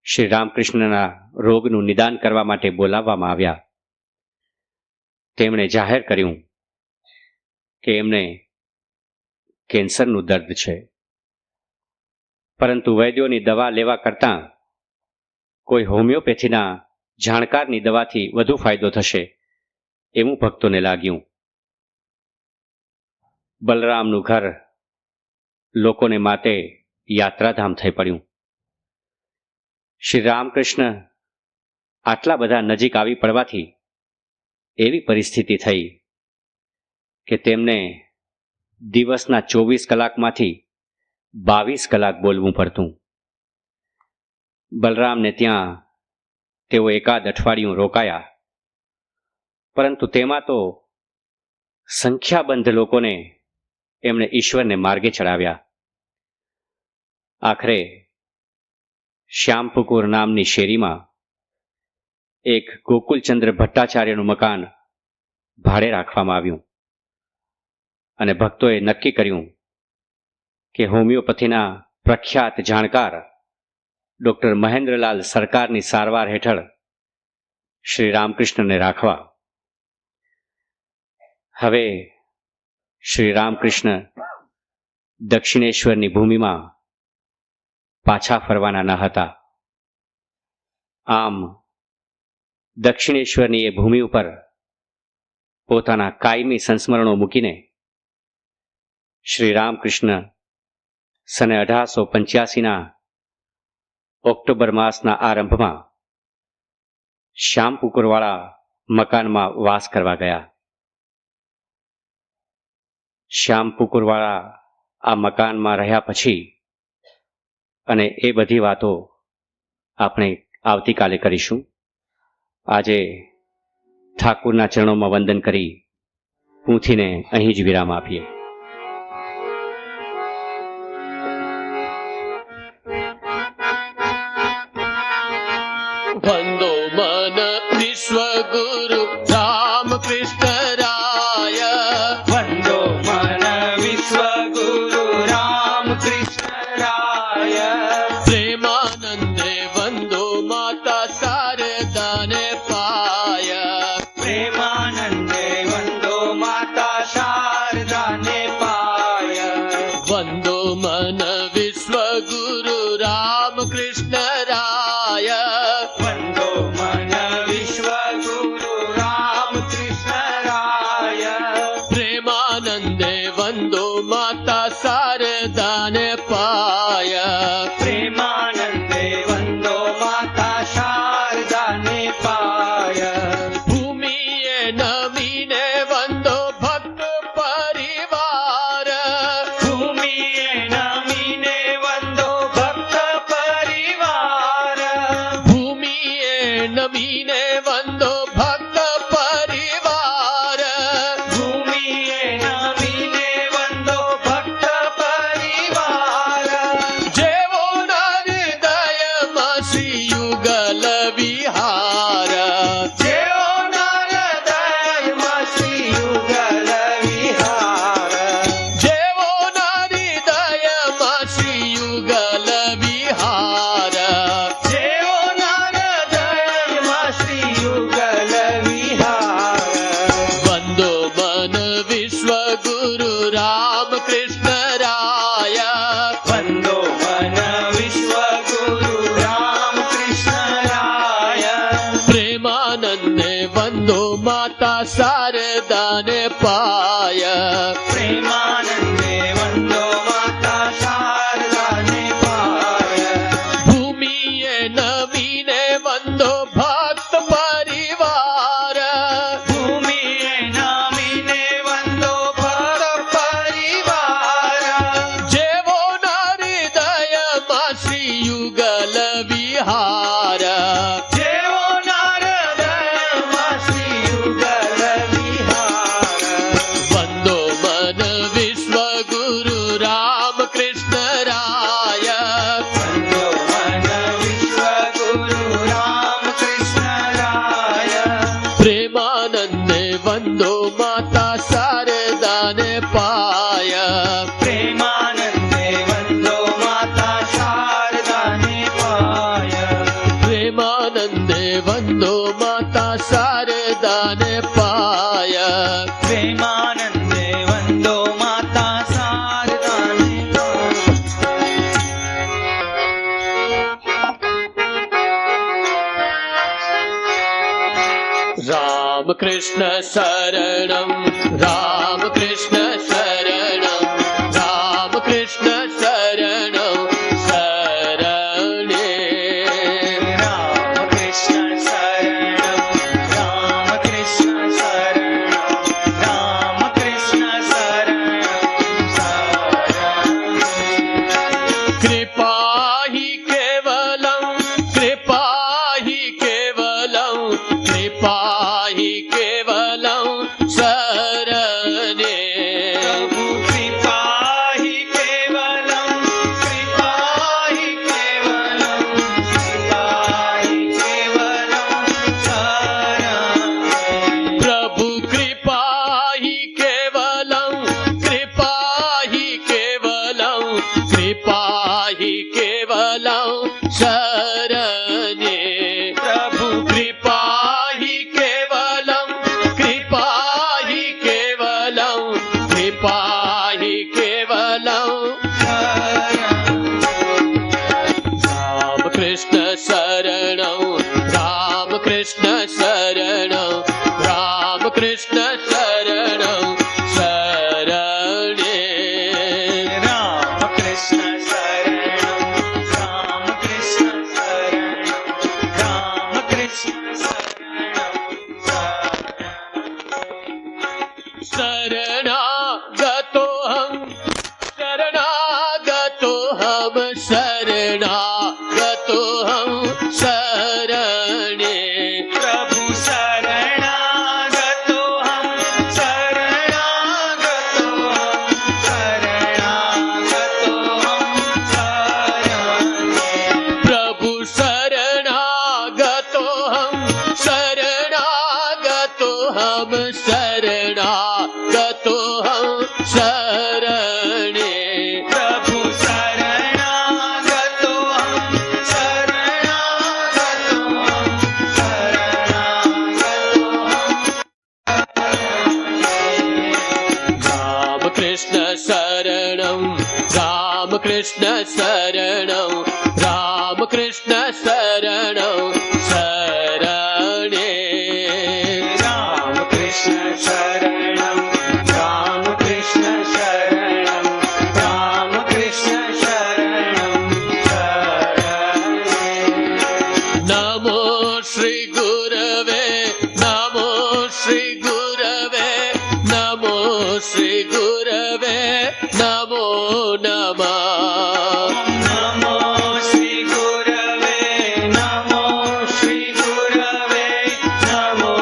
શ્રી રામકૃષ્ણના રોગનું નિદાન કરવા માટે બોલાવવામાં આવ્યા. તેમણે જાહેર કર્યું કે એમને કેન્સરનું દર્દ છે, પરંતુ વૈદ્યોની દવા લેવા કરતાં કોઈ હોમિયોપેથીના જાણકારની દવાથી વધુ ફાયદો થશે એવું ભક્તોને લાગ્યું. બલરામનું ઘર લોકોને માટે યાત્રાધામ થઈ પડ્યું. શ્રી રામકૃષ્ણ આટલા બધા નજીક આવી પડવાથી એવી પરિસ્થિતિ થઈ કે તેમને દિવસના 24 કલાકમાંથી 22 કલાક બોલવું પડતું. બલરામને ત્યાં તેઓ એકાદ અઠવાડિયું રોકાયા, પરંતુ તેમાં તો સંખ્યાબંધ લોકોને એમણે ઈશ્વરને માર્ગે ચડાવ્યા. આખરે શ્યામપુકુર નામની શેરીમાં એક ગોકુલચંદ્ર ભટ્ટાચાર્યનું મકાન ભાડે રાખવામાં આવ્યું અને ભક્તોએ નક્કી કર્યું કે હોમિયોપેથીના પ્રખ્યાત જાણકાર ડૉક્ટર મહેન્દ્રલાલ સરકારની સારવાર હેઠળ શ્રી રામકૃષ્ણને રાખવા. હવે શ્રી રામકૃષ્ણ દક્ષિણેશ્વરની ભૂમિમાં પાછા ફરવાના ન હતા. આમ દક્ષિણેશ્વરની એ ભૂમિ ઉપર પોતાના કાયમી સંસ્મરણો મૂકીને શ્રી રામકૃષ્ણ સને 1885ના ઓક્ટોબર માસના આરંભમાં શ્યામપુકુરવાળા મકાનમાં વાસ કરવા ગયા. શ્યામપુકુરવાળા આ મકાનમાં રહ્યા પછી અને એ બધી વાતો આપણે આવતીકાલે કરીશું. આજે ઠાકુરના ચરણોમાં વંદન કરી પૂંથીને અહીં જ વિરામ આપીએ. વંદો મન વિશ્વગુરુ રામકૃષ્ણ રાય. વંદો મન વિશ્વગુરુ રામકૃષ્ણ રાય. પ્રેમાનંદે વંદો માતા શારદાને પાય. પ્રેમાનંદે વંદો માતા શારદાને પાય. વંદો મન વિશ્વગુરુ રામકૃષ્ણ રાય. વંદો મન વિશ્વગુરુ રામકૃષ્ણ રાય. પ્રેમાનંદે વંદો માતા શારદાને પાય. પ્રેમાનંદે વંદો માતા શારદાને પાય. ભૂમિએ નમીને વંદો ભક્ત પરિવાર. ભૂમિએ નમીને વંદો ભક્ત પરિવાર. ભૂમિએ નમીને વંદો ભક્ત પરિવાર. પ્રેમાનંદે વંદો માતા શારદાને પાય. પ્રેમાનંદે વંદો માતા શારદાને પાય. ભૂમિએ નમીને વંદો ભક્ત પરિવાર. ભૂમિએ નામીને વંદો ભક્ત પરિવાર. જેવો હૃદયમાં શ્રી યુગલ વિહાર. જેવો નારદમાં શ્રી યુગલ વિહાર. વંદો મન વિશ્વ ગુરુ રામ કૃષ્ણ રાય. વંદો મન વિશ્વ ગુરુ રામ કૃષ્ણ રાય. પ્રેમાનંદે વંદો માતા શારદાને પાય. પ્રેમાનંદે વંદો માતા શારદાને પાય. પ્રેમાનંદે વંદો માતા શારદાને પાય. પ્રેમાનંદે વંદો માતા શારદાને પાય. રામ કૃષ્ણ શરણમ રામ કૃષ્ણ શરણમ રામ કૃષ્ણ શરણમ શરણે. રામ કૃષ્ણ શરણમ રામ કૃષ્ણ શરણમ રામ કૃષ્ણ શરણમ શરણે. કૃપા હિ કેવલમ કૃપા હિ કેવલમ કૃપા હિ કેવલમ શરણે. પ્રભુ કૃપા હિ કેવલમ કૃપા હિ કેવલમ કૃપા હિ કેવલમ શરણે. પ્રભુ કૃપા હિ કેવલમ કૃપા હિ કેવલમ કૃપા હિ કેવલમ શરણે. પ્રભુ કૃપા હિ કેવલમ કૃપા હિ કેવલમ કૃપા હિ કેવલમ. રામ કૃષ્ણ શરણમ રામ કૃષ્ણ શરણમ રામ કૃષ્ણ શરણમ શરણે. રામ કૃષ્ણ શરણમ રામ કૃષ્ણ શરણમ રામ કૃષ્ણ શરણમ શરણાગતોહમ શરણાગતોહમ શરણાગતોહમ શરણે. પ્રભુ શરણાગતો હમ શરણાગતો હમ શરણાગતો હમ શરણે. પ્રભુ શરણાગતોહમ શરણાગતોહમ શરણાગતોહમ શરણે. પ્રભુ શરણાગતો હમ શરણાગતો હમ શરણાગતો હમ. રામ કૃષ્ણ શરણમ રામ કૃષ્ણ શરણમ રામ કૃષ્ણ શરણમ શરણે. રામ કૃષ્ણ શરણમ રામ કૃષ્ણ શરણમ રામ કૃષ્ણ શરણમ શરણે. નમો શ્રી ગુરવે નમો શ્રી ગુરવે નમો શ્રી ગુરવે નમો નમઃ. નમો શ્રી ગુરવે નમો શ્રી ગુરવે નમો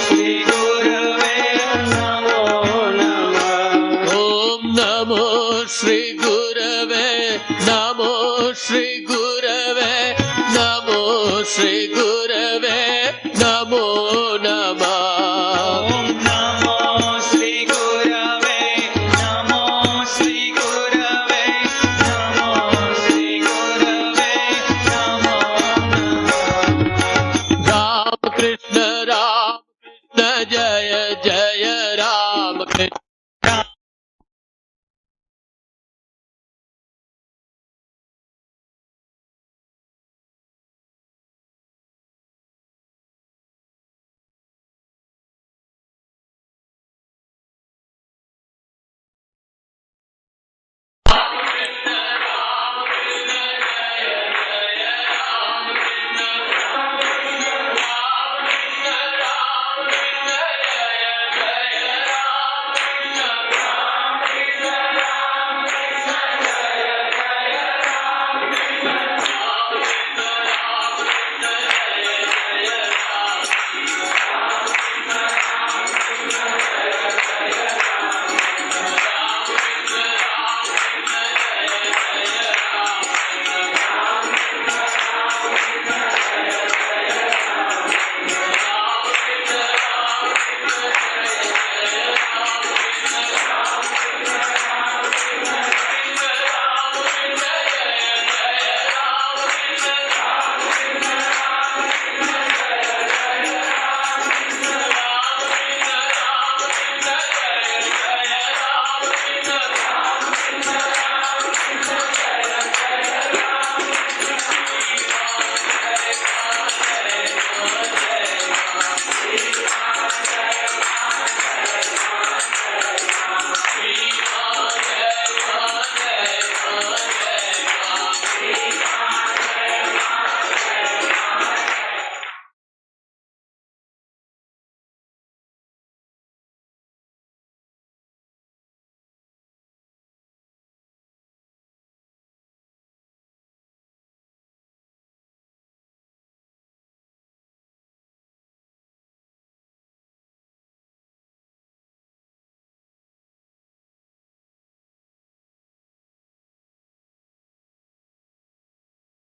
શ્રી ગુરવે નમો નમઃ. ઓમ નમો શ્રી ગુરવે નમો શ્રી ગુરવે નમો શ્રી ગુરવે નમો નમઃ. ઓમ નમો શ્રી ગુરવે નમો શ્રી ગુરવે નમો શ્રી ગુરવે નમો નમઃ. રામ કૃષ્ણ જય